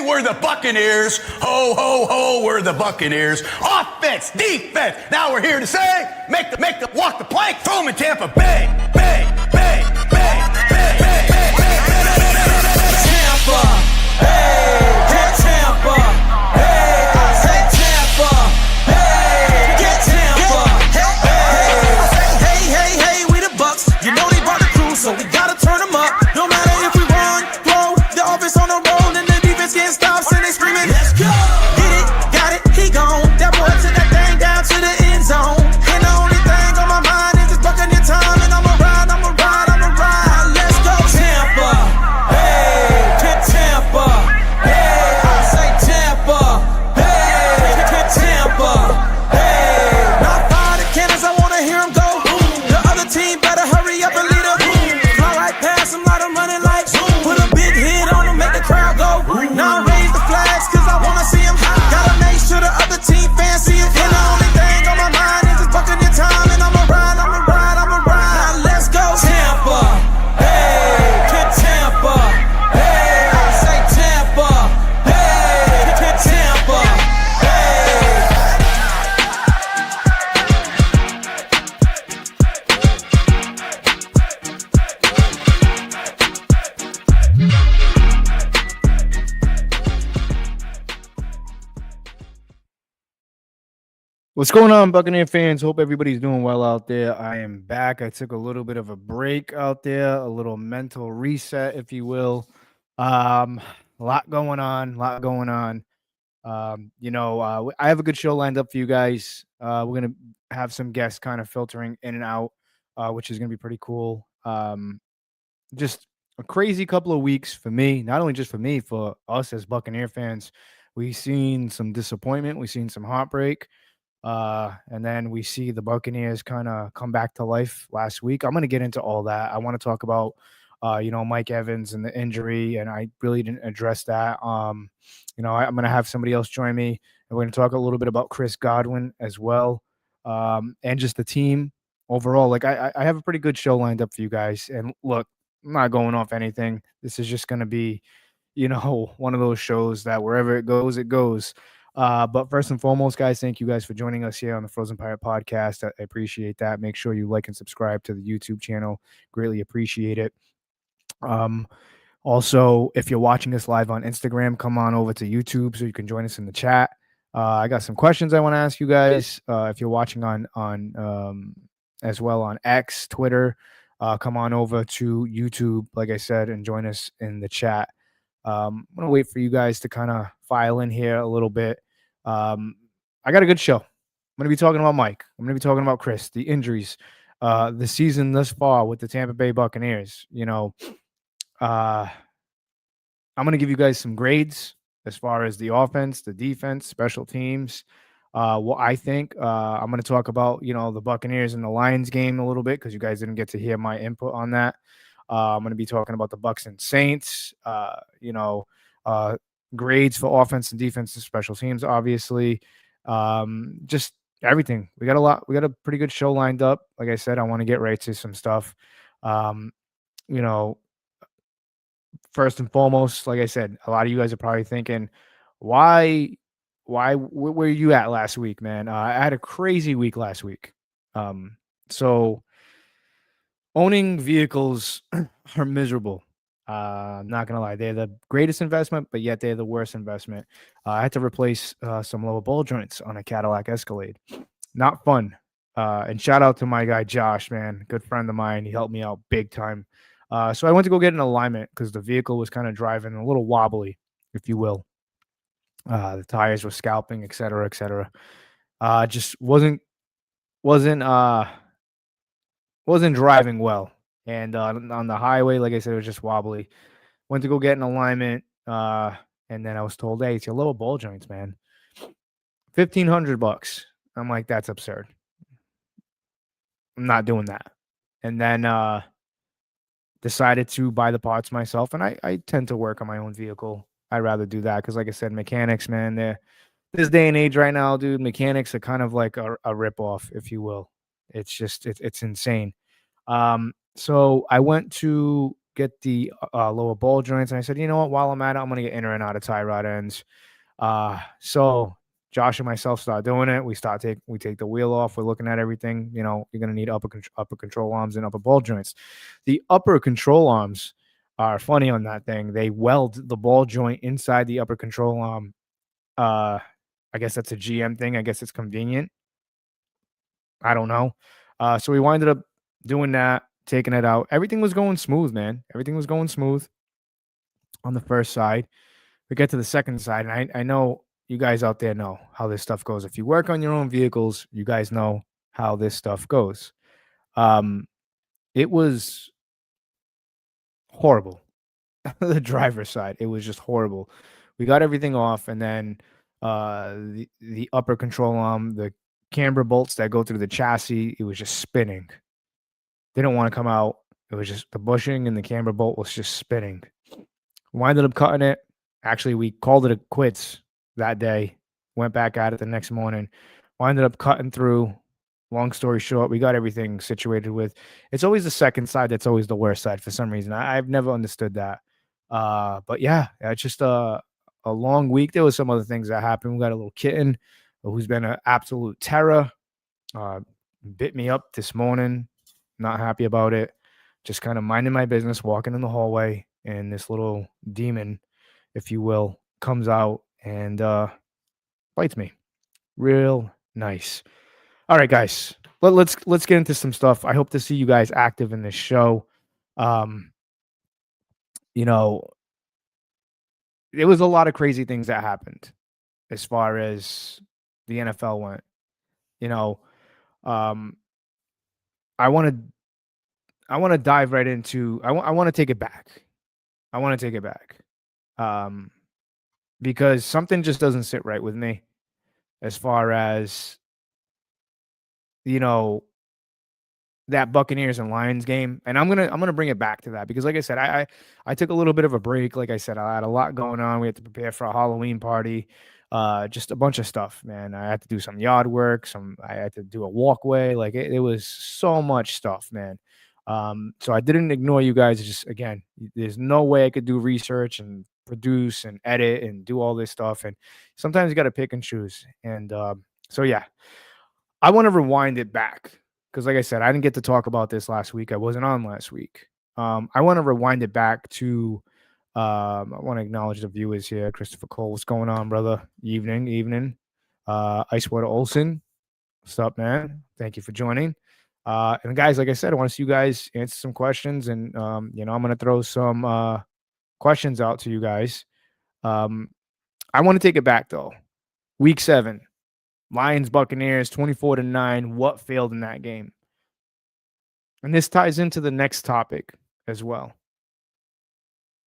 we're the Buccaneers. Ho, ho, ho, we're the Buccaneers. Offense, defense. Now we're here to say, make the walk the plank, throw them in Tampa Bay. Bay, Bay, Bay, Bay, Bay, Bay, Tampa, hey, get Tampa, hey, I say Tampa, hey, get Tampa, hey, we the Bucks. You know they brought the crew, so we gotta turn them up. No matter if we run, throw, the offense on the roll, and the defense can't stop, so they screaming, let's go. Get it, got it, he gone. That boy took that thing down to the end zone. And the only thing on my mind is just bucking your time, and I'ma ride. Let's go Tampa, hey, get Tampa, hey, I say Tampa, hey, get Tampa, hey. Not fire the cannons, I wanna hear them go. The other team better hurry up and lead them. Fly right past them, let them running like put a big hit on them, make the crowd go. Now raise the flags, cause I wanna see them. Gotta make sure the other team fans see it. And the only thing on my mind is just bucking your time, and I'ma ride. Now let's go Tampa, hey, get Tampa, hey, I say Tampa, hey, get Tampa, hey. What's going on, Buccaneer fans? Hope everybody's doing well out there. I am back. I took a little bit of a break out there, a little mental reset, if you will. A lot going on. I have a good show lined up for you guys. We're going to have some guests kind of filtering in and out, which is going to be pretty cool. Just a crazy couple of weeks for me, not only just for me, for us as Buccaneer fans. We've seen some disappointment. We've seen some heartbreak. And then we see the Buccaneers kind of come back to life last week. I'm going to get into all that. I want to talk about, Mike Evans and the injury, and I really didn't address that. I'm going to have somebody else join me, and we're going to talk a little bit about Chris Godwin as well, and just the team overall. Like I have a pretty good show lined up for you guys. And look, I'm not going off anything. This is just going to be, one of those shows that wherever it goes, it goes. But first and foremost, guys, thank you guys for joining us here on the Frozen Pirate Podcast. I appreciate that. Make sure you like and subscribe to the YouTube channel. Greatly appreciate it. Also, if you're watching us live on Instagram, come on over to YouTube so you can join us in the chat. I got some questions I want to ask you guys. If you're watching on as well on X, Twitter, come on over to YouTube, like I said, and join us in the chat. I'm going to wait for you guys to kind of file in here a little bit. I got a good show. I'm going to be talking about Mike. I'm going to be talking about Chris, the injuries, the season thus far with the Tampa Bay Buccaneers. I'm going to give you guys some grades as far as the offense, the defense, special teams. What I think. I'm going to talk about, the Buccaneers and the Lions game a little bit because you guys didn't get to hear my input on that. I'm going to be talking about the Bucs and Saints, grades for offense and defense and special teams, obviously. Just everything. We got a pretty good show lined up. Like I said, I want to get right to some stuff. First and foremost, like I said, a lot of you guys are probably thinking, where were you at last week, man? I had a crazy week last week. So owning vehicles are miserable. I'm not gonna lie, they're the greatest investment, but yet they're the worst investment. I had to replace some lower ball joints on a Cadillac Escalade. Not fun. And shout out to my guy Josh, man, good friend of mine. He helped me out big time. So I went to go get an alignment because the vehicle was kind of driving a little wobbly, if you will. The tires were scalping, et cetera, et cetera. Just wasn't driving well. And on the highway, like I said, it was just wobbly. Went to go get an alignment, and then I was told, hey, it's your lower ball joints, man. $1,500. I'm like, that's absurd. I'm not doing that. And then decided to buy the parts myself. And I tend to work on my own vehicle. I'd rather do that because, like I said, mechanics, man, this day and age right now, dude, mechanics are kind of like a ripoff, if you will. It's just, it's insane. So I went to get the lower ball joints. And I said, you know what? While I'm at it, I'm going to get in and out of tie rod ends. So Josh and myself start doing it. We take the wheel off. We're looking at everything. You know, you're going to need upper control arms and upper ball joints. The upper control arms are funny on that thing. They weld the ball joint inside the upper control arm. I guess that's a GM thing. I guess it's convenient. I don't know. So we winded up doing that, taking it out. Everything was going smooth, man. Everything was going smooth on the first side. We get to the second side, and I know you guys out there know how this stuff goes. If you work on your own vehicles, you guys know how this stuff goes. It was horrible. The driver's side, it was just horrible. We got everything off, and then the upper control arm, the camber bolts that go through the chassis, it was just spinning. They don't want to come out. It was just the bushing and the camber bolt was just spinning. Winded up cutting it. Actually, we called it a quits that day. Went back at it the next morning. Winded up cutting through. Long story short, we got everything situated with. It's always the second side that's always the worst side for some reason. I've never understood that. But yeah, it's just a long week. There was some other things that happened. We got a little kitten who's been an absolute terror. Bit me up this morning. Not happy about it. Just kind of minding my business, walking in the hallway, and this little demon, if you will, comes out and bites me. Real nice. All right, guys. Let's get into some stuff. I hope to see you guys active in this show. You know, there was a lot of crazy things that happened as far as the NFL went. You know, I want to dive right into. I want to take it back. I want to take it back. Because something just doesn't sit right with me as far as, you know, that Buccaneers and Lions game. And I'm gonna bring it back to that because, like I said, I took a little bit of a break. Like I said, I had a lot going on. We had to prepare for a Halloween party, just a bunch of stuff, man. I had to do some yard work. I had to do a walkway. Like it was so much stuff, man. So I didn't ignore you guys. Just again, there's no way I could do research and produce and edit and do all this stuff. And sometimes you got to pick and choose. And so yeah, I want to rewind it back. Because like I said, I didn't get to talk about this last week. I wasn't on last week. I want to rewind it back to I want to acknowledge the viewers here. Christopher Cole, what's going on, brother? Evening. Icewater Olson, what's up, man? Thank you for joining. And guys, like I said, I want to see you guys answer some questions. And you know, I'm gonna throw some questions out to you guys. I want to take it back though. Week 7. Lions, Buccaneers, 24-9. What failed in that game? And this ties into the next topic as well.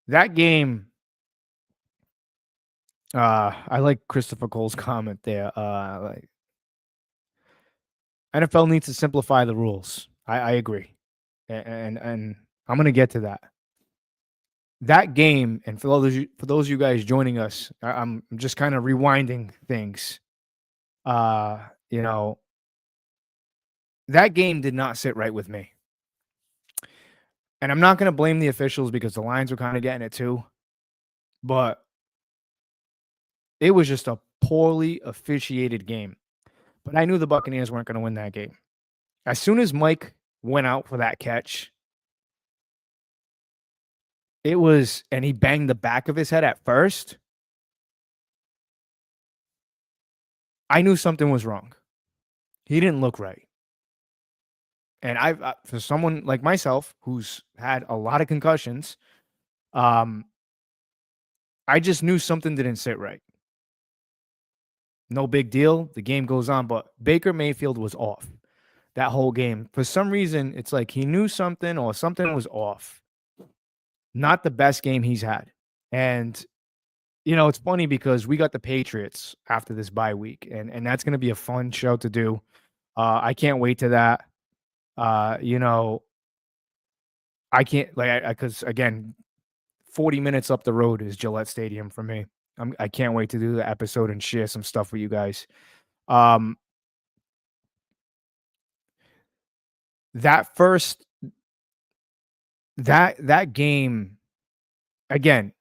That game, I like Christopher Cole's comment there. Like NFL needs to simplify the rules. I agree. And I'm going to get to that. That game, and for those of you guys joining us, I'm just kind of rewinding things. You know, that game did not sit right with me. And I'm not going to blame the officials because the Lions were kind of getting it too. But it was just a poorly officiated game. But I knew the Buccaneers weren't going to win that game. As soon as Mike went out for that catch, and he banged the back of his head at first, I knew something was wrong. He didn't look right. And for someone like myself who's had a lot of concussions, I just knew something didn't sit right. No big deal. The game goes on, but Baker Mayfield was off that whole game. For some reason, it's like he knew something or something was off. Not the best game he's had. And, you know, it's funny because we got the Patriots after this bye week, and that's going to be a fun show to do. I can't wait to that. You know, I can't, because again, 40 minutes up the road is Gillette Stadium for me. I can't wait to do the episode and share some stuff with you guys. That that game, again,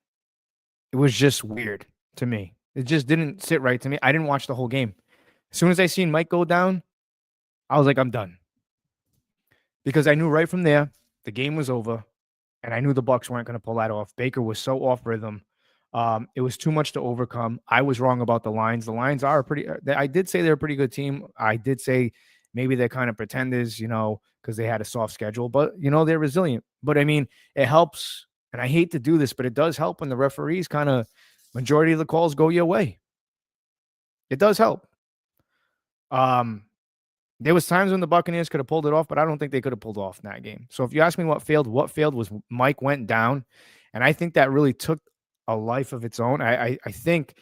it was just weird to me. It just didn't sit right to me. I didn't watch the whole game. As soon as I seen Mike go down, I was like, I'm done. Because I knew right from there the game was over, and I knew the Bucs weren't going to pull that off. Baker was so off rhythm. It was too much to overcome. I was wrong about the Lions. The Lions are a pretty. I did say they're a pretty good team. I did say maybe they're kind of pretenders, because they had a soft schedule. But they're resilient. But I mean, it helps. And I hate to do this, but it does help when the referees kind of majority of the calls go your way. It does help. There was times when the Buccaneers could have pulled it off, but I don't think they could have pulled off in that game. So if you ask me what failed was Mike went down. And I think that really took a life of its own. I think,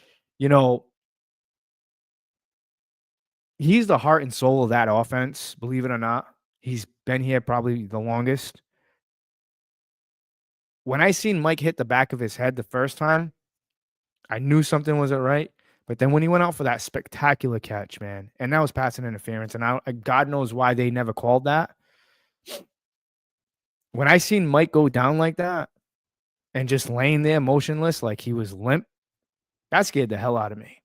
he's the heart and soul of that offense, believe it or not. He's been here probably the longest. When I seen Mike hit the back of his head the first time, I knew something wasn't right. But then when he went out for that spectacular catch, man, and that was passing interference, and God knows why they never called that. When I seen Mike go down like that and just laying there motionless like he was limp, that scared the hell out of me.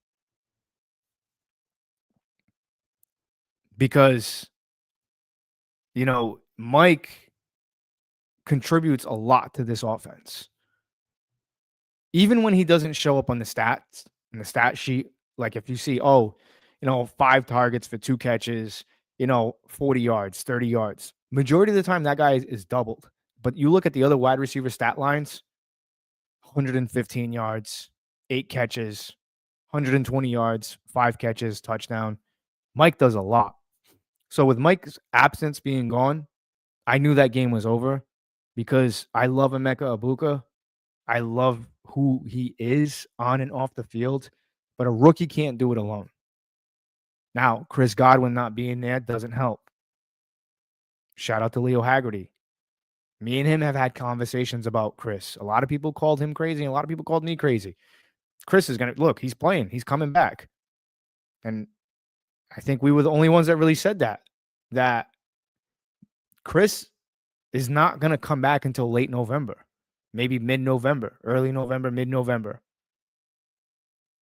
Because, Mike contributes a lot to this offense. Even when he doesn't show up on the stats, in the stat sheet, like if you see, 5 targets for 2 catches, 40 yards, 30 yards. Majority of the time, that guy is doubled. But you look at the other wide receiver stat lines, 115 yards, 8 catches, 120 yards, 5 catches, touchdown. Mike does a lot. So with Mike's absence being gone, I knew that game was over because I love Emeka Egbuka. I love who he is on and off the field, but a rookie can't do it alone. Now, Chris Godwin not being there doesn't help. Shout out to Leo Haggerty. Me and him have had conversations about Chris. A lot of people called him crazy, and a lot of people called me crazy. Chris is going to, look, he's playing. He's coming back. And I think we were the only ones that really said that Chris is not going to come back until late November. Maybe mid-November, early November, mid-November.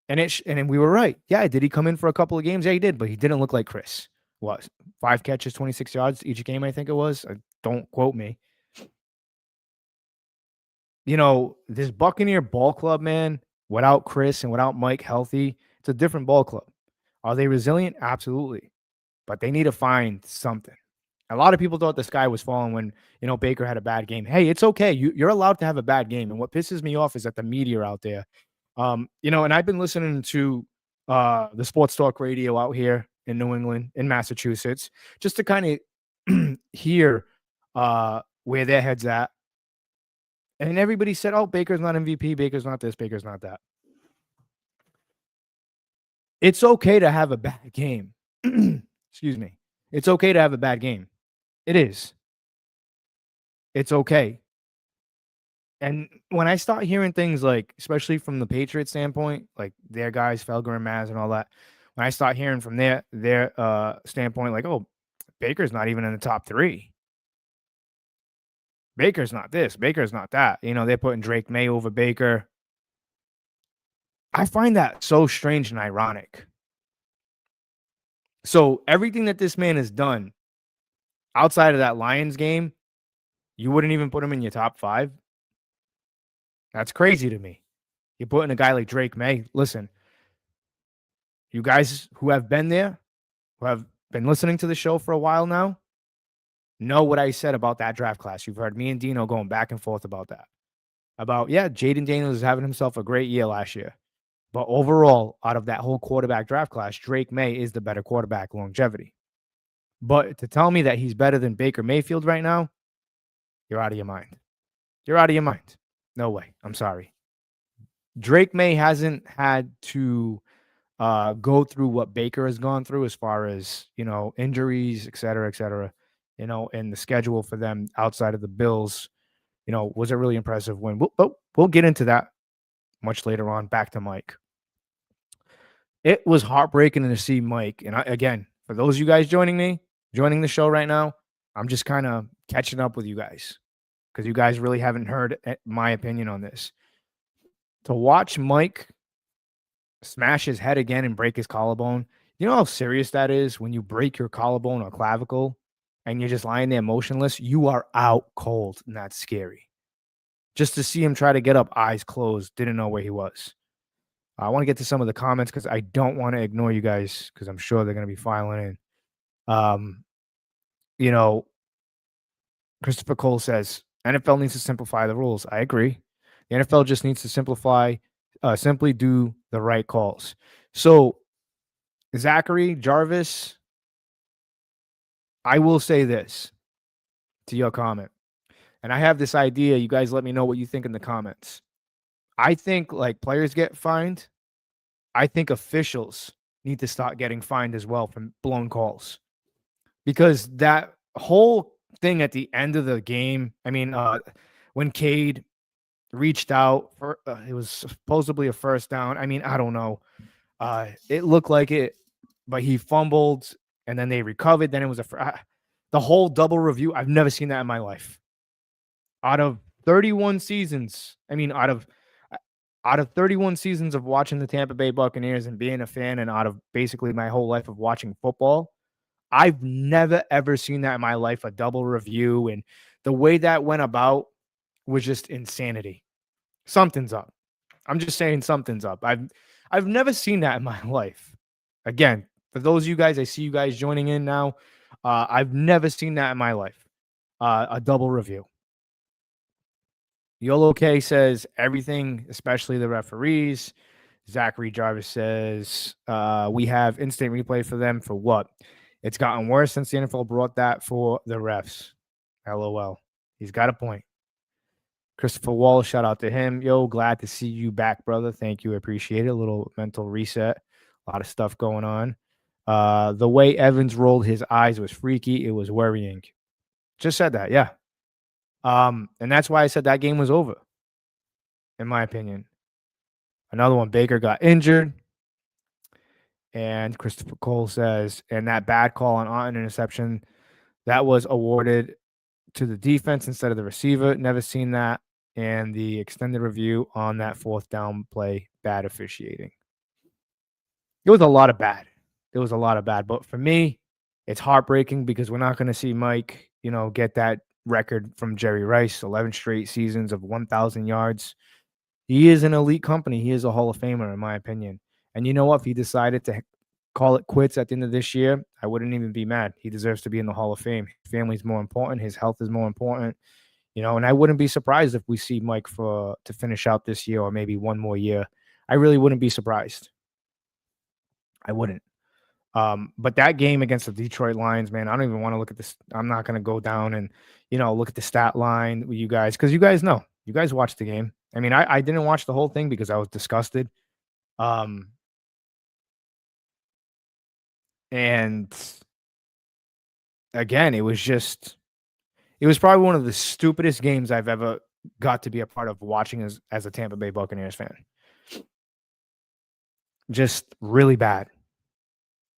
And we were right. Yeah, did he come in for a couple of games? Yeah, he did, but he didn't look like Chris. What? 5 catches, 26 yards each game, I think it was. Don't quote me. This Buccaneer ball club, man, without Chris and without Mike healthy, it's a different ball club. Are they resilient? Absolutely. But they need to find something. A lot of people thought the sky was falling when, Baker had a bad game. Hey, it's okay. You're allowed to have a bad game. And what pisses me off is that the media out there, and I've been listening to the sports talk radio out here in New England, in Massachusetts, just to kind of hear where their head's at. And everybody said, oh, Baker's not MVP. Baker's not this. Baker's not that. It's okay to have a bad game. Excuse me. It's okay to have a bad game. It is. It's okay. And when I start hearing things like, especially from the Patriots standpoint, like their guys, Felger and Maz and all that, when I start hearing from their standpoint, like, oh, Baker's not even in the top 3. Baker's not this. Baker's not that. They're putting Drake May over Baker. I find that so strange and ironic. So everything that this man has done outside of that Lions game, you wouldn't even put him in your top 5? That's crazy to me. You're putting a guy like Drake May. Listen, you guys who have been there, who have been listening to the show for a while now, know what I said about that draft class. You've heard me and Dino going back and forth about that. Jaden Daniels is having himself a great year last year. But overall, out of that whole quarterback draft class, Drake May is the better quarterback longevity. But to tell me that he's better than Baker Mayfield right now, you're out of your mind. You're out of your mind. No way. I'm sorry. Drake May hasn't had to go through what Baker has gone through as far as, injuries, et cetera, and the schedule for them outside of the Bills, was a really impressive win. We'll get into that much later on. Back to Mike. It was heartbreaking to see Mike. And again, for those of you guys joining the show right now, I'm just kind of catching up with you guys. because you guys really haven't heard my opinion on this. To watch Mike smash his head again and break his collarbone, you know how serious that is when you break your collarbone or clavicle and you're just lying there motionless? You are out cold, and that's scary. Just to see him try to get up, eyes closed, didn't know where he was. I want to get to some of the comments because I don't want to ignore you guys because I'm sure they're going to be filing in. You know, Christopher Cole says NFL needs to simplify the rules. I agree. The NFL just needs to simply do the right calls. So, Zachary Jarvis, I will say this to your comment. And I have this idea. You guys let me know what you think in the comments. I think like players get fined. I think officials need to start getting fined as well from blown calls. Because that whole thing at the end of the game, I mean, when Cade reached out for it was supposedly a first down. I mean, I don't know. It looked like it, but he fumbled and then they recovered. Then it was the whole double review. I've never seen that in my life. Out of 31 seasons, I mean, out of 31 seasons of watching the Tampa Bay Buccaneers and being a fan, and out of basically my whole life of watching football, I've never ever seen that in my life, a double review. And the way that went about was just insanity. Something's up. I'm just saying something's up. I've never seen that in my life. Again, for those of you guys, I see you guys joining in now. I've never seen that in my life. A double review. Yolo K says everything, especially the referees. Zachary Jarvis says we have instant replay for them for what? It's gotten worse since the NFL brought that for the refs. LOL. He's got a point. Christopher Wall, shout out to him. Yo, glad to see you back, brother. Thank you. I appreciate it. A little mental reset. A lot of stuff going on. The way Evans rolled his eyes was freaky. It was worrying. Just said that, yeah. And that's why I said that game was over, in my opinion. Another one, Baker got injured. And Christopher Cole says, and that bad call on interception, that was awarded to the defense instead of the receiver. Never seen that. And the extended review on that fourth down play, bad officiating. It was a lot of bad. But for me, it's heartbreaking because we're not going to see Mike, get that record from Jerry Rice, 11 straight seasons of 1,000 yards. He is an elite company. He is a Hall of Famer, in my opinion. And you know what? If he decided to call it quits at the end of this year, I wouldn't even be mad. He deserves to be in the Hall of Fame. His family's more important. His health is more important. And I wouldn't be surprised if we see Mike to finish out this year or maybe one more year. I really wouldn't be surprised. I wouldn't. But that game against the Detroit Lions, man, I don't even want to look at this. I'm not going to go down and, look at the stat line with you guys because you guys know. You guys watched the game. I mean, I didn't watch the whole thing because I was disgusted. And again, it was probably one of the stupidest games I've ever got to be a part of watching as a Tampa Bay Buccaneers fan. Just really bad.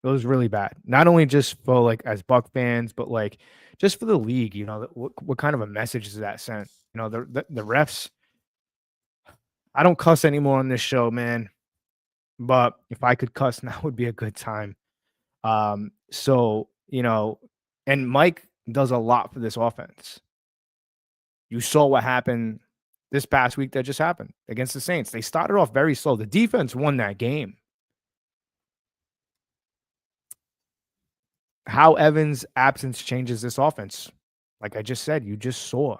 It was really bad. Not only just for as Buck fans, but just for the league. What kind of a message does that send? The refs. I don't cuss anymore on this show, man. But if I could cuss, now would be a good time. So and Mike does a lot for this offense. You saw what happened this past week that just happened against the Saints. They started off very slow. The defense won that game. How Evans' absence changes this offense. Like I just said, you just saw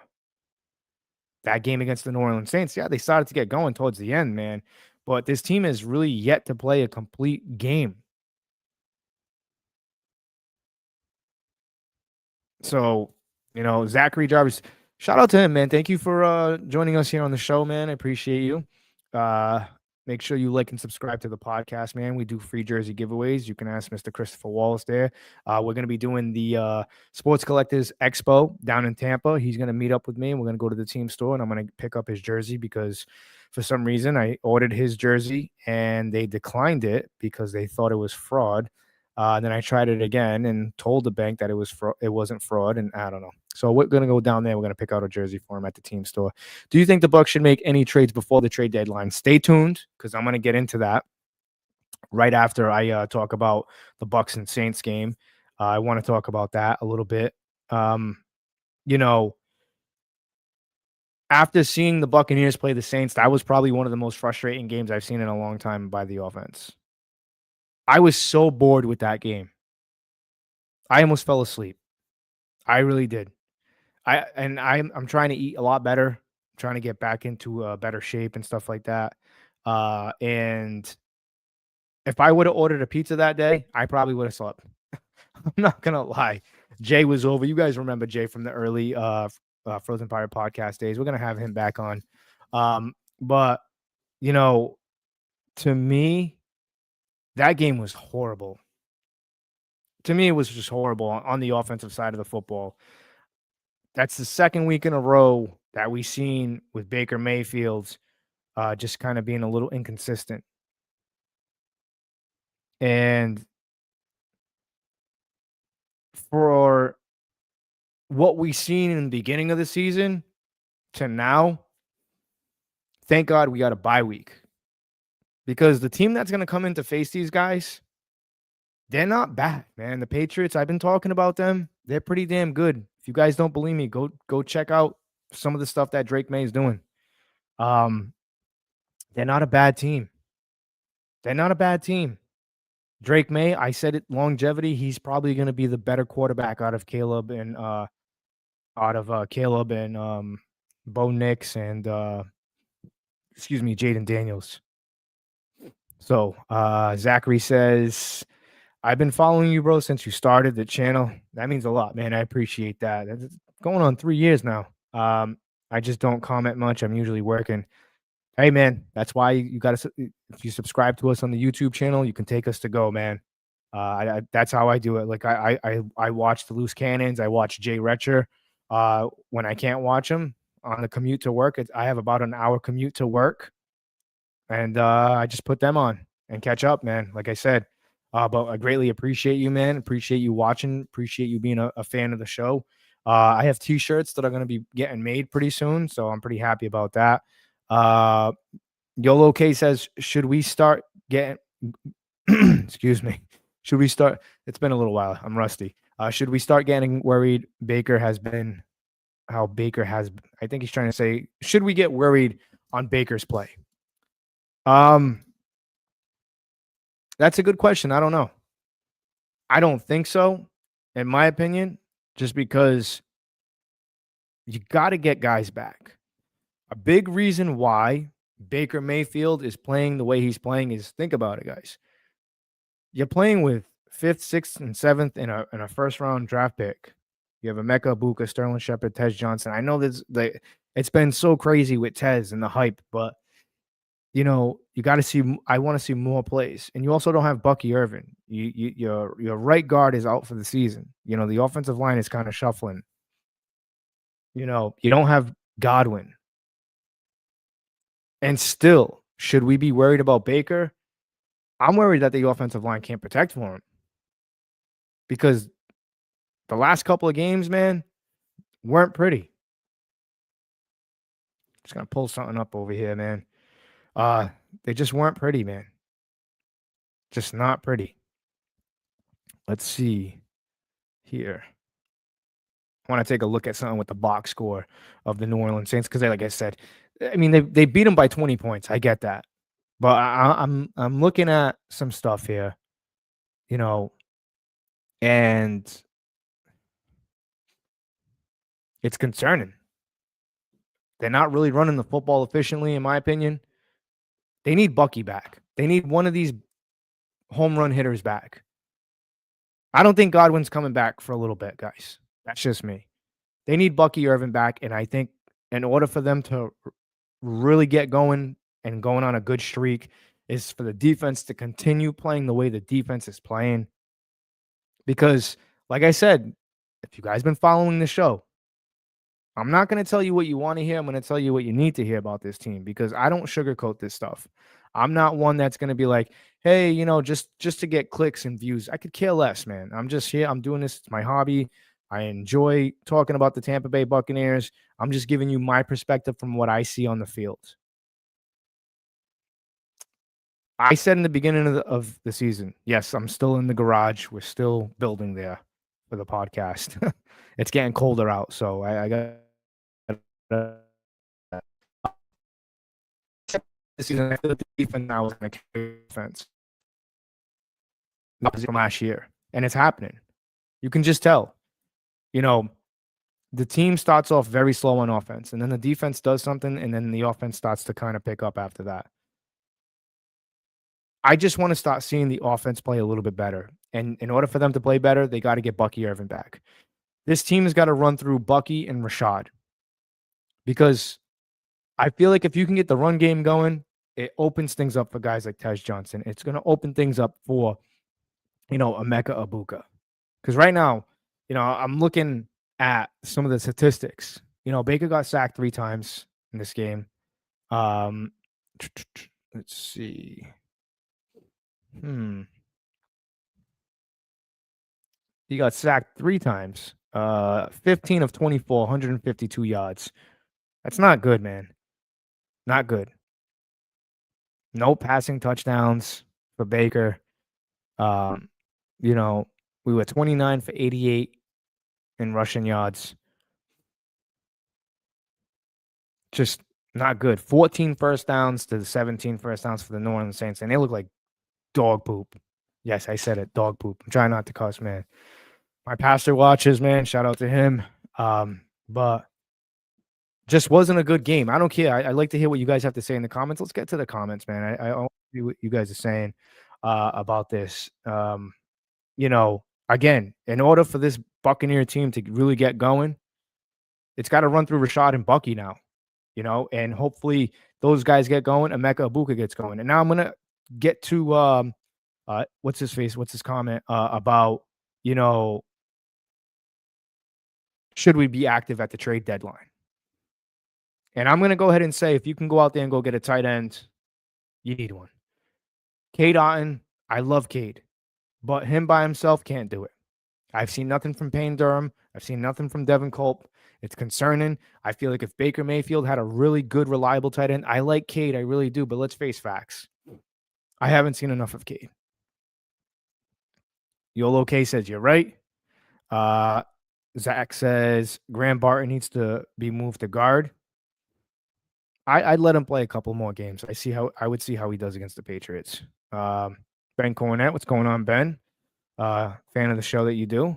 that game against the New Orleans Saints. Yeah, they started to get going towards the end, man. But this team has really yet to play a complete game. So, Zachary Jarvis, shout out to him, man. Thank you for joining us here on the show, man. I appreciate you. Make sure you like and subscribe to the podcast, man. We do free jersey giveaways. You can ask Mr. Christopher Wallace there. We're going to be doing the Sports Collectors Expo down in Tampa. He's going to meet up with me, and we're going to go to the team store, and I'm going to pick up his jersey because for some reason I ordered his jersey, and they declined it because they thought it was fraud. Then I tried it again and told the bank that it wasn't fraud, and I don't know. So we're going to go down there. We're going to pick out a jersey for him at the team store. Do you think the Bucs should make any trades before the trade deadline? Stay tuned because I'm going to get into that right after I talk about the Bucs and Saints game. I want to talk about that a little bit. You know, after seeing the Buccaneers play the Saints, that was probably one of the most frustrating games I've seen in a long time by the offense. I was so bored with that game. I almost fell asleep. I really did. I'm trying to eat a lot better. I'm trying to get back into better shape and stuff like that. And if I would have ordered a pizza that day, I probably would have slept. I'm not gonna lie. Jay was over. You guys remember Jay from the early Frozen Pirate podcast days. We're gonna have him back on. But to me, that game was horrible. To me, it was just horrible on the offensive side of the football. That's the second week in a row that we've seen with Baker Mayfield just kind of being a little inconsistent. And for what we've seen in the beginning of the season to now, thank God we got a bye week. Because the team that's going to come in to face these guys, they're not bad, man. The Patriots, I've been talking about them. They're pretty damn good. If you guys don't believe me, go check out some of the stuff that Drake May is doing. They're not a bad team. They're not a bad team. Drake May, I said it, longevity. He's probably going to be the better quarterback out of Caleb and Bo Nix and Jaden Daniels. So Zachary says, I've been following you, bro, since you started the channel. That means a lot, man. I appreciate that. It's going on 3 years now. I just don't comment much. I'm usually working. Hey, man, that's why you got to, if you subscribe to us on the YouTube channel, you can take us to go, man. That's how I do it. Like I watch the Loose Cannons. I watch Jay Retcher. When I can't watch him on the commute to work, I have about an hour commute to work. And I just put them on and catch up, man. Like I said, but I greatly appreciate you, man. Appreciate you watching. Appreciate you being a fan of the show. I have T-shirts that are going to be getting made pretty soon, so I'm pretty happy about that. Yolo K says, should we start getting excuse me. Should we start? It's been a little while. I'm rusty. Should we start getting worried I think he's trying to say, should we get worried on Baker's play? That's a good question. I don't know. I don't think so, in my opinion, just because you got to get guys back. A big reason why Baker Mayfield is playing the way he's playing is, think about it, guys. You're playing with 5th, 6th, and 7th in a first-round draft pick. You have Emeka Egbuka, Sterling Shepard, Tez Johnson. I know it's been so crazy with Tez and the hype, but you got to see. I want to see more plays, and you also don't have Bucky Irvin. Your right guard is out for the season. The offensive line is kind of shuffling. You don't have Godwin, and still, should we be worried about Baker? I'm worried that the offensive line can't protect for him because the last couple of games, man, weren't pretty. Just gonna pull something up over here, man. They just weren't pretty, man. Just not pretty. Let's see here. I want to take a look at something with the box score of the New Orleans Saints because, like I said, I mean they beat them by 20 points. I get that, but I'm looking at some stuff here, and it's concerning. They're not really running the football efficiently, in my opinion. They need Bucky back. They need one of these home run hitters back. I don't think Godwin's coming back for a little bit, guys. That's just me. They need Bucky Irvin back, and I think in order for them to really get going and going on a good streak is for the defense to continue playing the way the defense is playing. Because, like I said, if you guys been following the show, I'm not going to tell you what you want to hear. I'm going to tell you what you need to hear about this team because I don't sugarcoat this stuff. I'm not one that's going to be like, hey, just to get clicks and views. I could care less, man. I'm just here. I'm doing this. It's my hobby. I enjoy talking about the Tampa Bay Buccaneers. I'm just giving you my perspective from what I see on the field. I said in the beginning of the season, yes, I'm still in the garage. We're still building there for the podcast. It's getting colder out, so I got this season. I feel like the defense now is going to carry the offense from last year, and it's happening. You can just tell. You know, the team starts off very slow on offense, and then the defense does something, and then the offense starts to kind of pick up after that. I just want to start seeing the offense play a little bit better. And in order for them to play better, they got to get Bucky Irvin back. This team has got to run through Bucky and Rashad, because I feel like if you can get the run game going, it opens things up for guys like Taj Johnson. It's going to open things up for, Emeka Ibuka. Because right now, I'm looking at some of the statistics. Baker got sacked 3 times in this game. Let's see. He got sacked 3 times. 15 of 24, 152 yards. That's not good, man. Not good. No passing touchdowns for Baker. We were 29 for 88 in rushing yards. Just not good. 14 first downs to the 17 first downs for the New Orleans Saints, and they look like dog poop. Yes, I said it, dog poop. I'm trying not to cuss, man. My pastor watches, man. Shout out to him. But just wasn't a good game. I don't care. I like to hear what you guys have to say in the comments. Let's get to the comments, man. I want to see what you guys are saying about this. Again, in order for this Buccaneer team to really get going, it's got to run through Rashad and Bucky now, and hopefully those guys get going. Emeka Ibuka gets going. And now I'm going to get to what's his comment about, should we be active at the trade deadline? And I'm going to go ahead and say, if you can go out there and go get a tight end, you need one. Cade Otton, I love Cade, but him by himself can't do it. I've seen nothing from Payne Durham. I've seen nothing from Devin Culp. It's concerning. I feel like if Baker Mayfield had a really good, reliable tight end, I like Cade, I really do, but let's face facts. I haven't seen enough of Cade. Yolo K says, you're right. Zach says, Graham Barton needs to be moved to guard. I'd let him play a couple more games. I would see how he does against the Patriots. Ben Cornett, what's going on, Ben? Fan of the show that you do.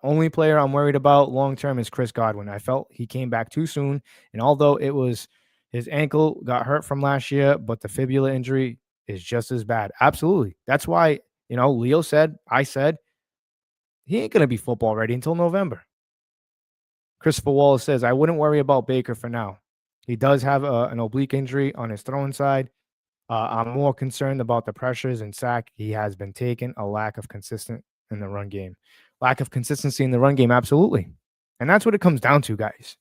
Only player I'm worried about long-term is Chris Godwin. I felt he came back too soon, and although it was his ankle got hurt from last year, but the fibula injury is just as bad. Absolutely. That's why, Leo said, I said, he ain't going to be football ready until November. Christopher Wallace says, I wouldn't worry about Baker for now. He does have an oblique injury on his throwing side. I'm more concerned about the pressures and sack he has been taking, a lack of consistency in the run game. Lack of consistency in the run game, absolutely. And that's what it comes down to, guys.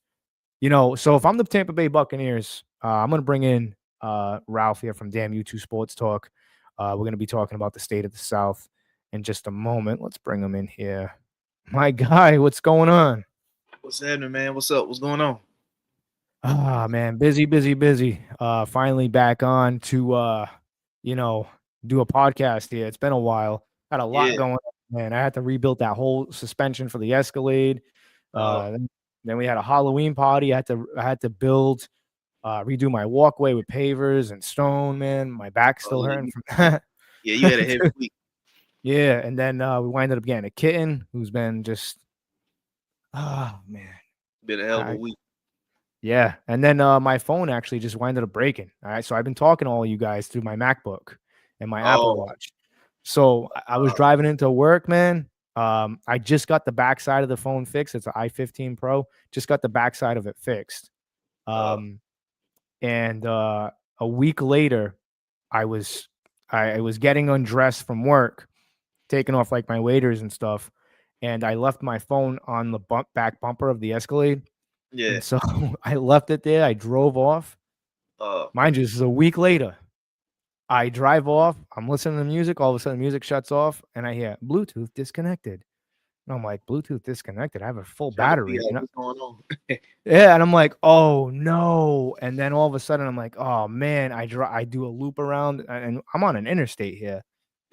So if I'm the Tampa Bay Buccaneers, I'm going to bring in Ralph here from Damn U2 Sports Talk. We're going to be talking about the state of the South in just a moment. Let's bring him in here. My guy, what's going on? What's happening, man? What's up? What's going on? Man, busy. Finally back on to, do a podcast here. It's been a while. Had a lot going on, man. I had to rebuild that whole suspension for the Escalade. Then we had a Halloween party. I had to build, redo my walkway with pavers and stone, man. My back's still hurting from that. Yeah, you had a heavy week. Yeah, and then we winded up getting a kitten who's been just, man. Been a hell of a week. Yeah, and then my phone actually just winded up breaking. All right, so I've been talking to all you guys through my MacBook and my Apple Watch. So I was driving into work, man. I just got the backside of the phone fixed. It's an i15 Pro. Just got the backside of it fixed. And a week later, I was getting undressed from work, taking off like my waders and stuff, and I left my phone on the back bumper of the Escalade. Yeah. And so I left it there. I drove off. Mind you, this is a week later. I drive off. I'm listening to music. All of a sudden, music shuts off, and I hear Bluetooth disconnected. And I'm like, Bluetooth disconnected. I have a full Trying to figure battery, out what's going on. Yeah, and I'm like, oh no. And then all of a sudden I'm like, oh man, I do a loop around and I'm on an interstate here.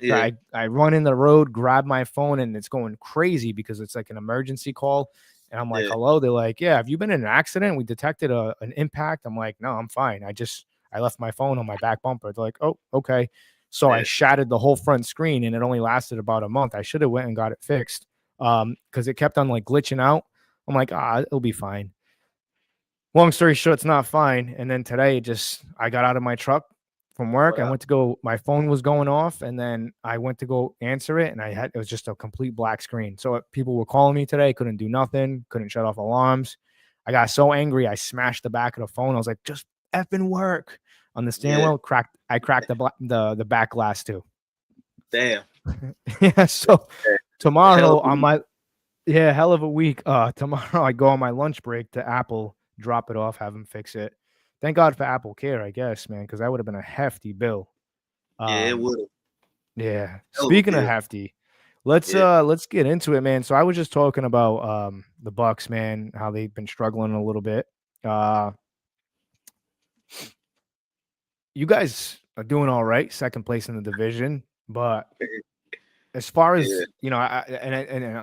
So Yeah, I run in the road, grab my phone, and it's going crazy because it's like an emergency call. And I'm like, yeah, hello. They're like, yeah, have you been in an accident? We detected an impact. I'm like, no, I'm fine. I left my phone on my back bumper. They're like, oh, okay. So I yeah, shattered the whole front screen and it only lasted about a month. I should have went and got it fixed. Because it kept on like glitching out. I'm like, it'll be fine. Long story short, it's not fine. And then today, I got out of my truck from work. I wow, went to go, my phone was going off, and then I went to go answer it, and it was just a complete black screen. So people were calling me today, couldn't do nothing, couldn't shut off alarms. I got so angry, I smashed the back of the phone. I was like, just effing work on the steering yeah, wheel. I cracked the back glass too. damn, Yeah. So hell of tomorrow a on week. my yeah, hell of a week. Tomorrow I go on my lunch break to Apple, drop it off, have them fix it. Thank God for Apple Care, I guess, man, because that would have been a hefty bill. Yeah, it Um, would have. yeah. Hell of a Speaking of bill. hefty, Yeah, let's get into it, man. So I was just talking about the Bucks, man, how they've been struggling a little bit. Uh, you guys are doing all right, second place in the division, but as far yeah, as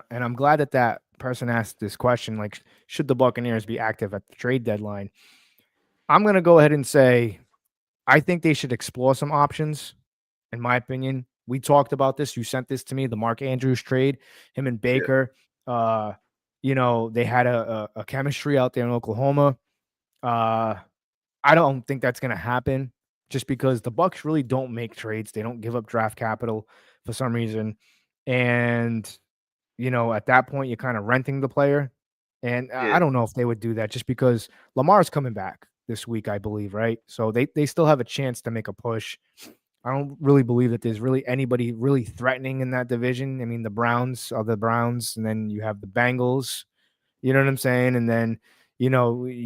and I'm glad that person asked this question, like, should the Buccaneers be active at the trade deadline? I'm gonna go ahead and say I think they should explore some options. In my opinion, we talked about this. You sent this to me, the Mark Andrews trade, him and yeah, Baker. Uh, they had a chemistry out there in Oklahoma. Uh, I don't think that's gonna happen just because the Bucks really don't make trades. They don't give up draft capital for some reason. And at that point, you're kind of renting the player. And I yeah, don't know if they would do that just because Lamar's coming back this week, I believe, right? So they still have a chance to make a push. I don't really believe that there's really anybody really threatening in that division. I mean, the Browns are the Browns, and then you have the Bengals. You know what I'm saying? And then, you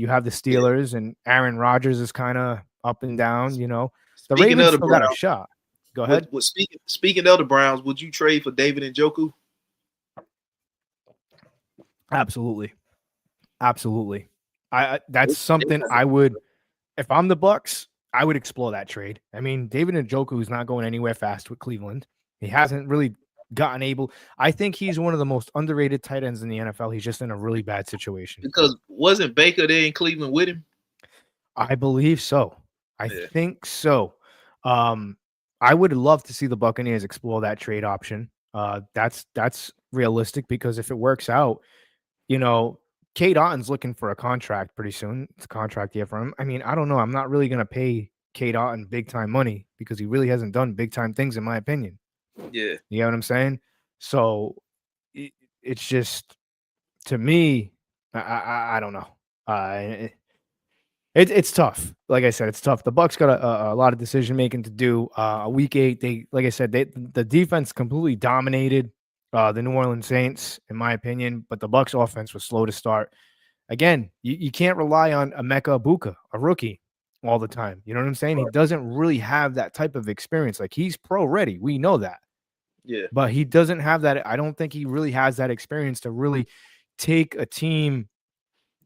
have the yeah. Steelers, and Aaron Rodgers is kind of up and down. The Speaking Ravens of the still got a Browns, shot. Go ahead. speaking of the Browns, would you trade for David and Njoku? Absolutely. Absolutely. That's They something got I some- would if I'm the Bucks, I would explore that trade. I mean, David Njoku is not going anywhere fast with Cleveland. He hasn't really gotten able. I think he's one of the most underrated tight ends in the NFL. He's just in a really bad situation. Because wasn't Baker there in Cleveland with him? I believe so. I Yeah, think so. Um, I would love to see the Buccaneers explore that trade option. That's realistic because if it works out, you know, Kate Otton's looking for a contract pretty soon. It's a contract year for him. I mean, I don't know. I'm not really gonna pay Kate Otten big time money because he really hasn't done big time things in my opinion. yeah, You know what I'm saying? So it, it's just to me, I don't know. It's tough. Like I said, it's tough. The Bucks got a lot of decision making to do. Week 8, like I said, the defense completely dominated the New Orleans Saints, in my opinion. But the Bucks offense was slow to start. Again, you can't rely on Emeka Ibuka, a rookie, all the time. You know what I'm saying? He doesn't really have that type of experience. Like he's pro ready. We know that, yeah. but he doesn't have that. I don't think he really has that experience to really take a team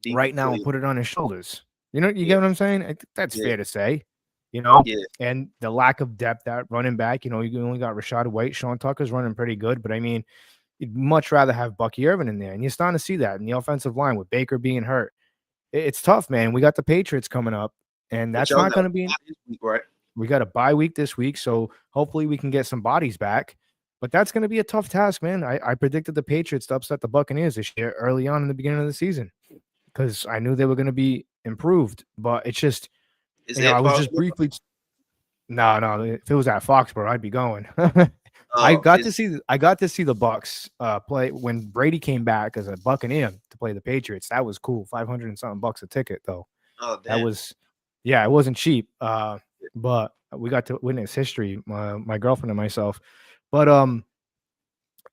Deep right now and play. put it on his shoulders. You Yeah, get what I'm saying? I think that's yeah, fair to say, you know? yeah, And the lack of depth at running back, you only got Rashad White. Sean Tucker's running pretty good, but I mean, you'd much rather have Bucky Irvin in there. And you're starting to see that in the offensive line with Baker being hurt. It's tough, man. We got the Patriots coming up, and but that's y'all not got going to be. this week, right? We got a bye week this week, so hopefully we can get some bodies back. But that's going to be a tough task, man. I predicted the Patriots to upset the Buccaneers this year early on in the beginning of the season because I knew they were going to be improved. But it's just, Is that I was just Foxborough? briefly. No. If it was at Foxborough, I'd be going. Is I got to see the Bucks play when Brady came back as a Buccaneer to play the Patriots. That was cool. 500 and something bucks a ticket though. oh That damn. was, yeah, it wasn't cheap. But we got to witness history, my girlfriend and myself. But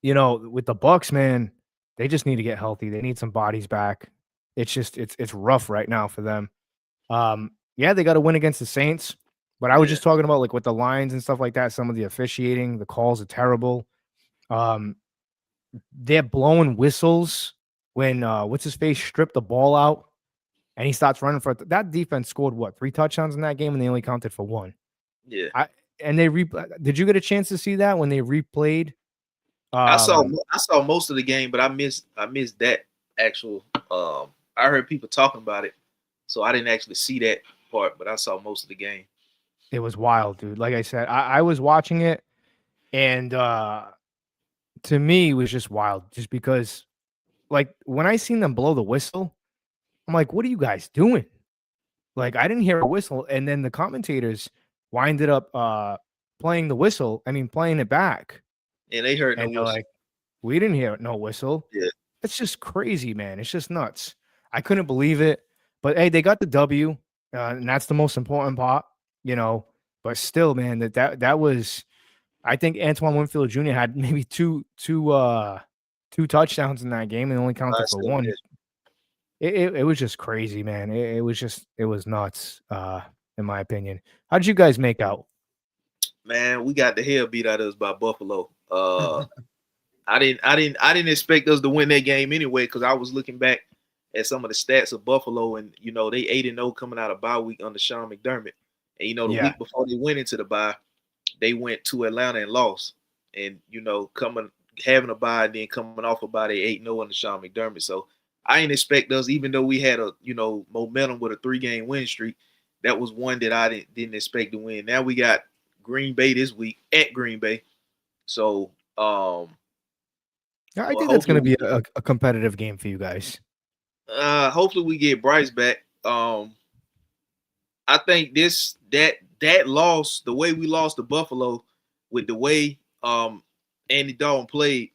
with the Bucks, man, they just need to get healthy. They need some bodies back. It's just it's rough right now for them. Yeah, they got to win against the Saints, but I was Yeah, just talking about like with the lines and stuff like that. Some of the officiating, the calls are terrible. Um, they're blowing whistles when what's his face stripped the ball out and he starts running for it. That defense scored what 3 touchdowns in that game and they only counted for 1. Yeah. And they did you get a chance to see that when they replayed? I saw most of the game, but I missed that actual. I heard people talking about it, so I didn't actually see that part, but I saw most of the game. It was wild, dude. Like I said, I was watching it, and to me, it was just wild, just because, like, when I seen them blow the whistle, I'm like, what are you guys doing? Like, I didn't hear a whistle, and then the commentators winded up playing the whistle. I mean, playing it back, And they heard no and they're whistle. like, we didn't hear no whistle. Yeah. It's just crazy, man. It's just nuts. I couldn't believe it. But hey, they got the W, and that's the most important part, you know. But still, man, that was. I think Antoine Winfield Jr. had maybe two touchdowns in that game and only counted for 1. It was just crazy, man. It was nuts, in my opinion. How did you guys make out? Man, we got the hell beat out of us by Buffalo. I didn't expect us to win that game anyway, because I was looking back at some of the stats of Buffalo, and they 8-0 coming out of bye week under Sean McDermott. And the week before they went into the bye, they went to Atlanta and lost. And having a bye and then coming off a bye, they 8-0 under Sean McDermott. So I didn't expect us, even though we had a momentum with a 3-game win streak, that was one that I didn't expect to win. Now we got Green Bay this week at Green Bay. So I think that's going to be a competitive game for you guys. Hopefully we get Bryce back. I think that loss, the way we lost to Buffalo, with the way Andy Dalton played,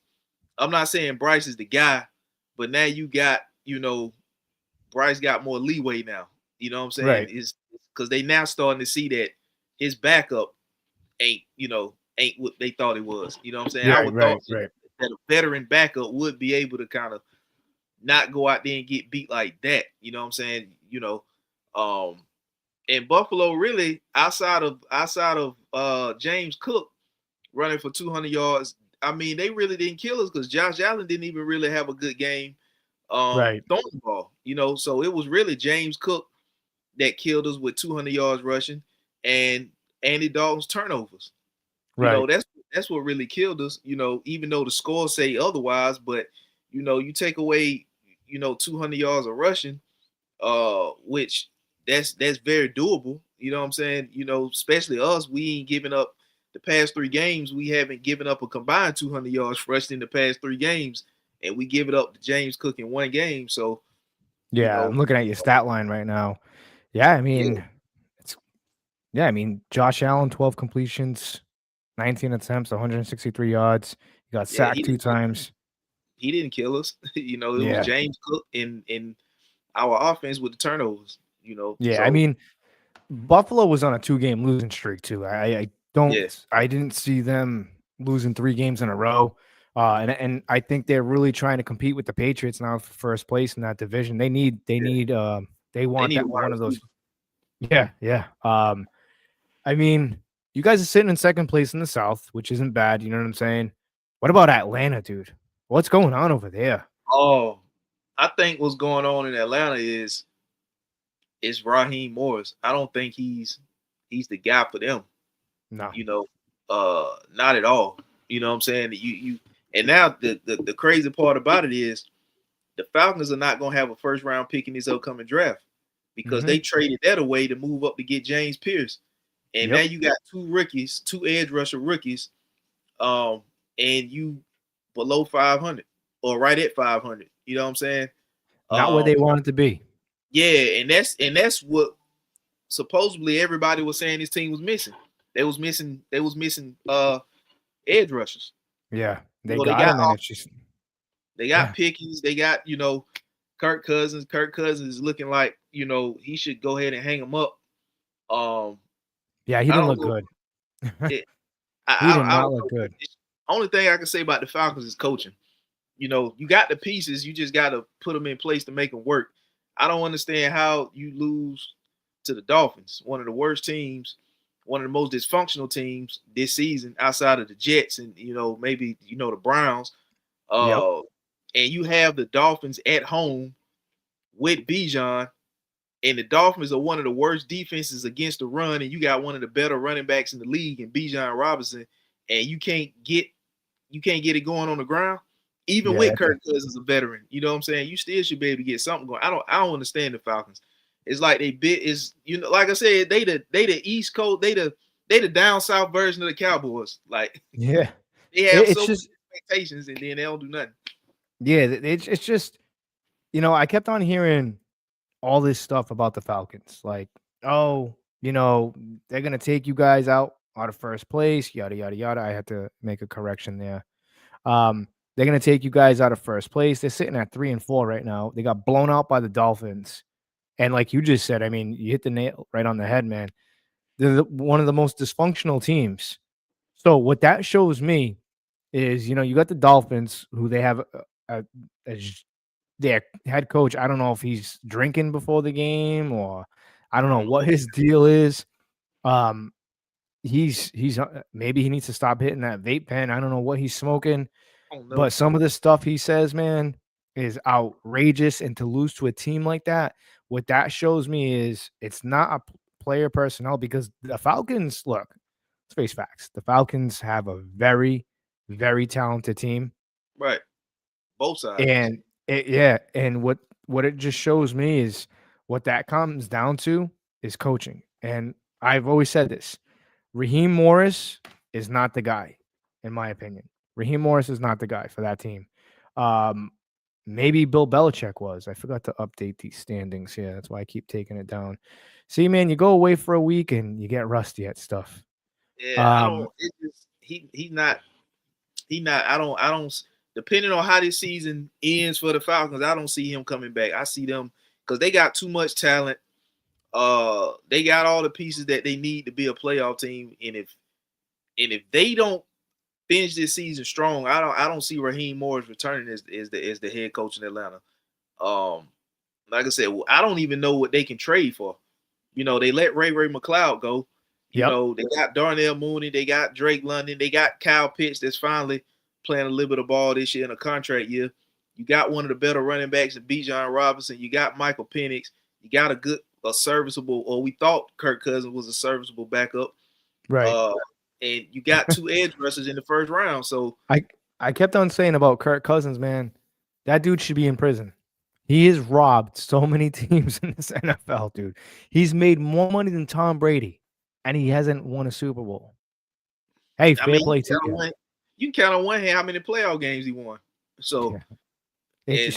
I'm not saying Bryce is the guy, but now you got, Bryce got more leeway now. You know what I'm saying? Right. It's because they now starting to see that his backup ain't what they thought it was. You know what I'm saying? Yeah, I would thought that a veteran backup would be able to kind of not go out there and get beat like that. You know what I'm saying? And Buffalo really, outside of James Cook running for 200 yards, I mean, they really didn't kill us, because Josh Allen didn't even really have a good game throwing the ball. So it was really James Cook that killed us with 200 yards rushing and Andy Dalton's turnovers. Right. That's what really killed us, even though the scores say otherwise. But, you take away, 200 yards of rushing, which that's very doable. You know what I'm saying? Especially us, we ain't giving up the past 3 games. We haven't given up a combined 200 yards rushed in the past 3 games, and we give it up to James Cook in 1 game. So, yeah, I'm looking at your stat line right now. Yeah, I mean, Josh Allen, 12 completions, 19 attempts, 163 yards. He got sacked 2 times. He didn't kill us. It was James Cook in our offense with the turnovers. Yeah, so, I mean, Buffalo was on a 2-game losing streak too. I didn't see them losing 3 games in a row. And I think they're really trying to compete with the Patriots now for first place in that division. They want that one of those. Yeah. I mean, you guys are sitting in second place in the South, which isn't bad. You know what I'm saying? What about Atlanta, dude? What's going on over there? Oh, I think what's going on in Atlanta is Raheem Morris. I don't think he's the guy for them. No. Not at all. You know what I'm saying? And now the crazy part about it is the Falcons are not going to have a first round pick in this upcoming draft, because they traded that away to move up to get James Pierce. And now you got 2 edge rusher rookies, and you below 500 or right at 500. You know what I'm saying? Not where they wanted to be. Yeah, and that's what supposedly everybody was saying this team was missing. They was missing edge rushers. Yeah, they got him, and it's just they got Pickens. They got Kirk Cousins. Kirk Cousins is looking like he should go ahead and hang him up. Yeah, he didn't look good. He did not look good. Only thing I can say about the Falcons is coaching. You got the pieces. You just got to put them in place to make them work. I don't understand how you lose to the Dolphins, one of the worst teams, one of the most dysfunctional teams this season outside of the Jets and, maybe, the Browns. Yep. And you have the Dolphins at home with Bijan, and the Dolphins are one of the worst defenses against the run, and you got one of the better running backs in the league in Bijan Robinson, and you can't get it going on the ground. Even with Kirk Cousins, a veteran, you know what I'm saying? You still should be able to get something going. I don't understand the Falcons. It's like like I said, they the East Coast, they the down south version of the Cowboys. Like Yeah. they have It's so many just expectations and then they don't do nothing. yeah, it's just I kept on hearing all this stuff about the Falcons. Like, oh, they're gonna take you guys out of first place, yada yada yada. I had to make a correction there. They're gonna take you guys out of first place. They're sitting at 3-4 right now. They got blown out by the Dolphins. And like you just said, I mean, you hit the nail right on the head, man. They're one of the most dysfunctional teams. So what that shows me is, you got the Dolphins, who they have as their head coach. I don't know if he's drinking before the game, or I don't know what his deal is. He's maybe he needs to stop hitting that vape pen. I don't know what he's smoking, but some of the stuff he says, man, is outrageous. And to lose to a team like that, what that shows me is it's not a player personnel, because the Falcons, look, let's face facts. The Falcons have a very, very talented team. Right. Both sides. And and what it just shows me is what that comes down to is coaching. And I've always said this. Raheem Morris is not the guy, in my opinion. Raheem Morris is not the guy for that team. Maybe Bill Belichick was. I forgot to update these standings here. That's why I keep taking it down. See, man, you go away for a week and you get rusty at stuff. Yeah, I don't. It's just he's not. I don't. Depending on how this season ends for the Falcons, I don't see him coming back. I see them because they got too much talent. They got all the pieces that they need to be a playoff team, and if they don't finish this season strong, I don't see Raheem Morris returning as the head coach in Atlanta. Like I said, I don't even know what they can trade for. They let Ray McLeod go. They got Darnell Mooney, they got Drake London, they got Kyle Pitts that's finally playing a little bit of ball this year in a contract year. You got one of the better running backs in Bijan Robinson. You got Michael Penix. You got a serviceable, or we thought Kirk Cousins was a serviceable backup. Right. And you got 2 edge rushers in the first round. So I kept on saying about Kirk Cousins, man, that dude should be in prison. He has robbed so many teams in this NFL, dude. He's made more money than Tom Brady, and he hasn't won a Super Bowl. Hey, fair play to you. You can count on one hand how many playoff games he won. So I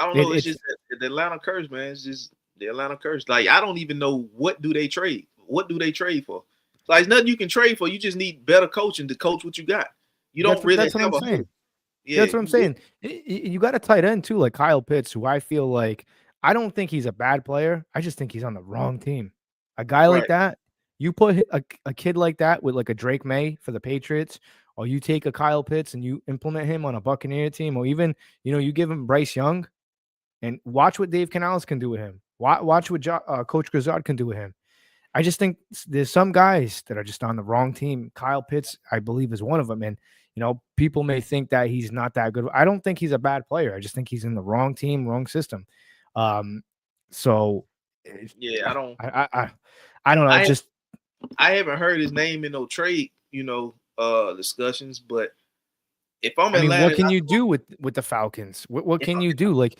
don't know. It's just the Atlanta curse, man. It's just the Atlanta curse. Like, I don't even know what do they trade. What do they trade for? Like, it's nothing you can trade for. You just need better coaching to coach what you got. You don't really have a hope. Yeah, that's what I'm saying. You got a tight end too, like Kyle Pitts, who I feel like, I don't think he's a bad player. I just think he's on the wrong team. A guy like that, you put a kid like that with like a Drake May for the Patriots, or you take a Kyle Pitts and you implement him on a Buccaneer team, or even, you give him Bryce Young, and watch what Dave Canales can do with him. Watch what Coach Grizzard can do with him. I just think there's some guys that are just on the wrong team. Kyle Pitts, I believe, is one of them. And, people may think that he's not that good. I don't think he's a bad player. I just think he's in the wrong team, wrong system. So yeah, I don't know. I haven't heard his name in no trade, discussions, but if I'm Atlanta, what can you do with the Falcons? What can you do? Like,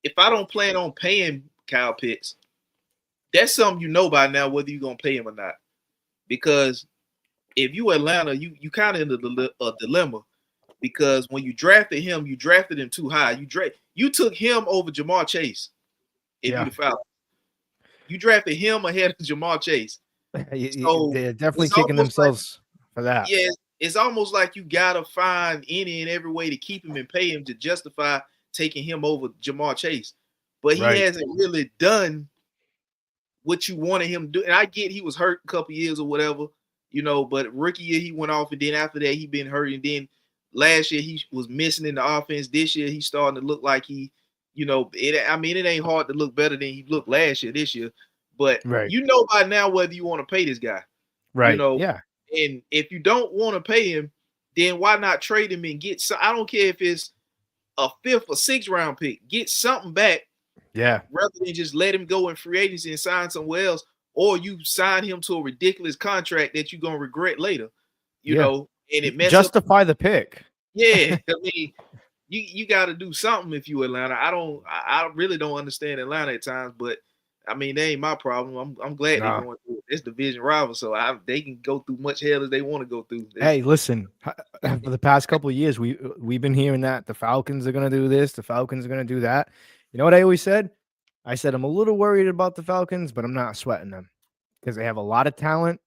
if I don't plan on paying Kyle Pitts, that's something by now whether you're gonna pay him or not. Because if you Atlanta, you kind of in a dilemma, because when you drafted him too high. You took him over Jamar Chase. If you the Falcons, you drafted him ahead of Jamar Chase. So they're definitely kicking themselves for that. Yeah, it's almost like you gotta find any and every way to keep him and pay him to justify taking him over Jamar Chase. But he hasn't really done what you wanted him to do. And I get he was hurt a couple years or whatever, but rookie year he went off, and then after that he been hurt, and then last year he was missing in the offense. This year he's starting to look like he, it ain't hard to look better than he looked last year, this year. But by now whether you want to pay this guy. Right. And if you don't want to pay him, then why not trade him and get some? I don't care if it's a 5th or 6th round pick. Get something back. Yeah. Rather than just let him go in free agency and sign somewhere else, or you sign him to a ridiculous contract that you're gonna regret later. You know, and it messes justify the pick. Yeah, I mean, you got to do something if you Atlanta. I really don't understand Atlanta at times, but I mean, they ain't my problem. I'm glad they're going through this division rival, so they can go through much hell as they want to go through. Hey, listen, for the past couple of years, we've been hearing that the Falcons are going to do this, the Falcons are going to do that. You know what I always said? I said I'm a little worried about the Falcons, but I'm not sweating them because they have a lot of talent.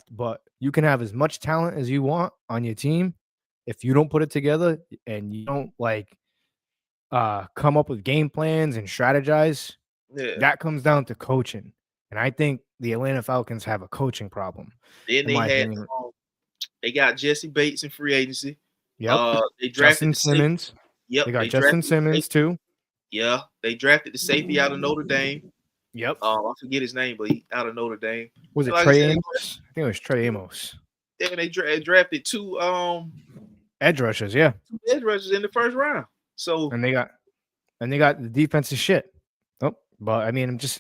But you can have as much talent as you want on your team. If you don't put it together and you don't come up with game plans and strategize, that comes down to coaching. And I think the Atlanta Falcons have a coaching problem. Then they got Jesse Bates in free agency. Yep. They drafted Justin Simmons. Yep. They got Justin Simmons too. Yeah. They drafted the safety out of Notre Dame. Yep. I forget his name, but he out of Notre Dame. Was it Trey Amos? I think it was Trey Amos. Yeah, they drafted 2 edge rushers, yeah. 2 edge rushers in the 1st round. So and they got the defensive shit. Oh, but I mean, it's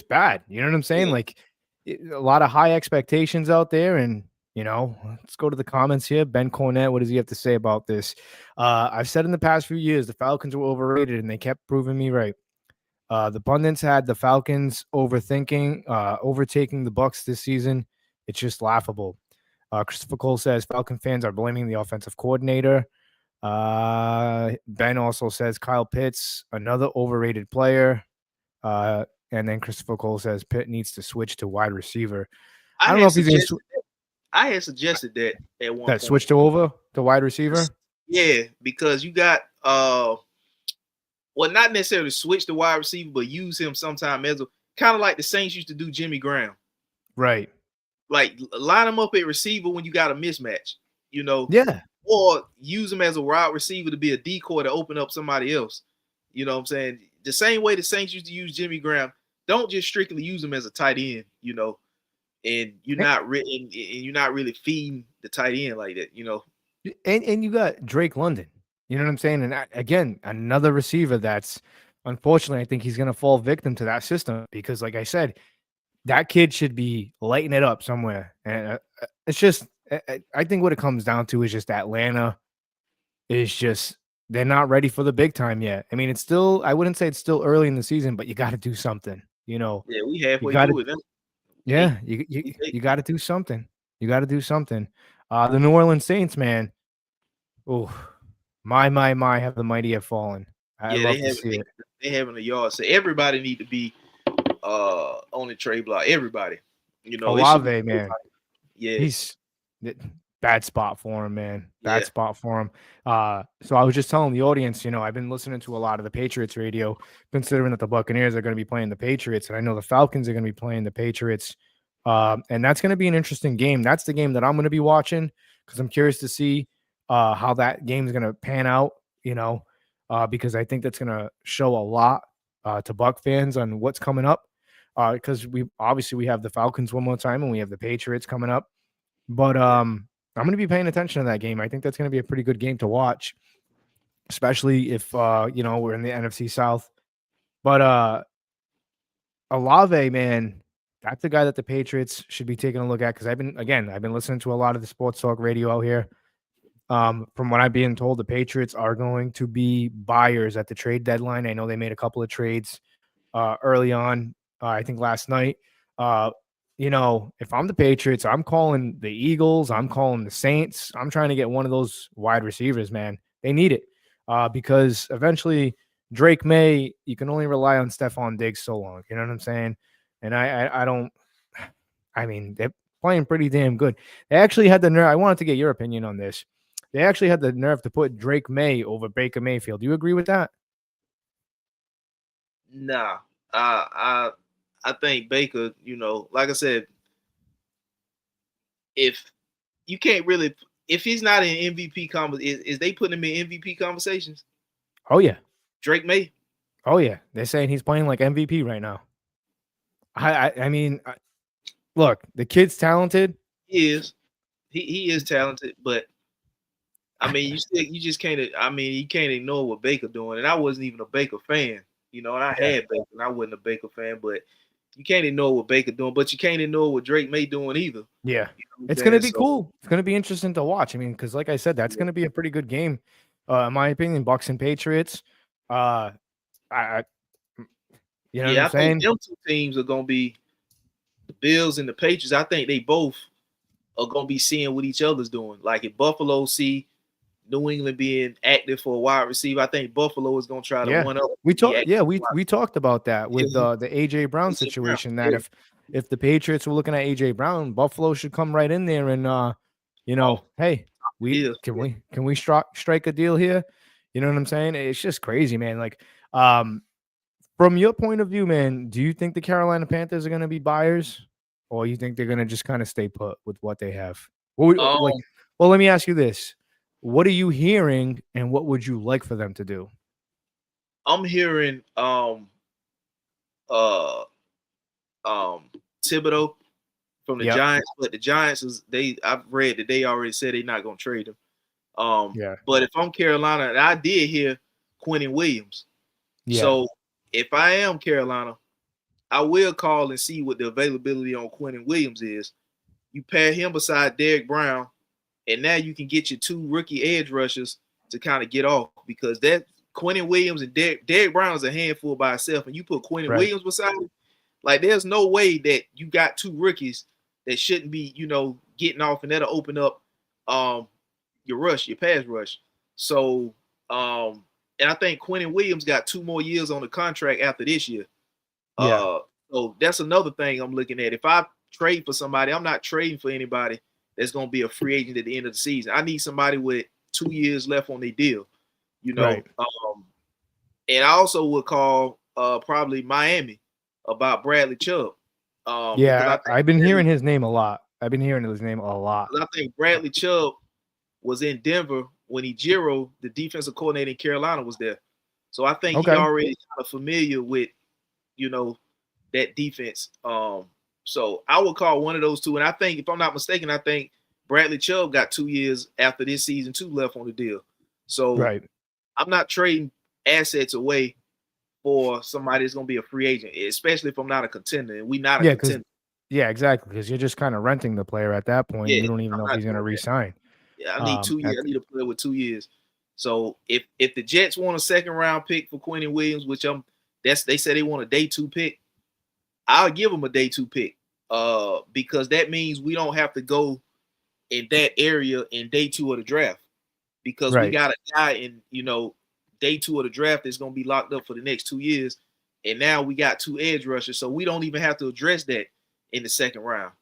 bad. You know what I'm saying? Yeah. Like a lot of high expectations out there, and let's go to the comments here. Ben Cornett, what does he have to say about this? I've said in the past few years the Falcons were overrated, and they kept proving me right. The pundits had the Falcons overtaking the Bucs this season. It's just laughable. Christopher Cole says Falcon fans are blaming the offensive coordinator. Ben also says Kyle Pitts, another overrated player. And then Christopher Cole says Pitt needs to switch to wide receiver. I don't know if he's going to. I had suggested that at one point. Switched over to wide receiver? Yeah, because you got not necessarily switch to wide receiver, but use him sometime as kind of like the Saints used to do Jimmy Graham. Right. Like line him up at receiver when you got a mismatch, Yeah. Or use him as a wide receiver to be a decoy to open up somebody else. You know what I'm saying? The same way the Saints used to use Jimmy Graham, don't just strictly use him as a tight end, and you're not really feeding the tight end like that, And you got Drake London. You know what I'm saying? And again, another receiver that's unfortunately, I think he's going to fall victim to that system because, like I said, that kid should be lighting it up somewhere. And it's just, I think what it comes down to is just Atlanta is just, they're not ready for the big time yet. I mean, it's still, I wouldn't say it's still early in the season, but you got to do something, Yeah, we halfway through it. Yeah, you got to do something. You got to do something. The New Orleans Saints, man. Oh, my, have the mighty have fallen. I love to see it. They having a yard. So everybody need to be on the trade block. Everybody. Olave, man. Yeah. He's bad spot for him, man. Bad spot for him. So I was just telling the audience, I've been listening to a lot of the Patriots radio, considering that the Buccaneers are going to be playing the Patriots, and I know the Falcons are going to be playing the Patriots. And that's going to be an interesting game. That's the game that I'm going to be watching because I'm curious to see how that game is going to pan out, because I think that's going to show a lot to Buck fans on what's coming up. Because we have the Falcons one more time and we have the Patriots coming up. But I'm going to be paying attention to that game. I think that's going to be a pretty good game to watch, especially if we're in the NFC South. But Olave, man, that's the guy that the Patriots should be taking a look at because I've been listening to a lot of the sports talk radio out here. From what I'm being told, the Patriots are going to be buyers at the trade deadline. I know they made a couple of trades early on. I think last night. If I'm the Patriots, I'm calling the Eagles. I'm calling the Saints. I'm trying to get one of those wide receivers, man. They need it because eventually Drake May, you can only rely on Stephon Diggs so long. You know what I'm saying? And I don't. I mean, they're playing pretty damn good. They actually had the nerve. I wanted to get your opinion on this. They actually had the nerve to put Drake May over Baker Mayfield. Do you agree with that? Nah, I think Baker, like I said, if you can't really, if he's not in MVP conversation, is they putting him in MVP conversations? Oh, yeah. Drake May? Oh, yeah. They're saying he's playing like MVP right now. I mean, look, the kid's talented. He is. he is talented, but I mean, you just can't. I mean, you can't ignore what Baker doing. And I wasn't even a Baker fan, and I had Baker, and I wasn't a Baker fan. But you can't ignore what Baker doing. But you can't ignore what Drake May doing either. Yeah, It's gonna be cool. It's gonna be interesting to watch. I mean, because like I said, that's gonna be a pretty good game, in my opinion. Bucks and Patriots. I you know what I'm saying? think them two teams are gonna be the Bills and the Patriots. I think they both are gonna be seeing what each other's doing. Like if Buffalo see New England being active for a wide receiver, I think Buffalo is gonna try to one up. We talked about that with the AJ Brown situation. That if the Patriots were looking at AJ Brown, Buffalo should come right in there and hey, can we strike a deal here? You know what I'm saying? It's just crazy, man. Like, from your point of view, man, do you think the Carolina Panthers are going to be buyers, or you think they're going to just kind of stay put with what they have? Well, let me ask you this: what are you hearing, and what would you like for them to do? I'm hearing Thibodeau from the Giants, but the Giants I've read that they already said they're not gonna trade him. But if I'm Carolina, and I did hear Quentin Williams. So if I am Carolina, I will call and see what the availability on Quentin Williams is. You pair him beside Derrick Brown, and now you can get your two rookie edge rushers to kind of get off, because that Quentin Williams and Derrick Brown is a handful by itself, and you put Quentin Williams beside him, like there's no way that you got two rookies that shouldn't be, getting off, and that'll open up your pass rush. So, and I think Quentin Williams got 2 more years on the contract after this year. So that's another thing I'm looking at. If I trade for somebody, I'm not trading for anybody that's going to be a free agent at the end of the season. I need somebody with 2 years left on their deal, And I also would call probably Miami about Bradley Chubb. I've been hearing his name a lot. I think Bradley Chubb was in Denver when Ejiro, the defensive coordinator in Carolina, was there. So I think he already kind of familiar with, that defense. So I would call one of those two. And I think, if I'm not mistaken, I think Bradley Chubb got 2 years after this season, 2 left on the deal. So I'm not trading assets away for somebody that's going to be a free agent, especially if I'm not a contender, and we not a contender. Yeah, exactly, because you're just kind of renting the player at that point. You don't even know if he's going to re-sign. Yeah, I need 2 years. I need a player with 2 years. So if the Jets want a second-round pick for Quentin Williams, which they say they want a day 2 pick, I'll give them a day 2 pick, because that means we don't have to go in that area in day 2 of the draft, because we got a guy in day 2 of the draft that's going to be locked up for the next 2 years, and now we got 2 edge rushers, so we don't even have to address that in the second round.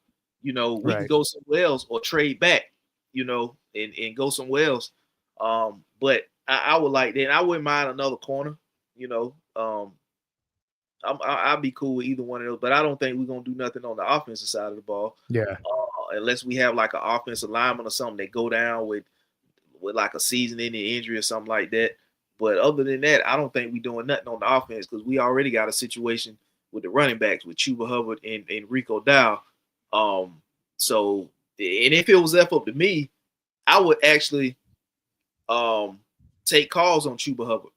We can go somewhere else or trade back, and go somewhere else. But I would like that. I wouldn't mind another corner. I'll be cool with either one of those, but I don't think we're gonna do nothing on the offensive side of the ball. Unless we have like an offensive lineman or something that go down with like a season-ending injury or something like that. But other than that, I don't think we're doing nothing on the offense, because we already got a situation with the running backs with Chuba Hubbard and Rico Dow. So, and if it was left up to me, I would actually take calls on Chuba Hubbard.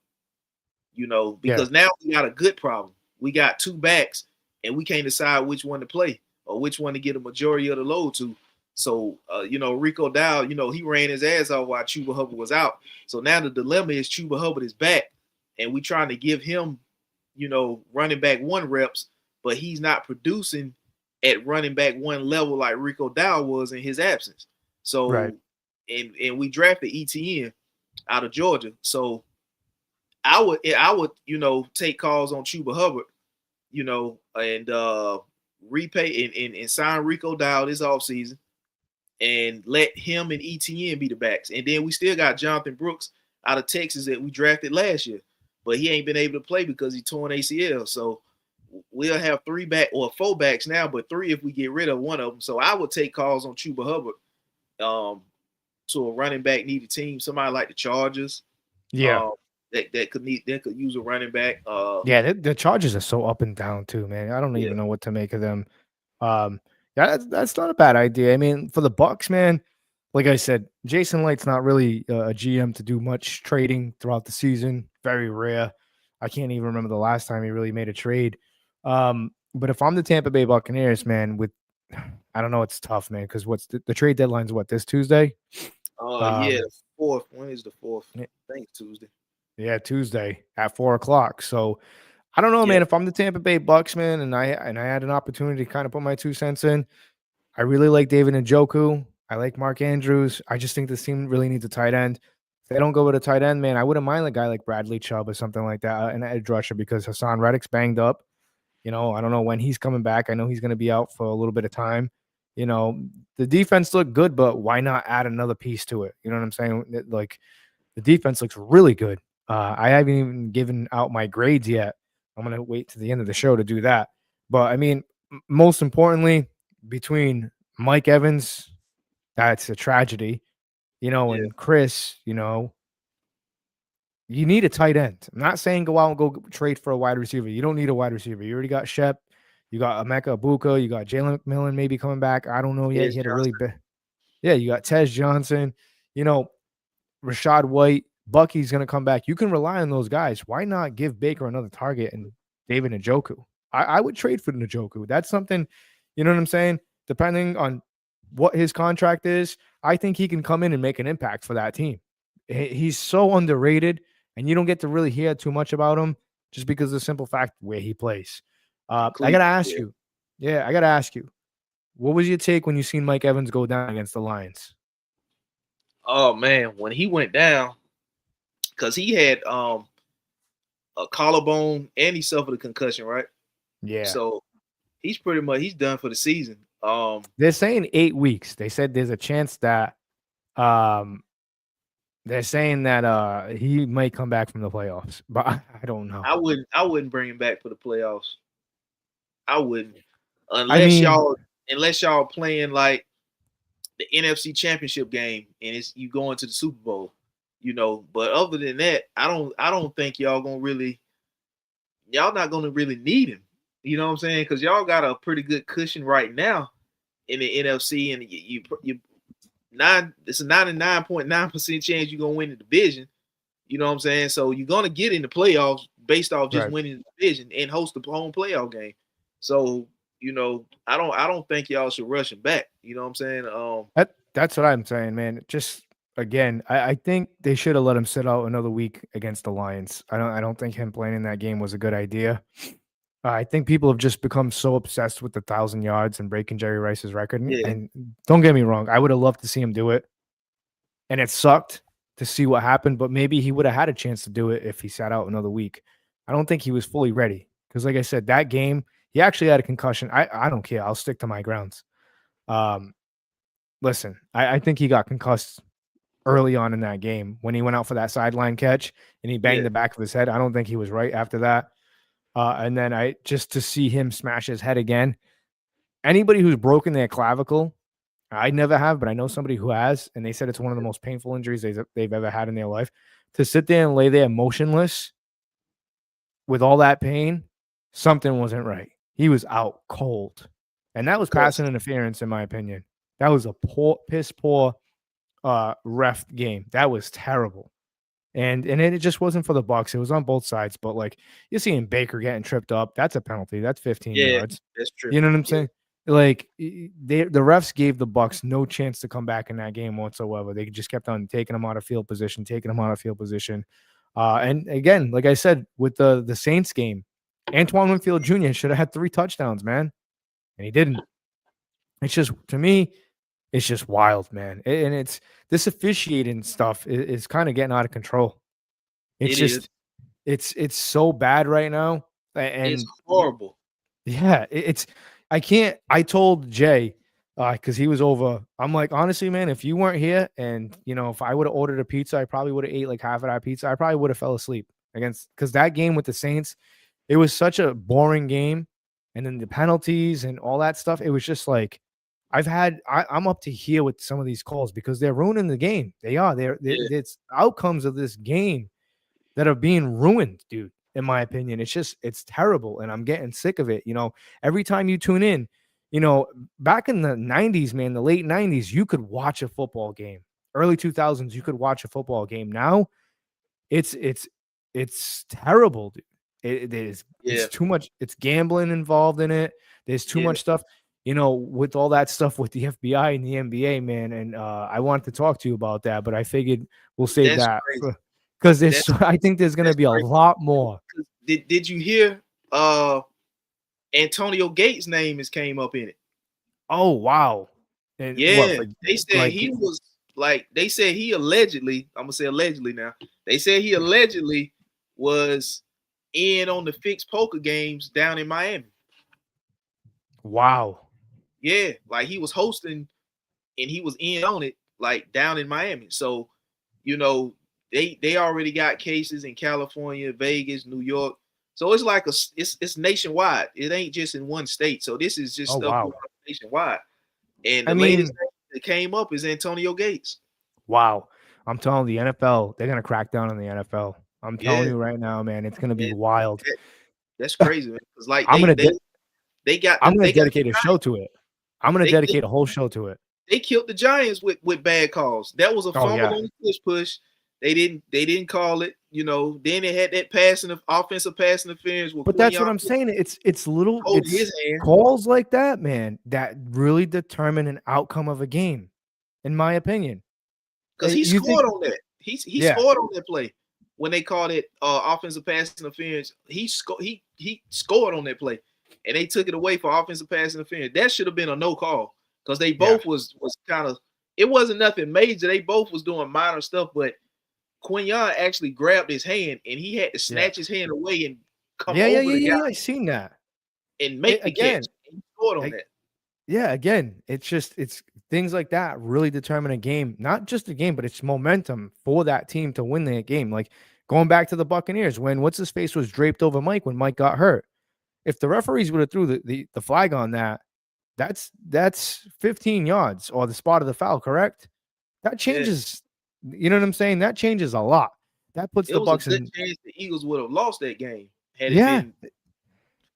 Because now we got a good problem. We got 2 backs, and we can't decide which one to play or which one to get a majority of the load to. So, Rico Dow, he ran his ass off while Chuba Hubbard was out. So now the dilemma is Chuba Hubbard is back, and we trying to give him, running back 1 reps, but he's not producing at running back 1 level like Rico Dow was in his absence. So, and we drafted ETN out of Georgia. So I would, take calls on Chuba Hubbard, and repay and sign Rico Dow this offseason, and let him and ETN be the backs. And then we still got Jonathan Brooks out of Texas that we drafted last year, but he ain't been able to play because he torn ACL. So we'll have 4 backs now, but 3 if we get rid of one of them. So I would take calls on Chuba Hubbard to a running back needed team, somebody like the Chargers. That could use a running back. The Chargers are so up and down too, man. I don't even know what to make of them. That's not a bad idea. I mean, for the Bucks, man, like I said, Jason Light's not really a GM to do much trading throughout the season. Very rare. I can't even remember the last time he really made a trade. But if I'm the Tampa Bay Buccaneers, man, I don't know, it's tough, man, because what's the trade deadline's what, this Tuesday? Yeah, the 4th. When is the 4th? Yeah. I think it's Tuesday. Yeah, Tuesday at 4:00. So I don't know, Yeah. man. If I'm the Tampa Bay Bucks, man, and I had an opportunity to kind of put my 2 cents in, I really like David Njoku. I like Mark Andrews. I just think this team really needs a tight end. If they don't go with a tight end, man, I wouldn't mind a guy like Bradley Chubb or something like that, an edge rusher, because Hassan Reddick's banged up. I don't know when he's coming back. I know he's going to be out for a little bit of time. The defense looked good, but why not add another piece to it? You know what I'm saying? Like, the defense looks really good. I haven't even given out my grades yet. I'm going to wait to the end of the show to do that. But, I mean, most importantly, between Mike Evans, that's a tragedy, and Chris, you need a tight end. I'm not saying go out and go trade for a wide receiver. You don't need a wide receiver. You already got Shep. You got Emeka Ibuka. You got Jalen McMillan maybe coming back. I don't know yet. He had a really big. Yeah, you got Tez Johnson. Rashad White. Bucky's going to come back. You can rely on those guys. Why not give Baker another target and David Njoku? I would trade for Njoku. That's something, you know what I'm saying? Depending on what his contract is, I think he can come in and make an impact for that team. He's so underrated, and you don't get to really hear too much about him just because of the simple fact where he plays. I got to ask you. Yeah, I got to ask you. What was your take when you seen Mike Evans go down against the Lions? Oh, man. When he went down, because he had a collarbone and he suffered a concussion, right? Yeah. So he's done for the season. They're saying 8 weeks. They said there's a chance that they're saying that he might come back from the playoffs, but I don't know. I wouldn't bring him back for the playoffs. I wouldn't, unless y'all playing like the NFC Championship game and you going to the Super Bowl. But other than that, I don't think y'all not gonna really need him. You know what I'm saying? Because y'all got a pretty good cushion right now in the NFC, and it's a 99.9% chance you're gonna win the division. You know what I'm saying? So you're gonna get in the playoffs based off just winning the division and host the home playoff game. So I don't think y'all should rush him back. You know what I'm saying? That's what I'm saying, man. Just again, I think they should have let him sit out another week against the Lions. I don't think him playing in that game was a good idea. I think people have just become so obsessed with the 1,000 yards and breaking Jerry Rice's record. Yeah. And don't get me wrong, I would have loved to see him do it. And it sucked to see what happened, but maybe he would have had a chance to do it if he sat out another week. I don't think he was fully ready because, like I said, that game, he actually had a concussion. I don't care. I'll stick to my grounds. Listen, I think he got concussed early on in that game when he went out for that sideline catch and he banged the back of his head. I don't think he was right after that. And then just to see him smash his head again. Anybody who's broken their clavicle, I never have, but I know somebody who has, and they said it's one of the most painful injuries they've ever had in their life. To sit there and lay there motionless with all that pain, something wasn't right. He was out cold. And that was passing interference, in my opinion. That was a piss poor ref game. That was terrible. And it just wasn't for the Bucs. It was on both sides. But like you're seeing Baker getting tripped up. That's a penalty. That's 15 yards. That's true. You know what I'm saying? Like the refs gave the Bucs no chance to come back in that game whatsoever. They just kept on taking them out of field position. And again, like I said, with the Saints game, Antoine Winfield Jr. should have had 3 touchdowns, man. And he didn't. It's just, to me, it's just wild, man. And it's this officiating stuff is kind of getting out of control. It's so bad right now. And it's horrible. Yeah, I told Jay, because he was over. I'm like, honestly, man, if you weren't here and, if I would have ordered a pizza, I probably would have ate like half of that pizza. I probably would have fell asleep because that game with the Saints, it was such a boring game. And then the penalties and all that stuff, it was just like, I'm up to here with some of these calls because they're ruining the game. They are. It's outcomes of this game that are being ruined, dude. In my opinion, it's terrible, and I'm getting sick of it. Every time you tune in, back in the 90s, man, the late 90s, you could watch a football game. Early 2000s, you could watch a football game. Now it's terrible, dude. It is Yeah, it's too much. It's gambling involved in it. There's too yeah. much stuff, with all that stuff with the FBI and the NBA, man. And I wanted to talk to you about that, but I figured we'll save That's that crazy. because That's I think there's gonna that's be a crazy. lot more. Did you hear Antonio Gates' name came up in it? Oh wow. And what Yeah, for they said like he was they said he allegedly, I'm gonna say allegedly now. They said he allegedly was in on the fixed poker games down in Miami. wow. Yeah, like he was hosting and he was in on it, like down in Miami. So, they already got cases in California, Vegas, New York. So it's like it's nationwide. It ain't just in one state. So this is just Oh stuff going wow. on nationwide. And I the latest mean, name that came up is Antonio Gates. wow. I'm telling you, the NFL, they're gonna crack down on the NFL. I'm telling Yeah, you right now, man, it's gonna be man, wild. that- that's crazy, man. Because like I'm they gonna they de- they got I'm the gonna they got the dedicate a show to it. I'm gonna they, they dedicate a whole show to it. they killed the Giants with bad calls. That was a Oh fumble yeah. on the push. They didn't call it. Then they had that offensive pass interference with But that's what Quinyon I'm saying. holding his hand Calls like that, man, that really determine an outcome of a game, in my opinion. because he You think, scored on that. He yeah, scored on that play when they called it offensive pass interference. He scored on that play, and they took it away for offensive pass interference. That should have been a no call because they yeah, both was kind of. It wasn't nothing major. They both was doing minor stuff, but Quinyon actually grabbed his hand and he had to yeah, snatch his hand away and come yeah, yeah, over yeah, the yeah, guy yeah. I seen that. and make the Again, catch. And he scored on that. yeah, again, it's things like that really determine a game, not just a game, but it's momentum for that team to win the game. Like going back to the Buccaneers when what's his face was draped over Mike when Mike got hurt. If the referees would have threw the flag on that, that's 15 yards or the spot of the foul, correct? That Yeah. changes. You know what I'm saying? That changes a lot. That puts It the was a Bucks good in. chance the Eagles would have lost that game had it Yeah, been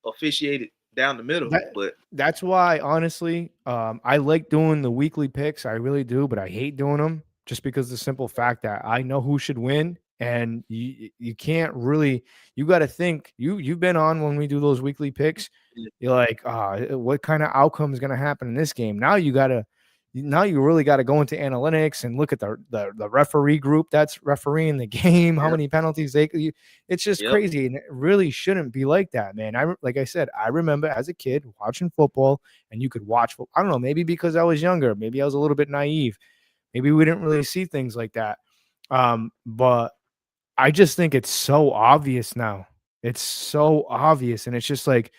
officiated down the middle. that But that's why honestly, I like doing the weekly picks. I really do, but I hate doing them just because the simple fact that I know who should win, and you can't really. You got to think. You've been on when we do those weekly picks. You're like, what kind of outcome is going to happen in this game? Now you really got to go into analytics and look at the referee group that's refereeing the game, how Yep. many penalties it's just Yep. crazy, and it really shouldn't be like that, man. Like I said, I remember as a kid watching football, and you could watch. I don't know, maybe because I was younger, maybe I was a little bit naive, maybe we didn't really see things like that. But I just think it's so obvious now. It's so obvious, and it's just like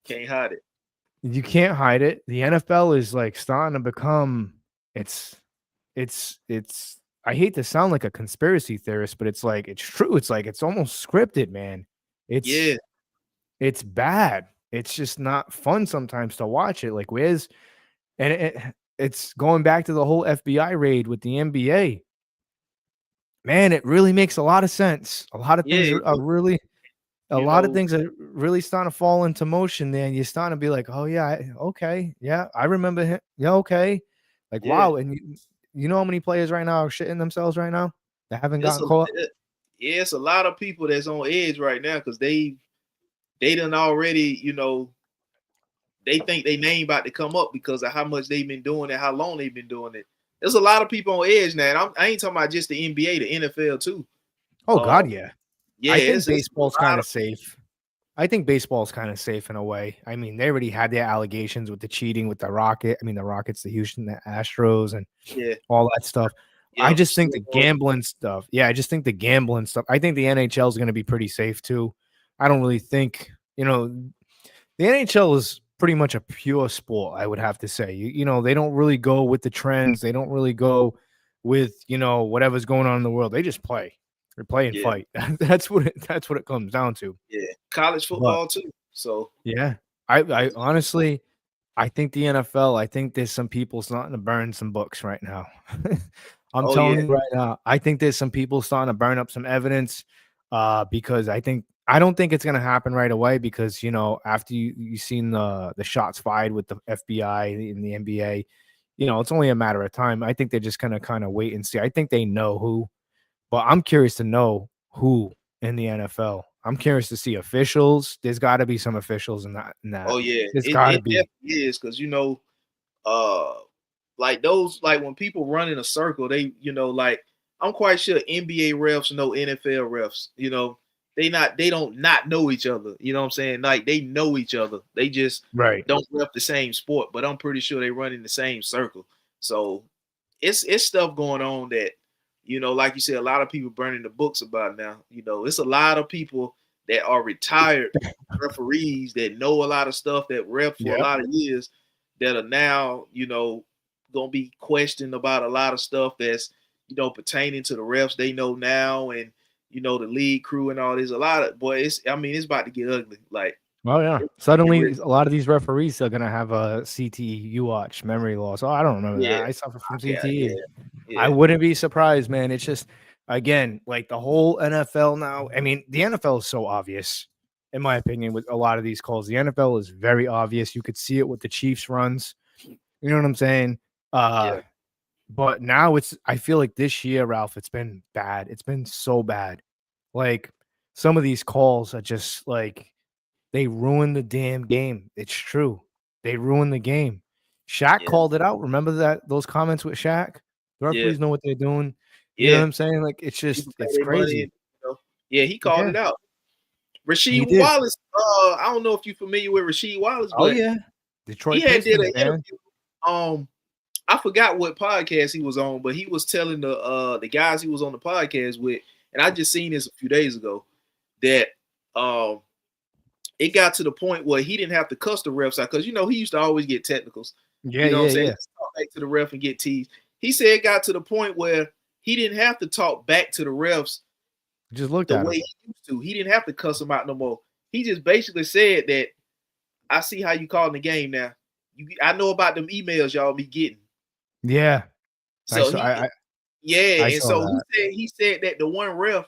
Can't hide it. you can't hide it. The NFL is like starting to become it's it's I hate to sound like a conspiracy theorist, but it's like it's true. It's like it's almost scripted, man. Yeah. It's bad. It's just not fun sometimes to watch it. Like where's and it's going back to the whole FBI raid with the NBA. Man, it really makes a lot of sense. A lot of Yeah. things are really a You lot of know, things are really starting to fall into motion there, and you're starting to be like, "Oh yeah, okay, yeah, I remember him. Yeah, okay." Like, yeah. wow, and you know how many players right now are shitting themselves right now that haven't It's gotten a caught? it's a lot of people that's on edge right now because they done already, they think they name about to come up because of how much they've been doing it, how long they've been doing it. There's a lot of people on edge now. And I ain't talking about just the NBA, the NFL too. Oh Uh, God, yeah. yeah, I think it's a baseball's lot kind of of safe. I think baseball's kind of safe in a way. I mean, they already had their allegations with the cheating with the Rocket. I mean, the Rockets, the Houston the Astros, and yeah, all that stuff. I yep. just think the gambling stuff. Yeah, I just think the gambling stuff. I think the NHL is going to be pretty safe too. I don't really think, the NHL is pretty much a pure sport, I would have to say. They don't really go with the trends. They don't really go with, whatever's going on in the world. They just play. They play and Yeah, fight. That's what it comes down to. yeah. College But football too. So yeah, I honestly I think the NFL, I think there's some people starting to burn some books right now. I'm oh telling yeah, you right now, I think there's some people starting to burn up some evidence because I think I don't think it's gonna happen right away because after you seen the shots fired with the FBI in the NBA, it's only a matter of time. I think they're just gonna kind of wait and see. I think they know who, but I'm curious to know who in the NFL. I'm curious to see officials. There's got to be some officials in that. Oh yeah, There's got to it be. definitely is because uh, like those like when people run in a circle, they like I'm quite sure NBA refs know NFL refs. They don't not know each other. You know what I'm saying? Like they know each other. They just Right. don't rep the same sport, but I'm pretty sure they run in the same circle. So it's stuff going on that like you said, a lot of people burning the books about now. It's a lot of people that are retired referees that know a lot of stuff that ref for a Yep. lot of years that are now gonna be questioned about a lot of stuff that's pertaining to the refs they know now, and the league crew and all this. A lot of it's about to get ugly. Like, Oh yeah. Suddenly, a lot of these referees are gonna have a CTE watch memory loss. Oh, I don't remember that. yeah, I suffer from yeah, CTE. I yeah, wouldn't be surprised, man. It's just again like the whole NFL now. I mean, the NFL is so obvious, in my opinion, with a lot of these calls. The NFL is very obvious. You could see it with the Chiefs runs. You know what I'm saying? yeah, But now I feel like this year, Ralph, it's been bad. It's been so bad. Like some of these calls are just like they ruin the damn game. It's true. They ruin the game. Shaq yeah, called it out. Remember those comments with Shaq? The yeah, referees know what they're doing. You know what yeah. I'm saying? Like People pay it's their money. crazy. Yeah, he called Yeah, it out. he Rasheed did. Wallace. I don't know if you're familiar with Rasheed Wallace, Oh but yeah. he Detroit had did Pistons, an man. interview. I forgot what podcast he was on, but he was telling the guys he was on the podcast with, and I just seen this a few days ago, that it got to the point where he didn't have to cuss the refs out because he used to always get technicals. Yeah, You know what yeah, I'm saying? yeah. Just talk back to the ref and get teased. He said it got to the point where he didn't have to talk back to the refs Just looked the at way him. he used to. He didn't have to cuss them out no more. He just basically said that I see how you calling the game now. I know about them emails y'all be getting. Yeah. I So saw I yeah, I and saw so that. he said that the one ref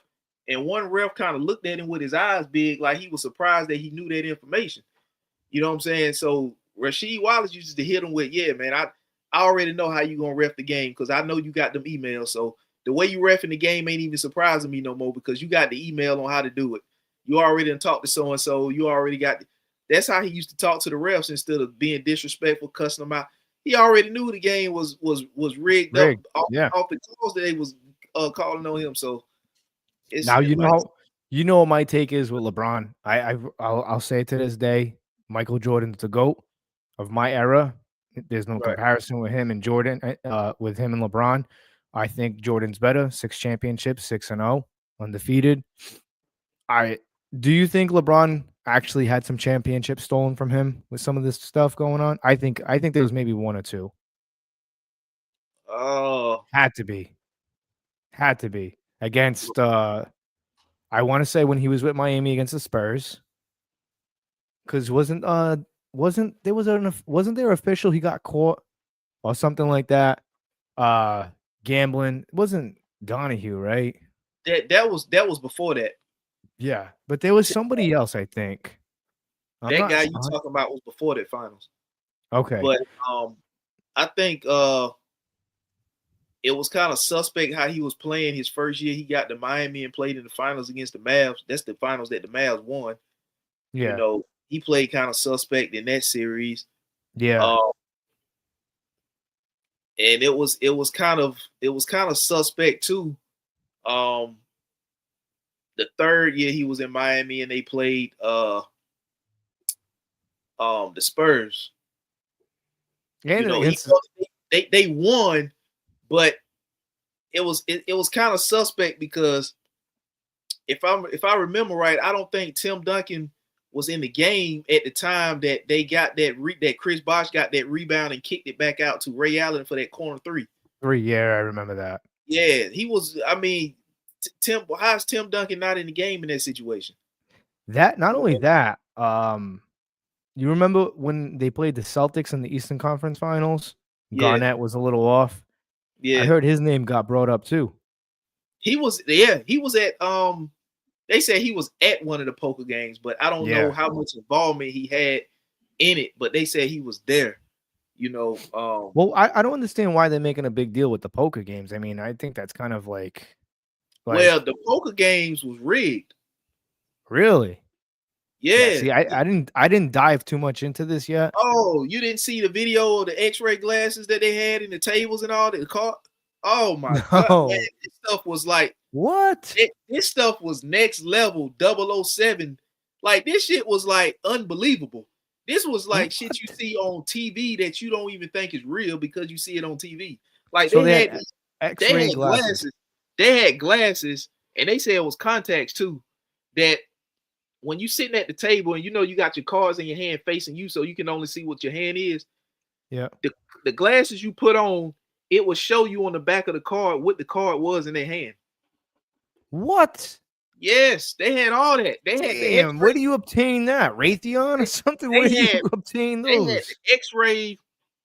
kind of looked at him with his eyes big, like he was surprised that he knew that information. You know what I'm saying? So Rasheed Wallace used to hit him with, yeah, man, I already know how you gonna ref the game because I know you got them emails. So the way you ref in the game ain't even surprising me no more because you got the email on how to do it. You already done talked to so and so. You already got. That's how he used to talk to the refs instead of being disrespectful, cussing them out. He already knew the game was rigged up Rigged. Yeah. off the calls that they was calling on him. So it's Now like, you know what my take is with LeBron. I'll say it to this day. Michael Jordan's the GOAT of my era. There's no right. comparison with him and Jordan. With him and LeBron, I think Jordan's better. 6 championships, 6-0, undefeated. I Do you think LeBron actually had some championships stolen from him with some of this stuff going on? I think there was maybe 1 or 2. Oh, Had to be. Had to be. Against I want to say when he was with Miami against the Spurs. Because wasn't there official he got caught or something like that? Gambling. It wasn't Donahue, right? that was before that. Yeah, but there was somebody else, I think. I'm That not guy s- you talking about was before that finals. okay. But I think it was kind of suspect how he was playing his first year. He got to Miami and played in the finals against the Mavs. That's the finals that the Mavs won. Yeah. He played kind of suspect in that series. Yeah. And it was kind of suspect too. The third year he was in Miami and they played the Spurs. And against They won, but it was kind of suspect because if I remember right, I don't think Tim Duncan was in the game at the time that they got that Chris Bosh got that rebound and kicked it back out to Ray Allen for that corner 3. 3, yeah, I remember that. Yeah, he was. I mean, how's Tim Duncan not in the game in that situation? That not only that, you remember when they played the Celtics in the Eastern Conference Finals? Yeah, Garnett was a little off. I yeah. heard his name got brought up too. He was. Yeah, he was at They said he was at one of the poker games, but I don't know how much involvement he had in it. But they said he was there. You know. Well, I don't understand why they're making a big deal with the poker games. I mean, I think that's kind of like well, the poker games was rigged. Really? Yeah. See, I didn't dive too much into this yet. Oh, you didn't see the video of the X-ray glasses that they had in the tables and all that car? Oh my God, man, this stuff was like what? This stuff was next level 007. Like this shit was like unbelievable. This was like shit you see on TV that you don't even think is real because you see it on TV. Like so they had X-ray glasses. They had glasses, and they said it was contacts too. That when you sitting at the table and you know you got your cards in your hand facing you, so you can only see what your hand is. Yeah. The glasses you put on, it will show you on the back of the card what the card was in their hand. What? Yes, they had all that. They had where do you obtain that? Raytheon or something? Where do you obtain those? They had the X-ray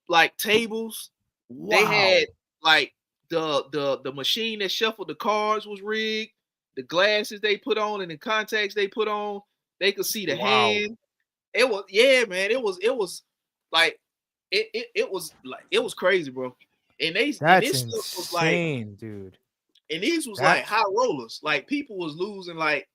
like tables. Wow. They had like the machine that shuffled the cards was rigged. The glasses they put on and the contacts they put on, they could see the hand. It was man. It was like it was crazy, bro. And this insane, was like, dude. And these was like high rollers. Like people was losing like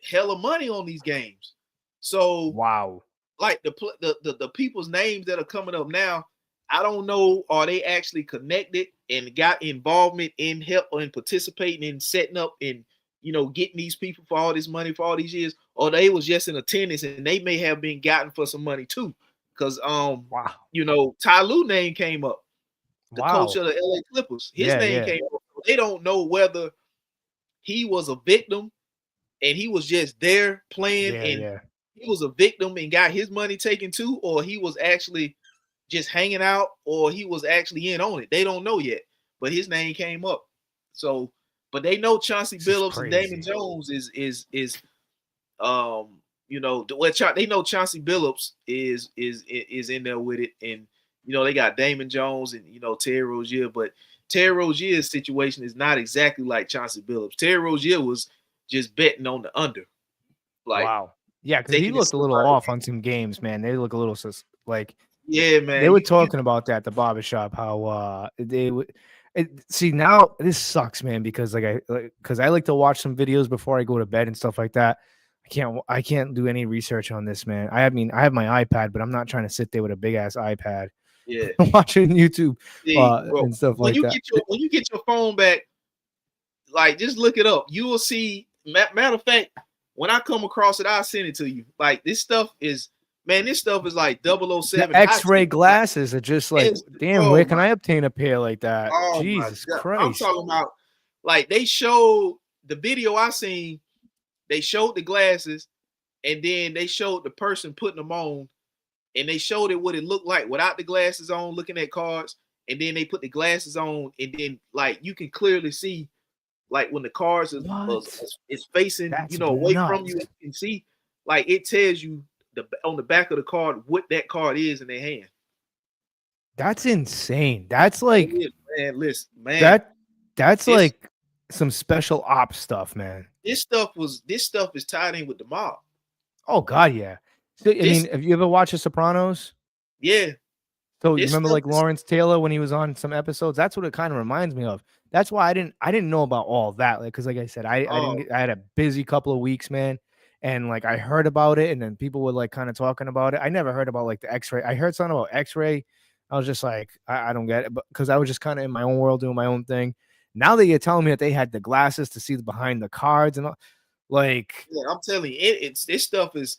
hella money on these games. So wow. Like the people's names that are coming up now, I don't know, are they actually connected and got involvement in help and participating in setting up and getting these people for all this money for all these years, or they was just in attendance and they may have been gotten for some money too. Because Ty Lue name came up, the coach of the LA Clippers. His name came up. They don't know whether he was a victim and he was just there playing he was a victim and got his money taken too, or he was actually just hanging out, or he was actually in on it. They don't know yet, but his name came up. So, but they know Chauncey Billups and Damon Jones they know Chauncey Billups is in there with it, and they got Damon Jones and Terry Rozier, but Terry Rozier's situation is not exactly like Chauncey Billups. Terry Rozier was just betting on the under. Like, wow. Yeah, because he looked a little off on some games, man. They look a little like, yeah, man. They were talking about that at the barbershop, how they would see. Now this sucks, man, because I like to watch some videos before I go to bed and stuff like that. I can't do any research on this, man. I have my iPad, but I'm not trying to sit there with a big ass iPad. Yeah, watching YouTube and stuff like that. When you get your phone back, like just look it up. You will see. Matter of fact, when I come across it, I'll send it to you. Like this stuff is like 007. The X-ray glasses are just like, damn, where can I obtain a pair like that? Oh, Jesus Christ. I'm talking about, like, they showed the video I seen, they showed the glasses, and then they showed the person putting them on, and they showed it what it looked like without the glasses on, looking at cards, and then they put the glasses on, and then, like, you can clearly see, like, when the cards is facing, away from you, you can see, like, it tells you on the back of the card what that card is in their hand. That's insane. That's like, man, listen, man. That's like some special ops stuff, man. This stuff is tied in with the mob. Oh God, yeah. So, I mean, have you ever watched The Sopranos? Yeah. So you remember like Lawrence Taylor when he was on some episodes? That's what it kind of reminds me of. That's why I didn't know about all that, like, because like I said, I had a busy couple of weeks, man. And like I heard about it, and then people were like kind of talking about it. I never heard about like the X-ray. I heard something about X-ray. I was just like, I don't get it, but because I was just kind of in my own world doing my own thing. Now that you're telling me that they had the glasses to see behind the cards and all, like, yeah, I'm telling you, this stuff is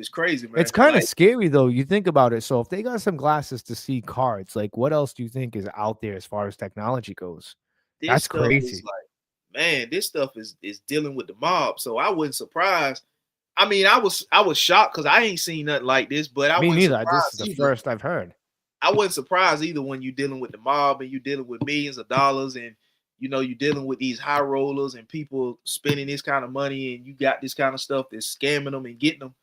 crazy, man. It's kind of scary though. You think about it. So if they got some glasses to see cards, like what else do you think is out there as far as technology goes? That's crazy. Man, this stuff is dealing with the mob, so I wasn't surprised. I mean, I was shocked because I ain't seen nothing like this, but I wasn't neither. surprised This is the first I've heard. I wasn't surprised either when you're dealing with the mob and you're dealing with millions of dollars and you're dealing with these high rollers and people spending this kind of money and you got this kind of stuff that's scamming them and getting them.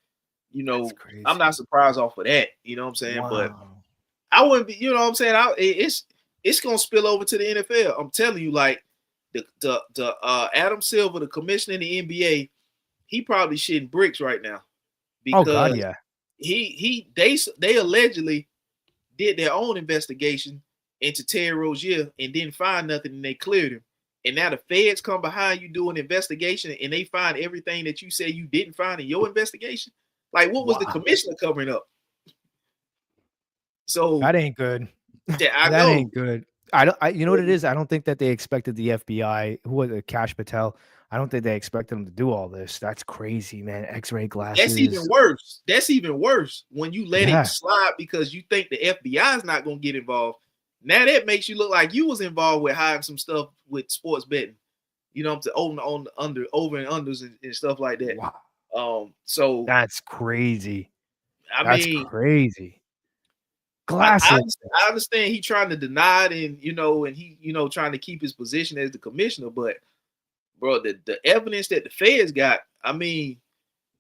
I'm not surprised off of that. You know what I'm saying? Wow. But I wouldn't be. You know what I'm saying? It's gonna spill over to the NFL. I'm telling you, like. the Adam Silver, the commissioner in the NBA, he probably shitting bricks right now Oh God, because yeah. they allegedly did their own investigation into Terry Rozier and didn't find nothing, and they cleared him. And now the feds come behind you doing an investigation and they find everything that you say you didn't find in your investigation. Like, what was the commissioner covering up? So That ain't good. I That know. ain't good. You know what it is? I don't think that they expected the FBI, who was it, Cash Patel. I don't think they expected them to do all this. That's crazy, man. X-ray glasses. That's even worse. That's even worse when you let Yeah. it slide because you think the FBI is not going to get involved. Now that makes you look like you was involved with hiding some stuff with sports betting. You know, to over and unders and stuff like that. Wow. So That's crazy. I mean, crazy. Glasses. I understand he trying to deny it, and he trying to keep his position as the commissioner, but bro, the evidence that the feds got, I mean,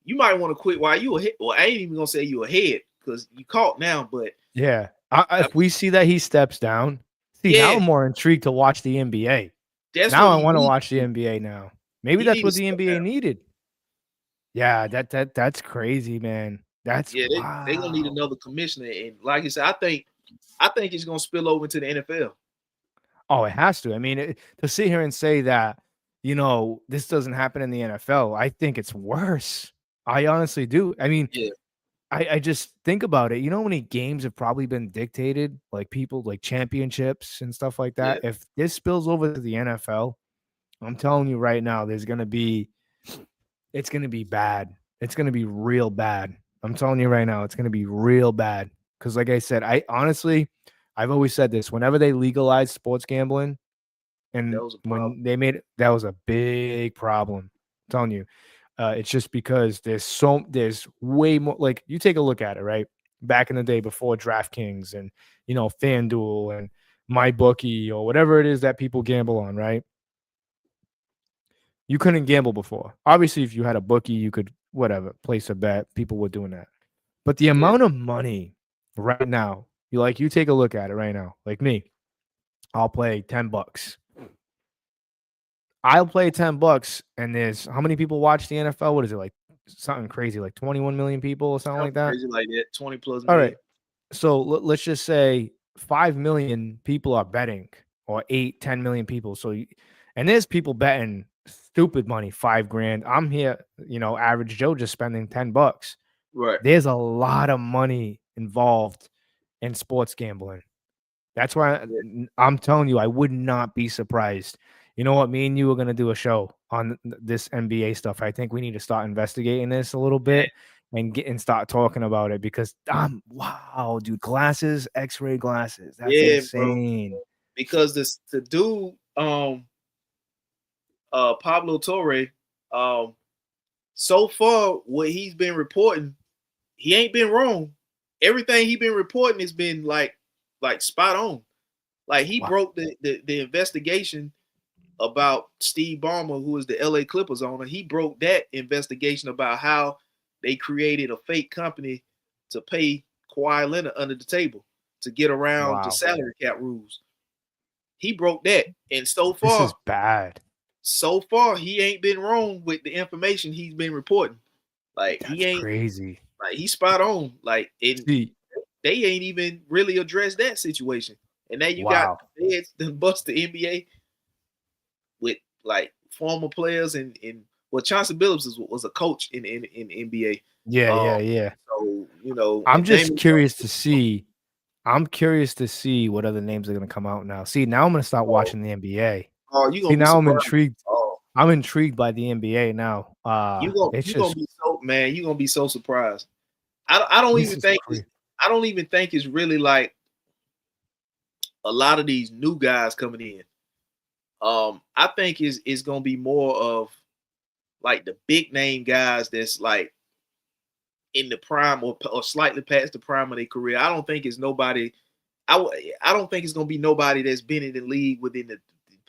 you might want to quit while you ahead. Well, I ain't even gonna say you ahead because you caught now, but Yeah. If we see that he steps down, now I'm more intrigued to watch the NBA. Now I want to watch the NBA now. Maybe that's what the NBA needed. Yeah, that's crazy, man. That's They're gonna need another commissioner, and like I said, I think it's gonna spill over into the NFL. Oh, it has to. I mean, to sit here and say that, this doesn't happen in the NFL, I think it's worse. I honestly do. I mean, I just think about it. You know how many games have probably been dictated, like people like championships and stuff like that? Yeah. If this spills over to the NFL, I'm telling you right now, it's going to be bad. It's going to be real bad. I'm telling you right now, it's going to be real bad. Because like I said, I've always said this, whenever they legalized sports gambling, and when they made it, that was a big problem. I'm telling you. It's just because there's way more, like, you take a look at it, right? Back in the day before DraftKings and, FanDuel and MyBookie or whatever it is that people gamble on, right? You couldn't gamble before. Obviously, if you had a bookie, you could, place a bet. People were doing that. But the amount of money right now, you take a look at it right now, like me, I'll play $10. I'll play $10, and there's how many people watch the NFL? What is it, like something crazy, like 21 million people or something like that? Crazy like that, 20 plus All million. right. So let's just say 5 million people are betting, or 10 million people. So, and there's people betting stupid money, $5,000. I'm here, average Joe just spending $10. Right. There's a lot of money involved in sports gambling. That's why I'm telling you, I would not be surprised. You know what? Me and you are going to do a show on this NBA stuff. I think we need to start investigating this a little bit and start talking about it because, wow, dude, glasses, X-ray glasses. That's insane. Bro. Because the dude, Pablo Torre, so far what he's been reporting, he ain't been wrong. Everything he been reporting has been like spot on. Like he broke the investigation about Steve Ballmer, who is the LA Clippers owner. He broke that investigation about how they created a fake company to pay Kawhi Leonard under the table to get around the salary cap rules. He broke that. And so far, this is bad. So far, he ain't been wrong with the information he's been reporting. Like, that's he ain't crazy. Like, he's spot on. Like, they ain't even really addressed that situation. And now you got feds that bust the NBA with like former players and Chauncey Billups was a coach in NBA. Yeah. So I'm just curious to see. I'm curious to see what other names are going to come out now. See, now I'm going to start watching the NBA. Oh, you gonna now I'm intrigued. I'm intrigued by the NBA now. You're gonna be so surprised. I don't even think it's really like a lot of these new guys coming in. I think it's gonna be more of like the big name guys that's like in the prime or slightly past the prime of their career. I don't think it's nobody. I don't think it's gonna be nobody that's been in the league within the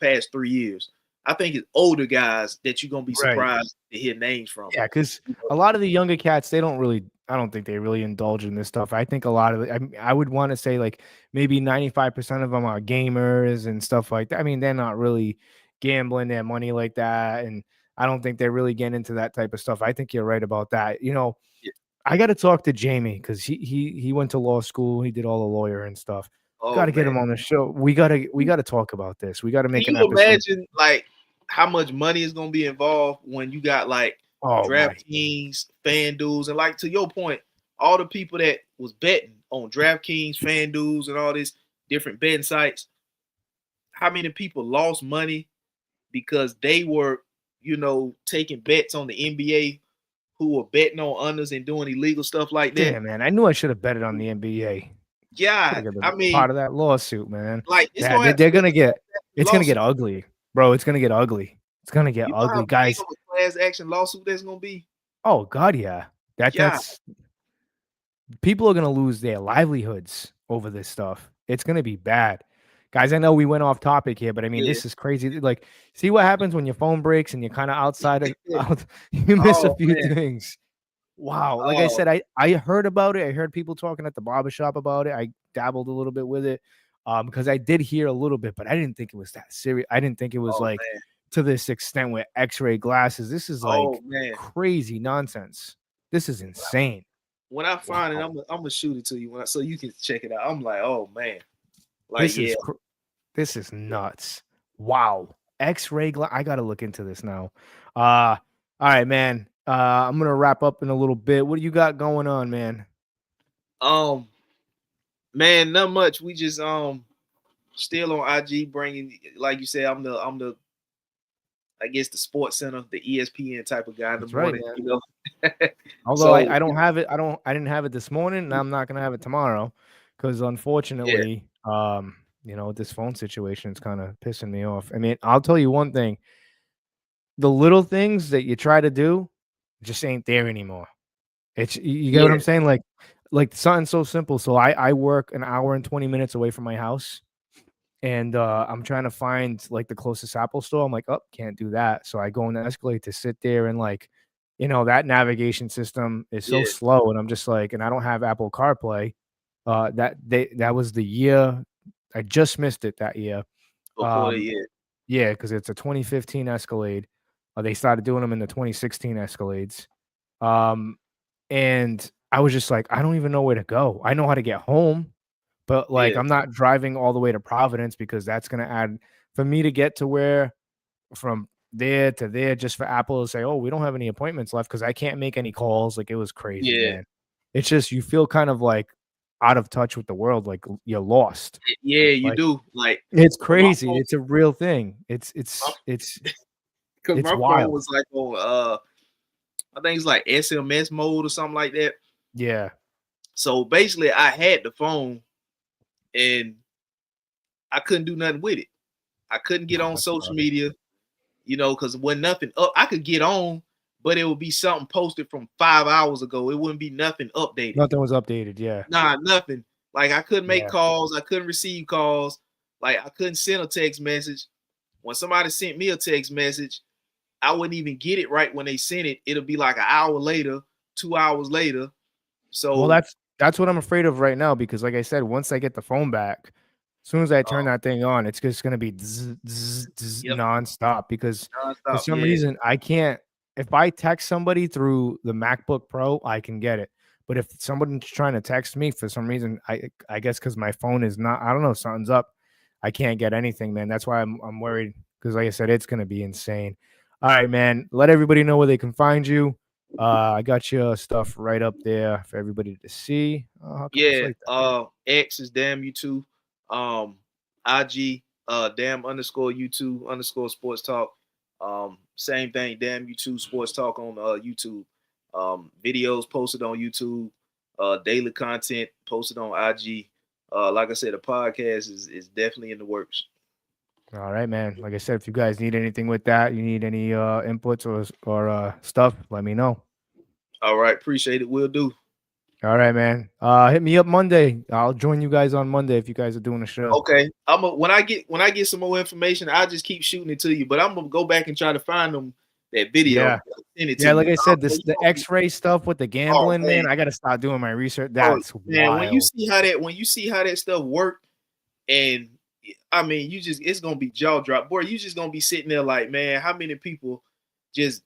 past 3 years. I think it's older guys that you're gonna be surprised to hear names from. Yeah, because a lot of the younger cats, I don't think they really indulge in this stuff. I think a lot of it, I would want to say like maybe 95% of them are gamers and stuff like that. I mean, they're not really gambling their money like that. And I don't think they're really getting into that type of stuff. I think you're right about that. You know, Yeah. I got to talk to Jamie because he went to law school. He did all the lawyer and stuff. Got Oh to get him man, on the show. We gotta talk about this. We got to can make an you episode. imagine like how much money is gonna be involved when you got like Oh my, DraftKings, FanDuels, and like to your point, all the people that was betting on DraftKings, FanDuels, and all these different betting sites. How many people lost money because they were, taking bets on the NBA who were betting on unders and doing illegal stuff like that? damn man, I knew I should have betted on the NBA. God, I mean, Part of that lawsuit, man. like it's Yeah, gonna have they're to gonna get. It's gonna get lawsuit. ugly, bro. It's gonna get ugly. It's gonna get You know how ugly, big guys. of a class action lawsuit that's gonna be? Oh God, yeah. Yeah, That's people are gonna lose their livelihoods over this stuff. It's gonna be bad. Guys, I know we went off topic here, but I mean, yeah. this is crazy. Like, see what happens when your phone breaks and you're kind of outside of out, you miss a Oh few man. things. Wow. Like I Oh said, I heard about it. I heard people talking at the barbershop about it. I dabbled a little bit with it. Because I did hear a little bit, but I didn't think it was that serious. I didn't think it was oh like man. to this extent with x-ray glasses. This is like Oh man. crazy nonsense. This is insane. When I find it, Wow. I'm gonna shoot it to you so you can check it out. I'm like, oh man. Like, yeah. This is nuts. Wow. X-ray I gotta look into this now. All right, man. I'm gonna wrap up in a little bit. What do you got going on, man? Man, not much. We just still on IG bringing, like you said, I'm the I guess the sports center, the ESPN type of guy in the That's right, morning, man. Although So I don't have it, I didn't have it this morning, and I'm not gonna have it tomorrow because unfortunately, this phone situation is kind of pissing me off. I mean, I'll tell you one thing: the little things that you try to do just ain't there anymore. It's you get what yeah, I'm saying? Like something so simple. So I work an hour and 20 minutes away from my house. And I'm trying to find like the closest Apple store. I'm like, oh, can't do that. So I go on the Escalade to sit there and like, that navigation system is so yeah, slow. And I'm just like, and I don't have Apple CarPlay. That was the year I just missed it that year. before the year. Yeah, because it's a 2015 Escalade. They started doing them in the 2016 Escalades. And I was just like, I don't even know where to go. I know how to get home. But like, Yeah, I'm not driving all the way to Providence because that's going to add for me to get to where from there to there just for Apple to say, oh, we don't have any appointments left because I can't make any calls. Like it was crazy, yeah, man. It's just you feel kind of like out of touch with the world, like you're lost. yeah, you Like do. Like it's my crazy. phone, It's a real thing. It's because it's my phone wild. was like on I think it's like SMS mode or something like that. Yeah. So basically I had the phone and I couldn't do nothing with it. I couldn't get on That's social funny. media, because when nothing up, I could get on, but it would be something posted from 5 hours ago. It wouldn't be nothing updated. Nothing was updated. Yeah. Nah, nothing. Like I couldn't make Yeah. calls, I couldn't receive calls, like I couldn't send a text message. When somebody sent me a text message, I wouldn't even get it right when they sent it. It'll be like an hour later, 2 hours later. So Well, that's what I'm afraid of right now because, like I said, once I get the phone back, as soon as I turn that thing on, it's just gonna be yep, nonstop. Because for nonstop. some Yeah, reason, I can't. If I text somebody through the MacBook Pro, I can get it. But if someone's trying to text me for some reason, I guess because my phone is not, I don't know, something's up. I can't get anything, man. That's why I'm worried because, like I said, it's gonna be insane. All right, man. Let everybody know where they can find you. I got your stuff right up there for everybody to see. How come it's yeah. like that? X is damn you too. IG damn underscore YouTube underscore sports talk. Same thing, damn you too sports talk on YouTube. Videos posted on YouTube. Daily content posted on IG. Like I said, the podcast is definitely in the works. All right, man. Like I said, if you guys need anything with that, you need any inputs or stuff, let me know. All right, appreciate it. Will do. All right, man. Hit me up Monday. I'll join you guys on Monday if you guys are doing a show. Okay. When I get some more information, I'll just keep shooting it to you. But I'm gonna go back and try to find them that video. Yeah. Send it to Yeah, like you. I said, the X-ray stuff with the gambling, man. I gotta start doing my research. That's man, wild. when you see how that stuff work, and I mean, it's gonna be jaw drop, boy. You just gonna be sitting there like, man, how many people just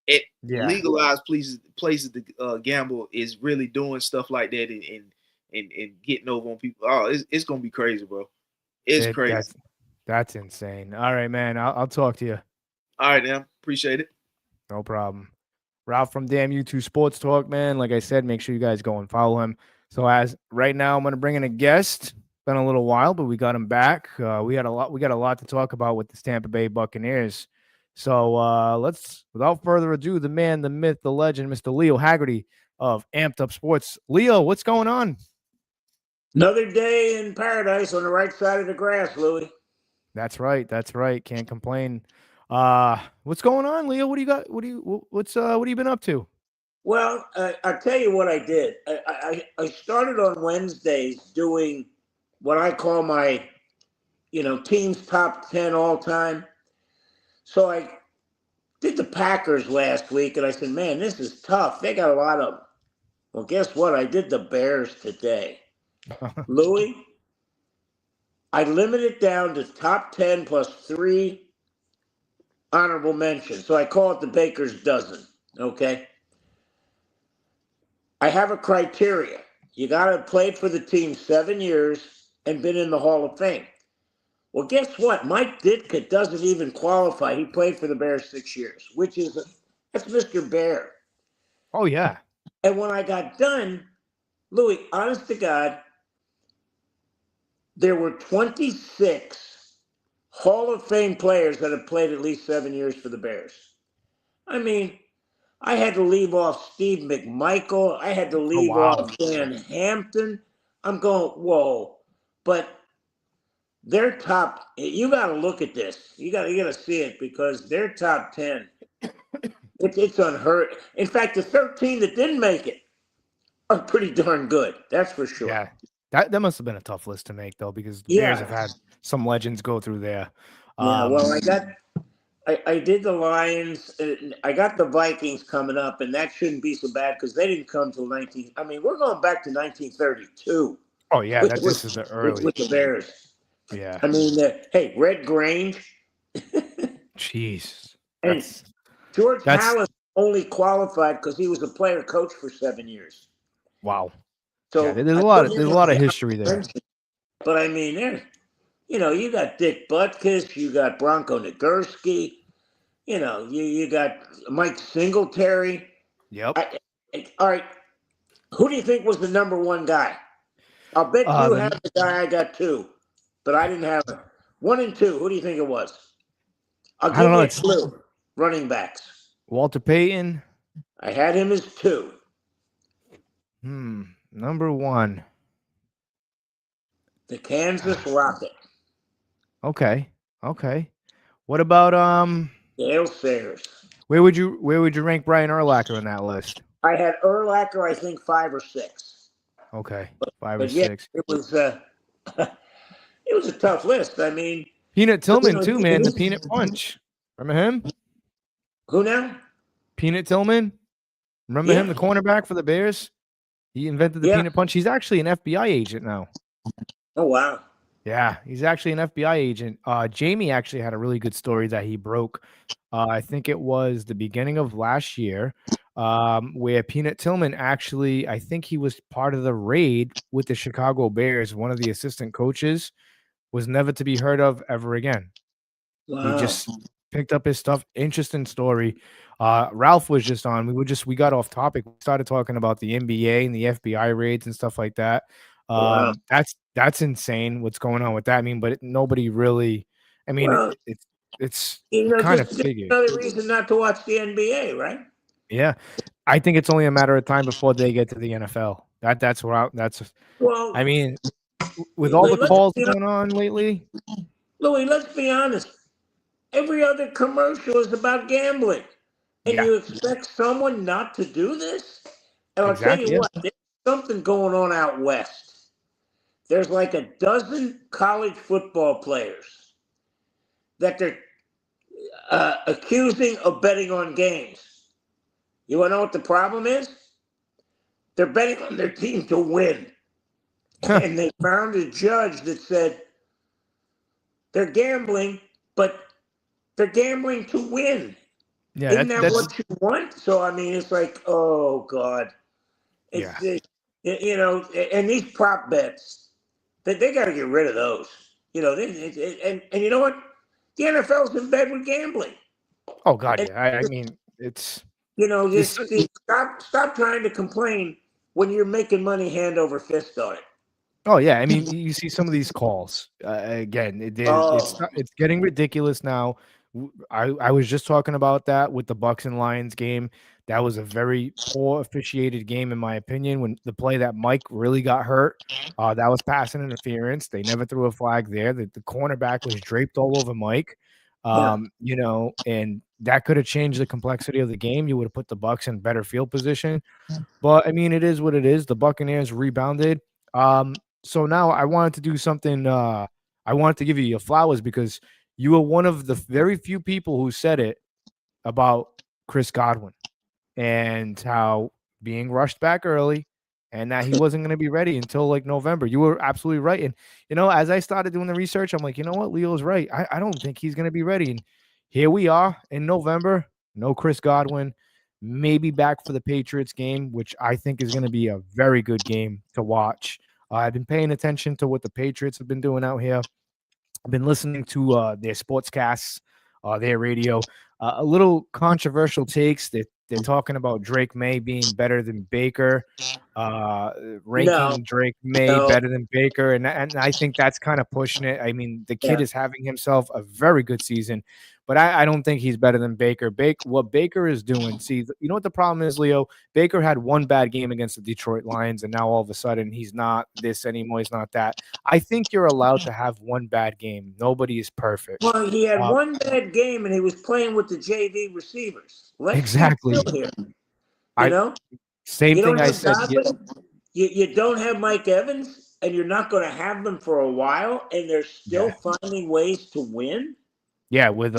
at legalized places to gamble is really doing stuff like that and getting over on people. Oh, it's gonna be crazy, bro. It's crazy. That's insane. All right, man. I'll talk to you. All right, now. Appreciate it. No problem. Ralph from Damn You2 Sports Talk, man. Like I said, make sure you guys go and follow him. So as right now, I'm going to bring in a guest. Been a little while, but we got him back. We got a lot to talk about with the Tampa Bay Buccaneers. So let's, without further ado, the man, the myth, the legend, Mr. Leo Haggerty of Amped Up Sports. Leo, what's going on? Another day in paradise on the right side of the grass, Louie. That's right. That's right. Can't complain. What's going on, Leo? What do you got? What have you been up to? Well, I'll tell you what I did. I started on Wednesdays doing what I call my, team's top 10 all time. So I did the Packers last week, and I said, man, this is tough. They got a lot of them. Well, guess what? I did the Bears today. Louis, I limited it down to top 10 plus 3 honorable mentions. So I call it the Baker's dozen, okay? I have a criteria. You got to have played for the team 7 years and been in the Hall of Fame. Well, guess what? Mike Ditka doesn't even qualify. He played for the Bears 6 years, that's Mr. Bear. Oh, yeah. And when I got done, Louis, honest to God, there were 26 Hall of Fame players that have played at least 7 years for the Bears. I mean, I had to leave off Steve McMichael. I had to leave off Dan Hampton. I'm going, whoa. But their top, you got to look at this. You got to see it because their top 10, it's unheard. In fact, the 13 that didn't make it are pretty darn good. That's for sure. Yeah. That must have been a tough list to make, though, because the Bears have had some legends go through there. Well, I did the Lions. I got the Vikings coming up, and that shouldn't be so bad because they didn't come till we're going back to 1932. Oh, yeah, this is the early. With the Bears. Yeah. I mean, hey, Red Grange. Jeez. And George Halas only qualified because he was a player coach for 7 years. Wow. So yeah, there's a lot of history there. But I mean, you got Dick Butkus, you got Bronco Nagurski, you got Mike Singletary. Yep. All right. Who do you think was the number one guy? I'll bet you have the guy I got 2, but I didn't have it. 1 and 2. Who do you think it was? I'll give you a clue. Running backs. Walter Payton. I had him as 2. Number 1. The Kansas Rocket. Okay. What about Dale Sayers? Where would you rank Brian Urlacher on that list? I had Urlacher, I think 5 or 6. Okay, 5 or 6. It was it was a tough list. I mean, Peanut Tillman too, man. The Peanut Punch. Remember him? Who now? Peanut Tillman. Remember him, the cornerback for the Bears? He invented the Peanut Punch. He's actually an FBI agent now. Oh, wow. Yeah, he's actually an FBI agent. Jamie actually had a really good story that he broke. I think it was the beginning of last year, where Peanut Tillman actually, I think he was part of the raid with the Chicago Bears. One of the assistant coaches was never to be heard of ever again. Wow. He just picked up his stuff. Interesting story. Ralph was just on. We got off topic. We started talking about the NBA and the FBI raids and stuff like that. Wow. That's insane what's going on with that. I mean, but nobody really. I mean, it's kind of figured. Another reason not to watch the NBA, right? Yeah, I think it's only a matter of time before they get to the NFL. That's where well. I mean, with all the calls going on lately, Louis, let's be honest. Every other commercial is about gambling, and you expect someone not to do this? And I'll tell you what, there's something going on out west. There's like a dozen college football players that they're accusing of betting on games. You want to know what the problem is? They're betting on their team to win. And they found a judge that said, They're gambling, but they're gambling to win. Yeah, Isn't that that's what you want? So I mean, it's like, oh God, yeah. and these prop bets, they got to get rid of those. And you know what? The NFL's in bed with gambling. Oh God, And yeah. I mean, it's this. just stop trying to complain when you're making money hand over fist on it. Oh yeah, I mean, you see some of these calls again. Oh, It's getting ridiculous now. I was just talking about that with the Bucks and Lions game. That was a very poor officiated game, in my opinion. When the play that Mike really got hurt, that was passing interference. They never threw a flag there. The cornerback was draped all over Mike. yeah. And that could have changed the complexity of the game. You would have put the Bucks in better field position. But I mean, it is what it is. The Buccaneers rebounded. So now I wanted to do something. I wanted to give you your flowers because you were one of the very few people who said it about Chris Godwin and how being rushed back early and that he wasn't going to be ready until like November. You were absolutely right. And, as I started doing the research, I'm like, you know what? Leo's right. I don't think he's going to be ready. And here we are in November. No Chris Godwin. Maybe back for the Patriots game, which I think is going to be a very good game to watch. I've been paying attention to what the Patriots have been doing out here. I've been listening to their sportscasts, their radio. A little controversial takes that they're talking about Drake May being better than Baker, ranking Drake May no. better than Baker, and I think that's kind of pushing it. I mean, the kid is having himself a very good season, but I don't think he's better than Baker. What Baker is doing, see, you know what the problem is, Leo? Baker had one bad game against the Detroit Lions, and now all of a sudden he's not this anymore. He's not that. I think you're allowed to have one bad game. Nobody is perfect. Well, he had one bad game, and he was playing with the JV receivers. Exactly. Here. Same thing I said. You don't have Mike Evans, and you're not going to have them for a while, and they're still finding ways to win. Yeah, with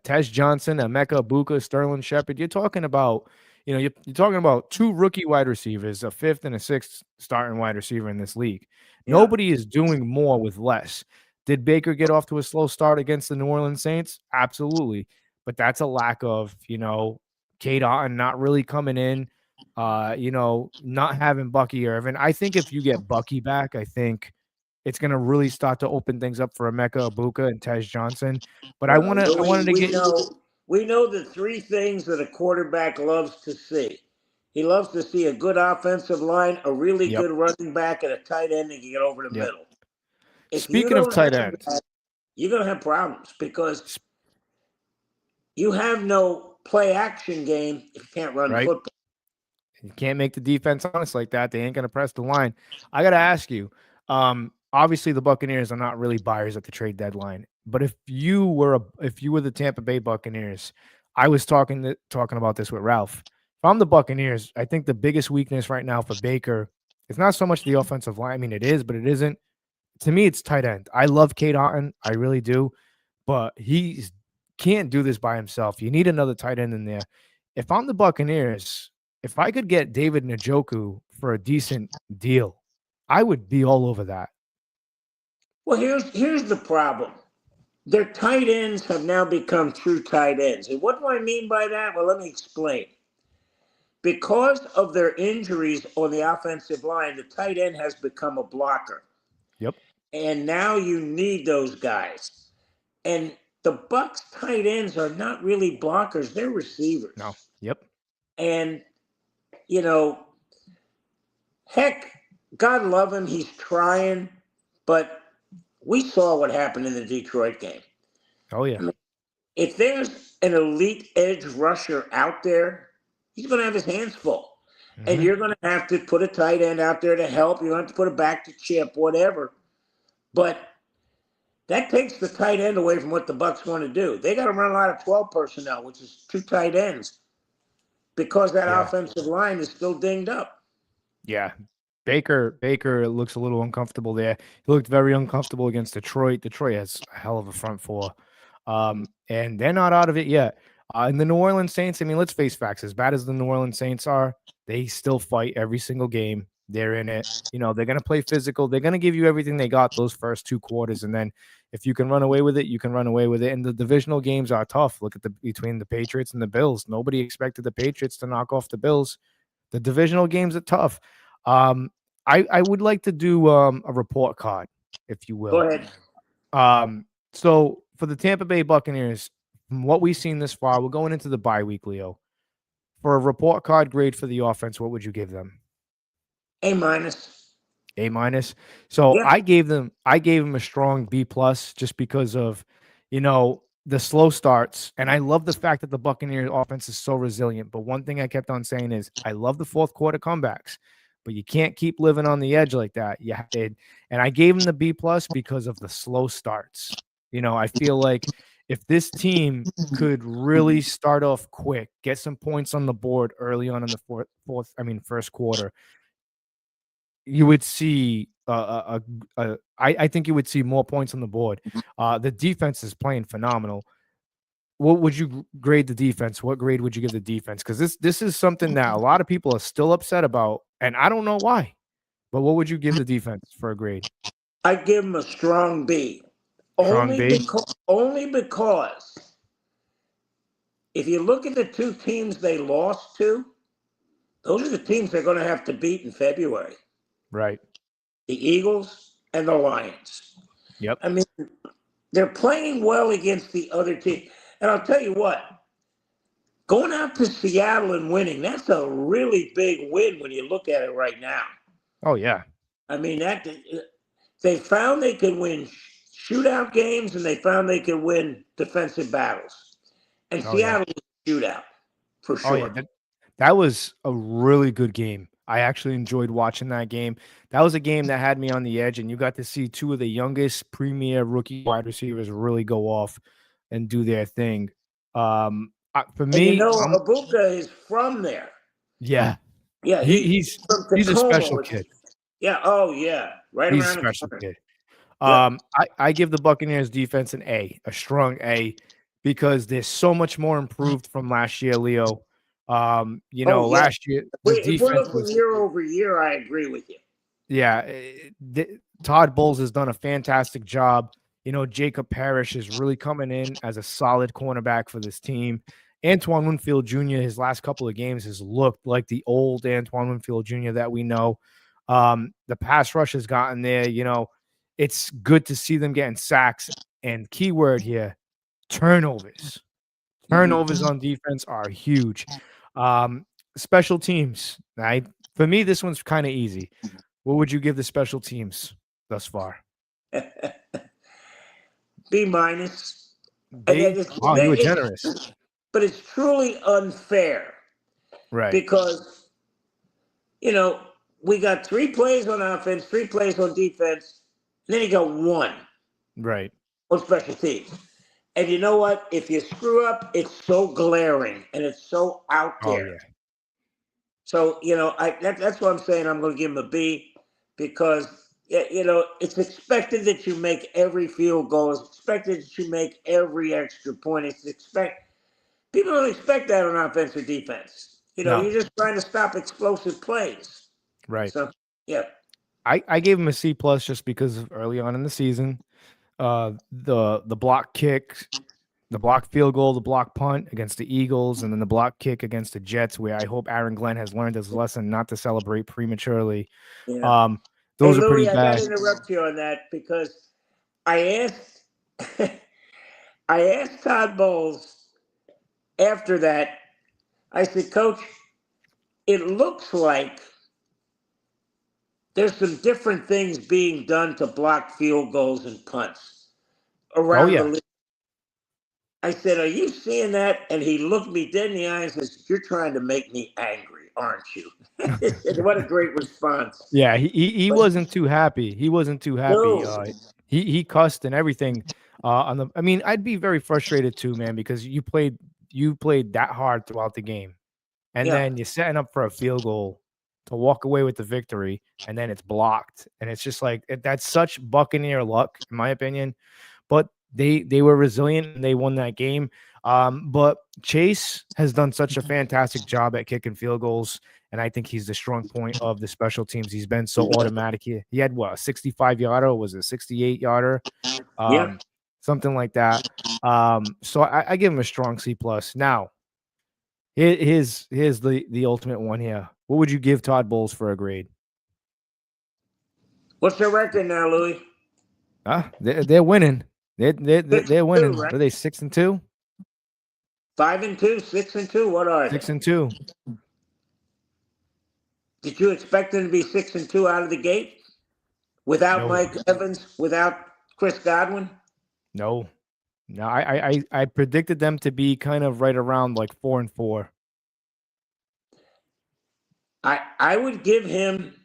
Tez Johnson, Emeka Ibuka, Sterling Shepard, you're talking about, you're talking about two rookie wide receivers, a fifth and a sixth starting wide receiver in this league. Yeah. Nobody is doing more with less. Did Baker get off to a slow start against the New Orleans Saints? Absolutely. But that's a lack of, Cade Otton not really coming in, not having Bucky Irvin. I think if you get Bucky back, I think it's going to really start to open things up for Emeka Ibuka and Tez Johnson. But I wanted to get. We know the three things that a quarterback loves to see. He loves to see a good offensive line, a really good running back, and a tight end that can get over the middle. Speaking of tight end, you're going to have problems because you have no play action game if you can't run football. You can't make the defense honest like that. They ain't going to press the line. I got to ask you. Obviously, the Buccaneers are not really buyers at the trade deadline. But if you were the Tampa Bay Buccaneers, I was talking about this with Ralph. If I'm the Buccaneers, I think the biggest weakness right now for Baker is not so much the offensive line. I mean, it is, but it isn't. To me, it's tight end. I love Cade Otton. I really do. But he can't do this by himself. You need another tight end in there. If I'm the Buccaneers, if I could get David Njoku for a decent deal, I would be all over that. Well, here's the problem. Their tight ends have now become true tight ends. And what do I mean by that? Well, let me explain. Because of their injuries on the offensive line, the tight end has become a blocker. Yep. And now you need those guys. And the Bucs tight ends are not really blockers. They're receivers. No. Yep. And, heck, God love him. He's trying. But we saw what happened in the Detroit game. Oh, yeah. I mean, if there's an elite edge rusher out there, he's going to have his hands full. Mm-hmm. And you're going to have to put a tight end out there to help. You're going to have to put it back to Chip, whatever. But that takes the tight end away from what the Bucs want to do. They got to run a lot of 12 personnel, which is two tight ends, because that offensive line is still dinged up. Yeah. Baker looks a little uncomfortable there. He looked very uncomfortable against Detroit. Detroit has a hell of a front four. And they're not out of it yet. And the New Orleans Saints, I mean, let's face facts. As bad as the New Orleans Saints are, they still fight every single game. They're in it. They're going to play physical. They're going to give you everything they got those first two quarters. And then, If you can run away with it, you can run away with it. And the divisional games are tough. Look at between the Patriots and the Bills. Nobody expected the Patriots to knock off the Bills. The divisional games are tough. I would like to do a report card, if you will. Go ahead. So for the Tampa Bay Buccaneers, from what we've seen this far, we're going into the bye week, Leo. For a report card grade for the offense, what would you give them? A-. A-. So Yeah. I gave them a strong B+ just because of, the slow starts. And I love the fact that the Buccaneers offense is so resilient. But one thing I kept on saying is I love the fourth quarter comebacks, but you can't keep living on the edge like that. Yeah. And I gave them the B+ because of the slow starts. I feel like if this team could really start off quick, get some points on the board early on in the first quarter, you would see I think you would see more points on the board. The defense is playing phenomenal. What would you grade the defense? What grade would you give the defense? Because this is something that a lot of people are still upset about, and I don't know why. But what would you give the defense for a grade? I'd give them a strong B. Strong B? Only because if you look at the two teams they lost to, those are the teams they're going to have to beat in February. Right. The Eagles and the Lions. Yep. I mean, they're playing well against the other team. And I'll tell you what, going out to Seattle and winning, that's a really big win when you look at it right now. Oh, yeah. I mean, they found they could win shootout games, and they found they could win defensive battles. And Seattle was a shootout, for sure. Oh, yeah. That was a really good game. I actually enjoyed watching that game. That was a game that had me on the edge, and you got to see two of the youngest premier rookie wide receivers really go off and do their thing. For me, Ibuka is from there. Yeah. Yeah, he's a special kid. Yeah. Oh, yeah. Right. He's around a special the kid. Yeah. I give the Buccaneers defense an A, a strong A, because they're so much more improved from last year, Leo. Last year the defense was year over year. I agree with you. Yeah, Todd Bowles has done a fantastic job. Jacob Parrish is really coming in as a solid cornerback for this team. Antoine Winfield Jr., his last couple of games has looked like the old Antoine Winfield Jr. that we know. The pass rush has gotten there. It's good to see them getting sacks. And keyword here, turnovers. Turnovers on defense are huge. Special teams. Right? For me, this one's kind of easy. What would you give the special teams thus far? B-. You were generous. But it's truly unfair. Right. Because, we got 3 plays on offense, 3 plays on defense, and then you got 1. Right. On special teams. And you know what? If you screw up, it's so glaring and it's so out there. Oh, yeah. So, that's what I'm saying. I'm going to give him a B because, it's expected that you make every field goal. It's expected that you make every extra point. People don't expect that on offense or defense. No. You're just trying to stop explosive plays. Right. So, yeah. I gave him a C+ just because of early on in the season. The block kick, the block field goal, the block punt against the Eagles, and then the block kick against the Jets, where I hope Aaron Glenn has learned his lesson not to celebrate prematurely. Yeah. Those are Louis, pretty bad. I got to interrupt you on that because I asked Todd Bowles after that. I said, Coach, it looks like there's some different things being done to block field goals and punts around the league. I said, are you seeing that? And he looked me dead in the eye and says, you're trying to make me angry, aren't you? What a great response. Yeah, he wasn't too happy. He wasn't too happy. No. He cussed and everything. I'd be very frustrated too, man, because you played that hard throughout the game. And then you're setting up for a field goal to walk away with the victory, and then it's blocked. And it's just like, that's such Buccaneer luck, in my opinion. But they were resilient and they won that game. But Chase has done such a fantastic job at kicking field goals. and I think he's the strong point of the special teams. He's been so automatic. He had what, a 65-yarder, was it 68-yarder? Yeah. Something like that. So I give him a strong C+. Now, here's the ultimate one here. What would you give Todd Bowles for a grade? What's their record now, Louis? They're winning. They're winning. Right? Are they 6-2? 5-2, 6-2. What are they? 6-2. Did you expect them to be 6-2 out of the gate without No. Mike Evans, without Chris Godwin? No. I predicted them to be kind of right around like 4-4. I would give him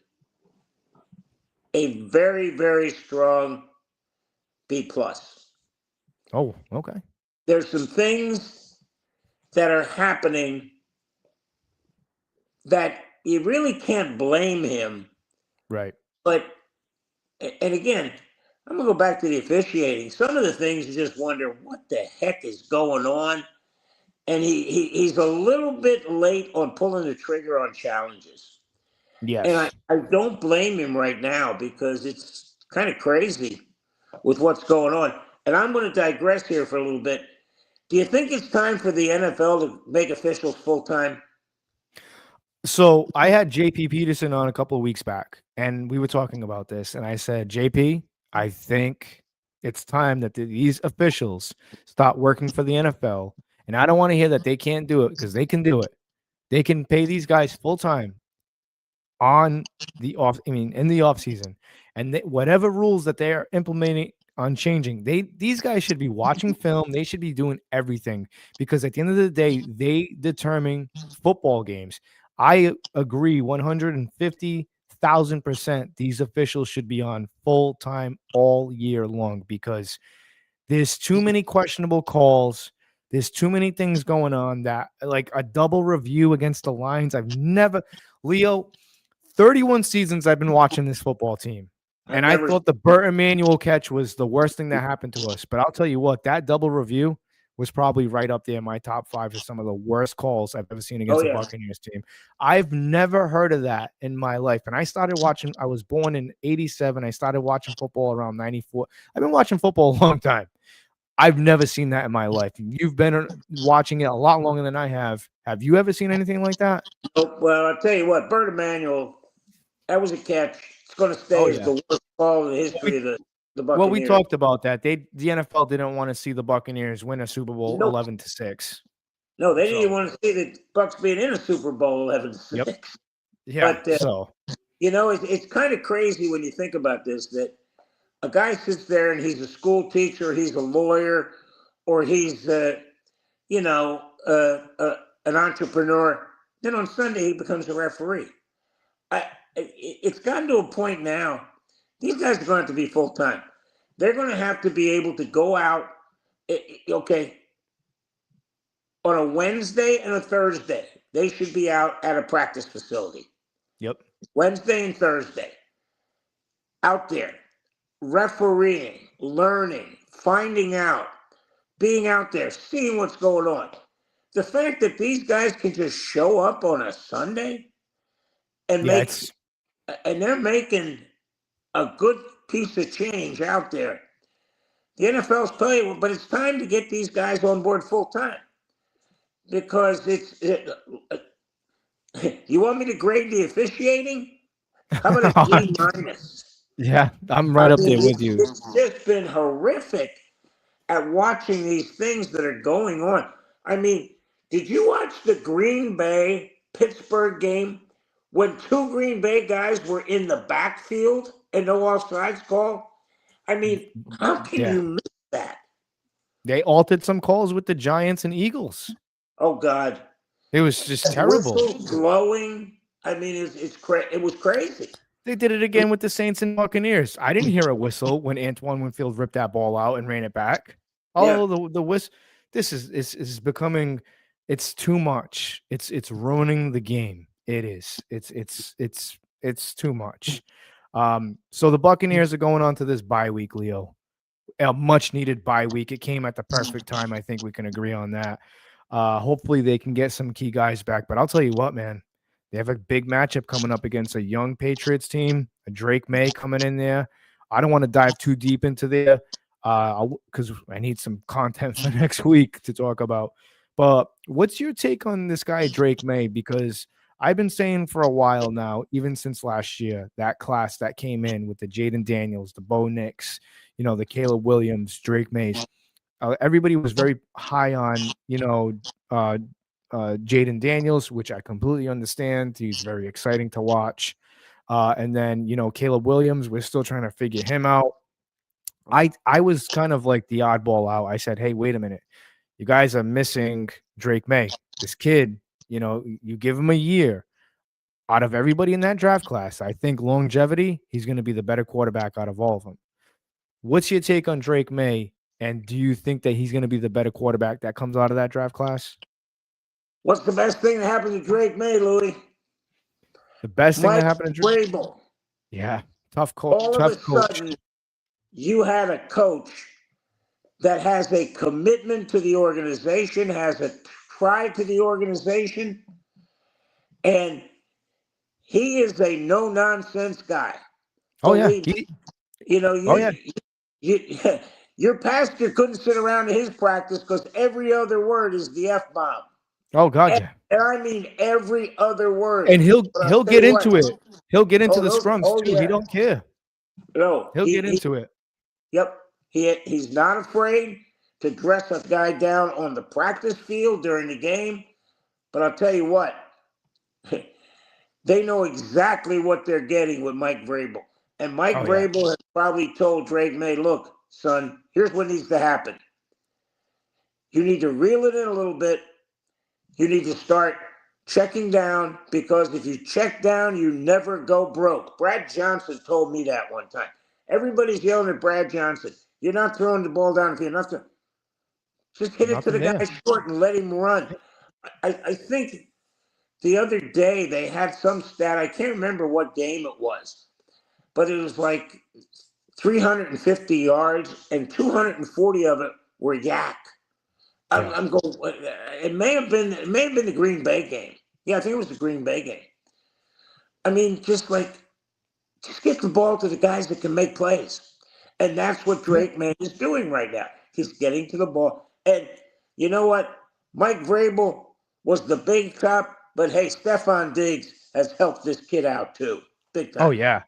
a very, very strong B+. Oh, okay. There's some things that are happening that you really can't blame him. Right. But, and again, I'm going to go back to the officiating. Some of the things you just wonder, what the heck is going on? And he's a little bit late on pulling the trigger on challenges. Yes. And I don't blame him right now because it's kind of crazy with what's going on. And I'm going to digress here for a little bit. Do you think it's time for the NFL to make officials full-time? So I had JP Peterson on a couple of weeks back, and we were talking about this. And I said, JP, I think it's time that these officials stop working for the NFL. And I don't want to hear that they can't do it, because they can do it. They can pay these guys full-time in the off season, and whatever rules that they are implementing on changing, these guys should be watching film. They should be doing everything, because at the end of the day, they determine football games. I agree 150,000%. These officials should be on full time all year long, because there's too many questionable calls. There's too many things going on that, like a double review against the Lions. Leo, 31 seasons I've been watching this football team, and I thought the Burt Emanuel catch was the worst thing that happened to us. But I'll tell you what, that double review was probably right up there in my top 5 for some of the worst calls I've ever seen against the Buccaneers team. I've never heard of that in my life. And I started watching, I was born in 87. I started watching football around 94. I've been watching football a long time. I've never seen that in my life. You've been watching it a lot longer than I have. Have you ever seen anything like that? Well, I'll tell you what, Burt Emanuel, that was a catch. It's going to stay as the worst call in the history of the Buccaneers. Well, we talked about that. The NFL didn't want to see the Buccaneers win a Super Bowl 11-6. No, they didn't even want to see the Bucs being in a Super Bowl 11-6. Yep. Yeah. But it's kind of crazy when you think about this, that a guy sits there and he's a school teacher, he's a lawyer, or he's an entrepreneur. Then on Sunday he becomes a referee. It's gotten to a point now. These guys are going to have to be full-time. They're going to have to be able to go out, on a Wednesday and a Thursday. They should be out at a practice facility. Yep. Wednesday and Thursday. Out there, refereeing, learning, finding out, being out there, seeing what's going on. The fact that these guys can just show up on a Sunday and they're making a good piece of change out there. The NFL's playing, but it's time to get these guys on board full time, because you want me to grade the officiating? How about a D minus? Yeah, I'm right up there with you. It's just been horrific at watching these things that are going on. I mean, did you watch the Green Bay Pittsburgh game when 2 Green Bay guys were in the backfield and no offsides call? I mean, how can you miss that? They altered some calls with the Giants and Eagles. Oh God, it was just terrible. Whistles blowing. I mean, it was crazy. They did it again with the Saints and Buccaneers. I didn't hear a whistle when Antoine Winfield ripped that ball out and ran it back. Oh, the whistle. This is becoming. It's too much. It's ruining the game. It is. It's too much. So the Buccaneers are going on to this bye week, Leo. A much needed bye week. It came at the perfect time. I think we can agree on that. Hopefully they can get some key guys back. But I'll tell you what, man, They have a big matchup coming up against a young Patriots team, a Drake May coming in there. I don't want to dive too deep into there because I need some content for next week to talk about. But what's your take on this guy, Drake May? Because I've been saying for a while now, even since last year, that class that came in with the Jaden Daniels, the Bo Nix, the Caleb Williams, Drake Mays, everybody was very high on, Jaden Daniels, which I completely understand. He's very exciting to watch. And then, Caleb Williams, we're still trying to figure him out. I was kind of like the oddball out. I said, hey, wait a minute. You guys are missing Drake May. This kid, you give him a year. Out of everybody in that draft class, I think longevity, he's going to be the better quarterback out of all of them. What's your take on Drake May? And do you think that he's going to be the better quarterback that comes out of that draft class? What's the best thing that happened to Drake May, Louis? The best thing Mike that happened to Drake? Vrabel. Yeah, tough coach. All of a sudden, you had a coach that has a commitment to the organization, has a pride to the organization, and he is a no-nonsense guy. Oh, yeah. Your pastor couldn't sit around in his practice because every other word is the F-bomb. Oh, God, yeah. And I mean every other word. And he'll get into it. He'll get into the scrums, too. Yeah. He don't care. No. He'll get into it. Yep. He's not afraid to dress a guy down on the practice field during the game. But I'll tell you what. They know exactly what they're getting with Mike Vrabel. And Mike Vrabel has probably told Drake May, look, son, here's what needs to happen. You need to reel it in a little bit. You need to start checking down, because if you check down, you never go broke. Brad Johnson told me that one time. Everybody's yelling at Brad Johnson. You're not throwing the ball down if you're not throwing. Just hit it to the guy short and let him run. I think the other day they had some stat. I can't remember what game it was, but it was like 350 yards and 240 of it were yak. I'm going. It may have been the Green Bay game. Yeah, I think it was the Green Bay game. I mean, just get the ball to the guys that can make plays, and that's what Drake May is doing right now. He's getting to the ball, and you know what? Mike Vrabel was the big top, but hey, Stephon Diggs has helped this kid out too, big time. Oh yeah.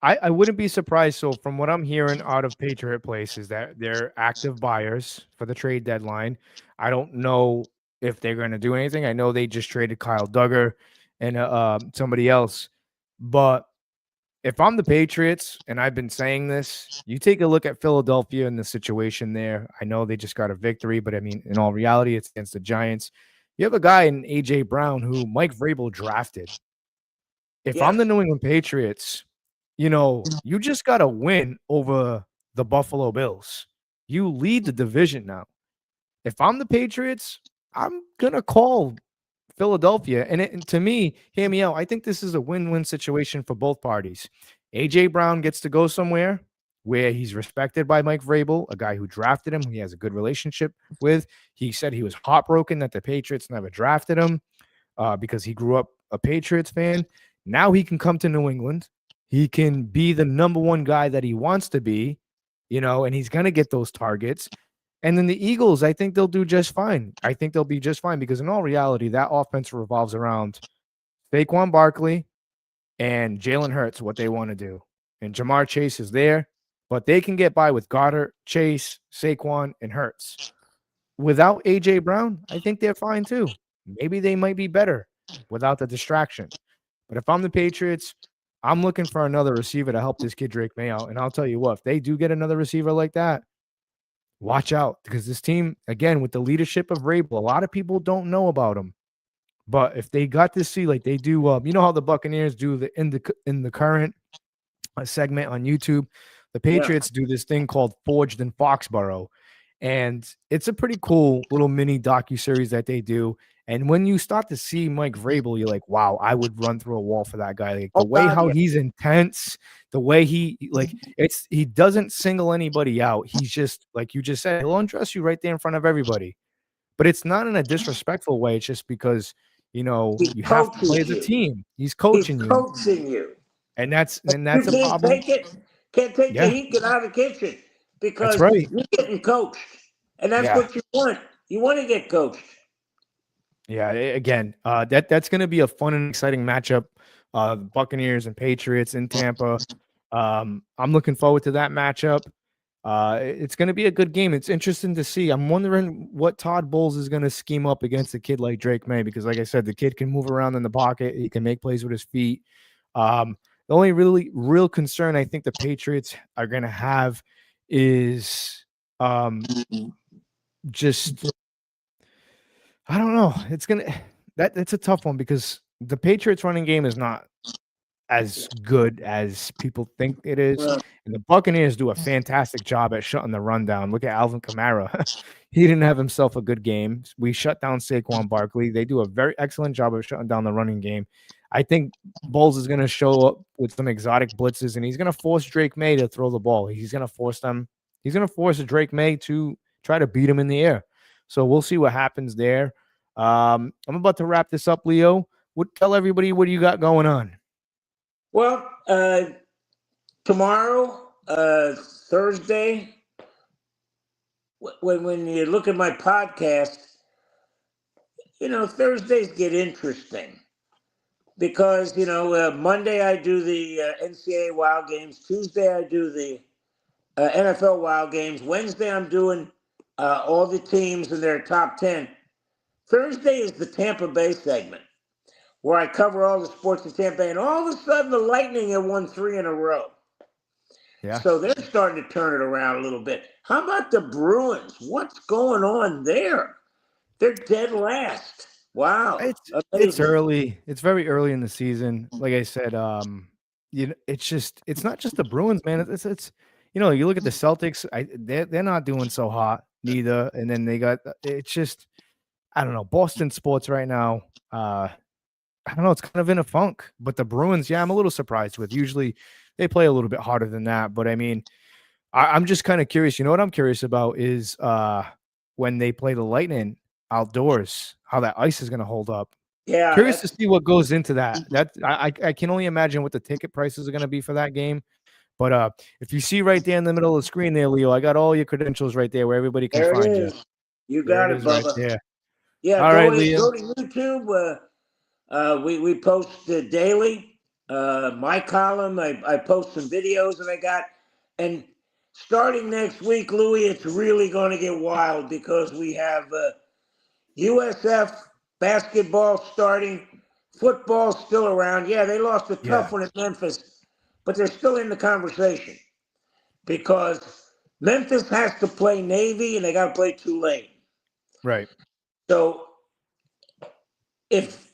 I wouldn't be surprised. So from what I'm hearing out of Patriot Place is that they're active buyers for the trade deadline. I don't know if they're going to do anything. I know they just traded Kyle Duggar and somebody else. But if I'm the Patriots, and I've been saying this, you take a look at Philadelphia and the situation there. I know they just got a victory, but I mean, in all reality, it's against the Giants. You have a guy in A.J. Brown who Mike Vrabel drafted. If I'm the New England Patriots, you just got to win over the Buffalo Bills. You lead the division now. If I'm the Patriots, I'm going to call Philadelphia. And to me, hear me out, I think this is a win-win situation for both parties. A.J. Brown gets to go somewhere where he's respected by Mike Vrabel, a guy who drafted him, who he has a good relationship with. He said he was heartbroken that the Patriots never drafted him because he grew up a Patriots fan. Now he can come to New England. He can be the number one guy that he wants to be, and he's going to get those targets. And then the Eagles, I think they'll do just fine. I think they'll be just fine because in all reality, that offense revolves around Saquon Barkley and Jalen Hurts, what they want to do. And Jamar Chase is there, but they can get by with Goddard, Chase, Saquon, and Hurts. Without A.J. Brown, I think they're fine too. Maybe they might be better without the distraction. But if I'm the Patriots, I'm looking for another receiver to help this kid Drake May out. And I'll tell you what, if they do get another receiver like that, watch out, because this team, again, with the leadership of Vrabel, a lot of people don't know about him. But if they got to see like they do, how the Buccaneers do in the current segment on YouTube, the Patriots do this thing called Forged in Foxborough. And it's a pretty cool little mini docuseries that they do. And when you start to see Mike Vrabel, you're like, wow, I would run through a wall for that guy. Like the way how he's intense, the way he doesn't single anybody out. He's just, like you just said, he'll undress you right there in front of everybody. But it's not in a disrespectful way. It's just because He's you have to coaching play as a you. team. He's He's coaching you, coaching you. and that's You a can't problem. take it. Can't take the Yeah, heat. Get out of the kitchen that's because right. you're getting coached, and that's Yeah. what you want. You want to get coached. Yeah, again, that's going to be a fun and exciting matchup. The Buccaneers and Patriots in Tampa. I'm looking forward to that matchup. It's going to be a good game. It's interesting to see. I'm wondering what Todd Bowles is going to scheme up against a kid like Drake May, because, like I said, the kid can move around in the pocket. He can make plays with his feet. The only really real concern I think the Patriots are going to have is just I don't know. It's a tough one because the Patriots running game is not as good as people think it is. Well, And the Buccaneers do a fantastic job at shutting the run down. Look at Alvin Kamara. He didn't have himself a good game. We shut down Saquon Barkley. They do a very excellent job of shutting down the running game. I think Bowles is going to show up with some exotic blitzes, and he's going to force Drake May to throw the ball. He's going to force Drake May to try to beat him in the air. So we'll see what happens there. I'm about to wrap this up, Leo. Tell everybody what you got going on. well, tomorrow, Thursday, when you look at my podcast, Thursdays get interesting because Monday I do the NCAA Wild Games. Tuesday I do the NFL Wild Games. Wednesday I'm doing all the teams in their top 10. Thursday is the Tampa Bay segment where I cover all the sports in Tampa Bay, and all of a sudden the Lightning have won 3 in a row. Yeah. So they're starting to turn it around a little bit. How about the Bruins? What's going on there? They're dead last. Wow. It's Amazing. early. It's very early in the season. Like I said, it's not just the Bruins, man. It's you look at the Celtics. They're not doing so hot neither. And then they got it's just I don't know, Boston sports right now. I don't know, it's kind of in a funk. But the Bruins, yeah, I'm a little surprised with. Usually they play a little bit harder than that. But I mean, I'm just kind of curious. You know what I'm curious about is when they play the Lightning outdoors, how that ice is going to hold up. Yeah. Curious to see what goes into that. I can only imagine what the ticket prices are going to be for that game. But if you see right there in the middle of the screen there, Leo, I got all your credentials right there where everybody can There it find you. is. You got There it, is right Bubba. there. Yeah, All go right, to Leo. YouTube. We post daily. My column, I post some videos that I got. And starting next week, Louis, it's really going to get wild because we have USF basketball starting. Football still around. Yeah, they lost a tough one at Memphis, but they're still in the conversation because Memphis has to play Navy and they got to play Tulane. Right. So if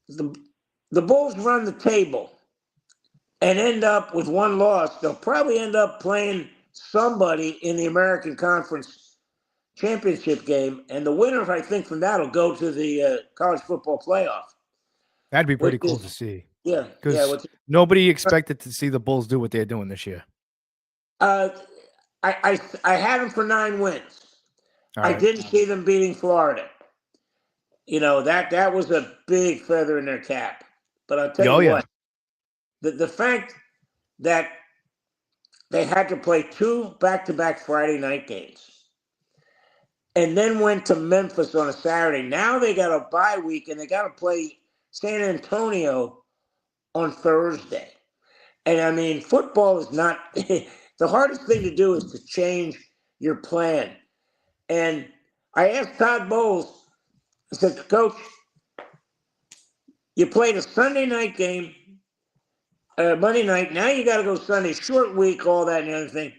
the Bulls run the table and end up with one loss, they'll probably end up playing somebody in the American Conference championship game. And the winner, I think, from that will go to the college football playoff. That'd be pretty cool to see. Yeah. Because nobody expected to see the Bulls do what they're doing this year. I had them for 9 wins. I didn't see them beating Florida. That was a big feather in their cap. But I'll tell you what, the fact that they had to play 2 back-to-back Friday night games and then went to Memphis on a Saturday. Now they got a bye week and they got to play San Antonio on Thursday. And I mean, football is not the hardest thing to do is to change your plan. And I asked Todd Bowles, I said, Coach, you played a Sunday night game, Monday night. Now you got to go Sunday, short week, all that and the other thing.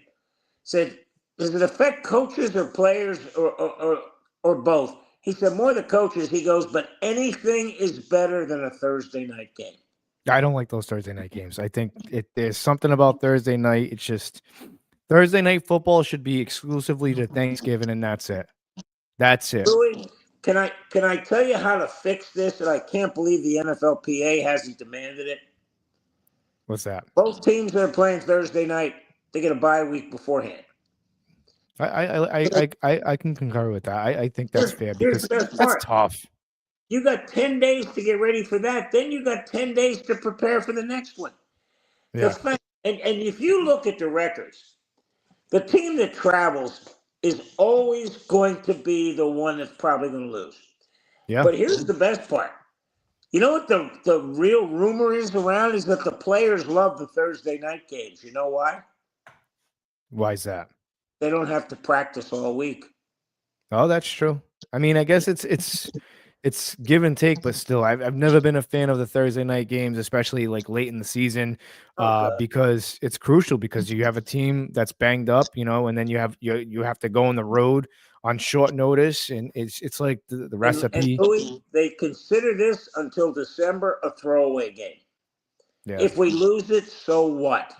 Said, does it affect coaches or players or both? He said, more the coaches. He goes, but anything is better than a Thursday night game. I don't like those Thursday night games. I think there's something about Thursday night. It's just Thursday night football should be exclusively to Thanksgiving, and that's it. That's it. Louis, can I tell you how to fix this? And I can't believe the NFLPA hasn't demanded it. What's that? Both teams that are playing Thursday night, they get a bye week beforehand. I can concur with that. I think that's fair because that's tough. You got 10 days to get ready for that. Then you got 10 days to prepare for the next one. The Yeah. fact, and if you look at the records, the team that travels is always going to be the one that's probably going to lose. Yeah. But here's the best part. You know what the real rumor is around is that the players love the Thursday night games. You know why? Why is that? They don't have to practice all week. Oh, that's true. I mean, I guess it's give and take, but still, I've never been a fan of the Thursday night games, especially like late in the season, Okay. because it's crucial because you have a team that's banged up, and then you have to go on the road on short notice, and it's like the And recipe. Louis, they consider this until December a throwaway game. Yeah, If we lose it, so what?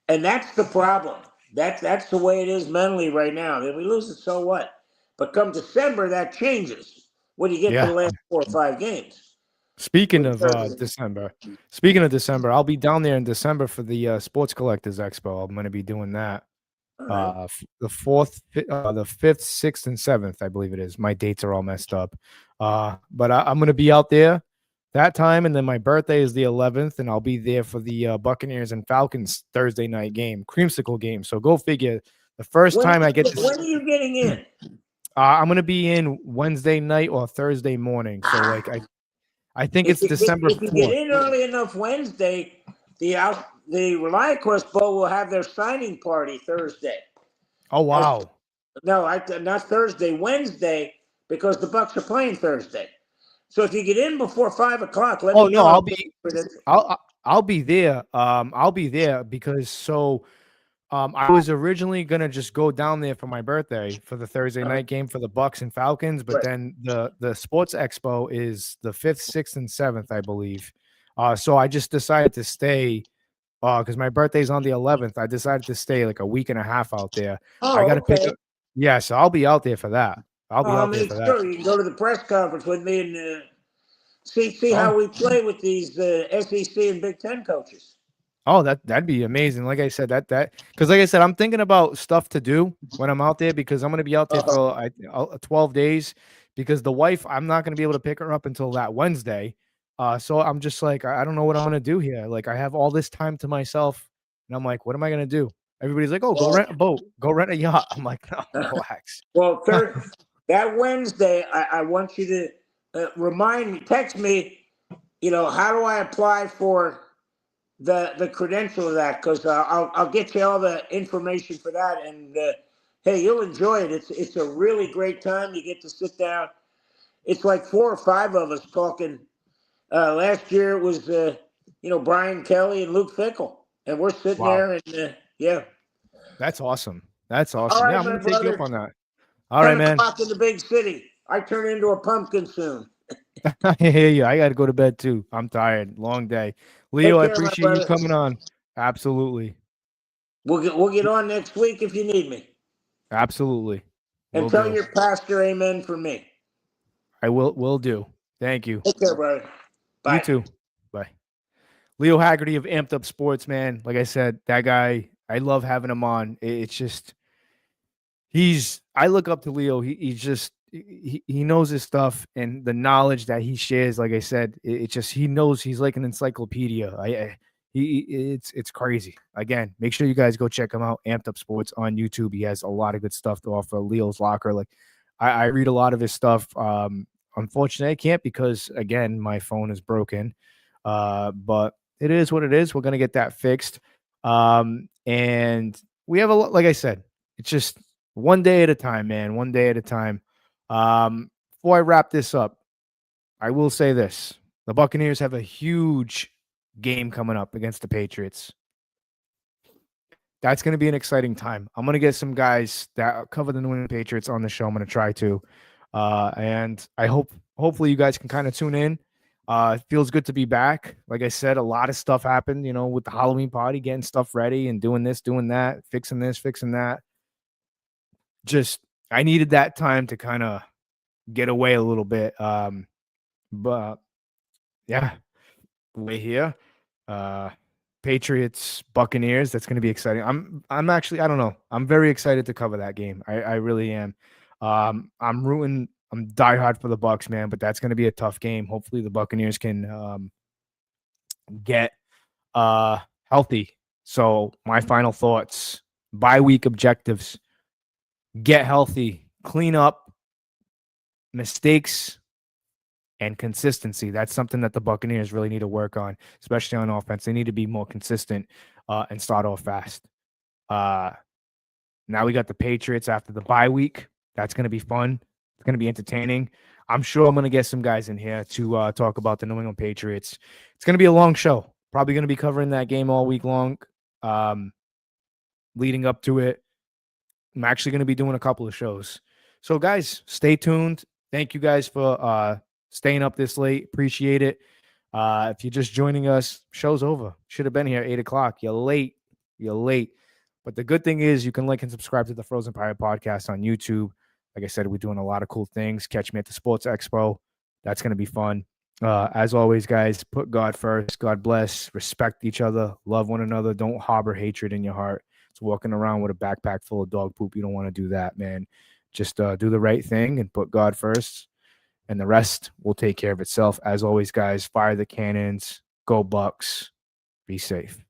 And that's the problem. That's the way it is mentally right now. If we lose it, so what? But come December, that changes when you get to yeah. the last 4 or 5 games. Speaking With of Thursday. December, I'll be down there in December for the Sports Collectors Expo. I'm going to be doing that. All right. The 5th, 6th, and 7th, I believe it is. My dates are all messed up. But I'm going to be out there that time, and then my birthday is the 11th, and I'll be there for the Buccaneers and Falcons Thursday night game, creamsicle game. So go figure. The first time I get to, When are you getting in? I'm going to be in Wednesday night or Thursday morning. So like I think it's December If you get 4th. in early enough Wednesday, the ReliantQuest Bowl will have their signing party Thursday. Oh wow. No, not Thursday, Wednesday, because the Bucks are playing Thursday. So if you get in before 5 o'clock, let Oh me no, know. I'll be there. I'll be there because I was originally gonna just go down there for my birthday for the Thursday night game for the Bucks and Falcons, but Right. then the Sports Expo is the 5th, 6th, and 7th, I believe. So I just decided to stay because my birthday's on the 11th. I decided to stay like a week and a half out there. I got Oh, to pick okay. up. Yeah, so I'll be out there for that. I'll be I'll out there make for that. sure you can go to the press conference with me and see Oh, how we play with these SEC and Big Ten coaches. oh, that'd be amazing. Like I said, because like I said, I'm thinking about stuff to do when I'm out there because I'm gonna be out there for 12 days. Because the wife, I'm not gonna be able to pick her up until that Wednesday. So I'm just like, I don't know what I'm gonna do here. Like I have all this time to myself, and I'm like, what am I gonna do? Everybody's like, oh, go rent a boat, go rent a yacht. I'm like, no, relax. Well, that Wednesday, I want you to remind me, text me. How do I apply for the credential of that? Because I'll get you all the information for that. And hey, you'll enjoy it. It's a really great time. You get to sit down. It's like 4 or 5 of us talking. Last year it was Brian Kelly and Luke Fickle, and we're sitting Wow, there and yeah. that's awesome. That's All awesome. right, Yeah, I'm my gonna take you up brother. on that. All right, 10 man. o'clock in the big city. I turn into a pumpkin soon. I hear you. I got to go to bed too. I'm tired. Long day. Leo, Take I care, my appreciate you brother. coming on. Absolutely. We'll get on next week if you need me. Absolutely. And Will tell do. your pastor amen for me. I will do. Thank you. Take care, brother. Bye. You too. Bye. Leo Haggerty of Amped Up Sports, man. Like I said, that guy, I love having him on. It's just I look up to Leo. He knows his stuff and the knowledge that he shares. Like I said, he knows he's like an encyclopedia. It's crazy. Again, make sure you guys go check him out. Amped Up Sports on YouTube. He has a lot of good stuff to offer. Leo's Locker. Like I read a lot of his stuff. Unfortunately, I can't because again, my phone is broken. But it is what it is. We're gonna get that fixed. And we have a lot. Like I said, it's just one day at a time, man. One day at a time. Before I wrap this up, I will say this. The Buccaneers have a huge game coming up against the Patriots. That's going to be an exciting time. I'm going to get some guys that cover the New England Patriots on the show. I'm going to try to. And I hopefully you guys can kind of tune in. It feels good to be back. Like I said, a lot of stuff happened, with the Halloween party, getting stuff ready and doing this, doing that, fixing this, fixing that. Just I needed that time to kind of get away a little bit. But yeah, way here. Patriots, Buccaneers. That's going to be exciting. I'm actually, I don't know. I'm very excited to cover that game. I really am. I'm rooting I'm diehard for the Bucs, man, but that's going to be a tough game. Hopefully the Buccaneers can get healthy. So my final thoughts, bye week objectives, get healthy, clean up, mistakes, and consistency. That's something that the Buccaneers really need to work on, especially on offense. They need to be more consistent and start off fast. Now we got the Patriots after the bye week. That's going to be fun. It's going to be entertaining. I'm sure I'm going to get some guys in here to talk about the New England Patriots. It's going to be a long show. Probably going to be covering that game all week long. Leading up to it, I'm actually going to be doing a couple of shows. So, guys, stay tuned. Thank you guys for staying up this late. Appreciate it. If you're just joining us, show's over. Should have been here at 8 o'clock. You're late. You're late. But the good thing is you can like and subscribe to the Frozen Pirate Podcast on YouTube. Like I said, we're doing a lot of cool things. Catch me at the Sports Expo. That's going to be fun. As always, guys, put God first. God bless. Respect each other. Love one another. Don't harbor hatred in your heart. It's walking around with a backpack full of dog poop. You don't want to do that, man. Just do the right thing and put God first. And the rest will take care of itself. As always, guys, fire the cannons. Go Bucks. Be safe.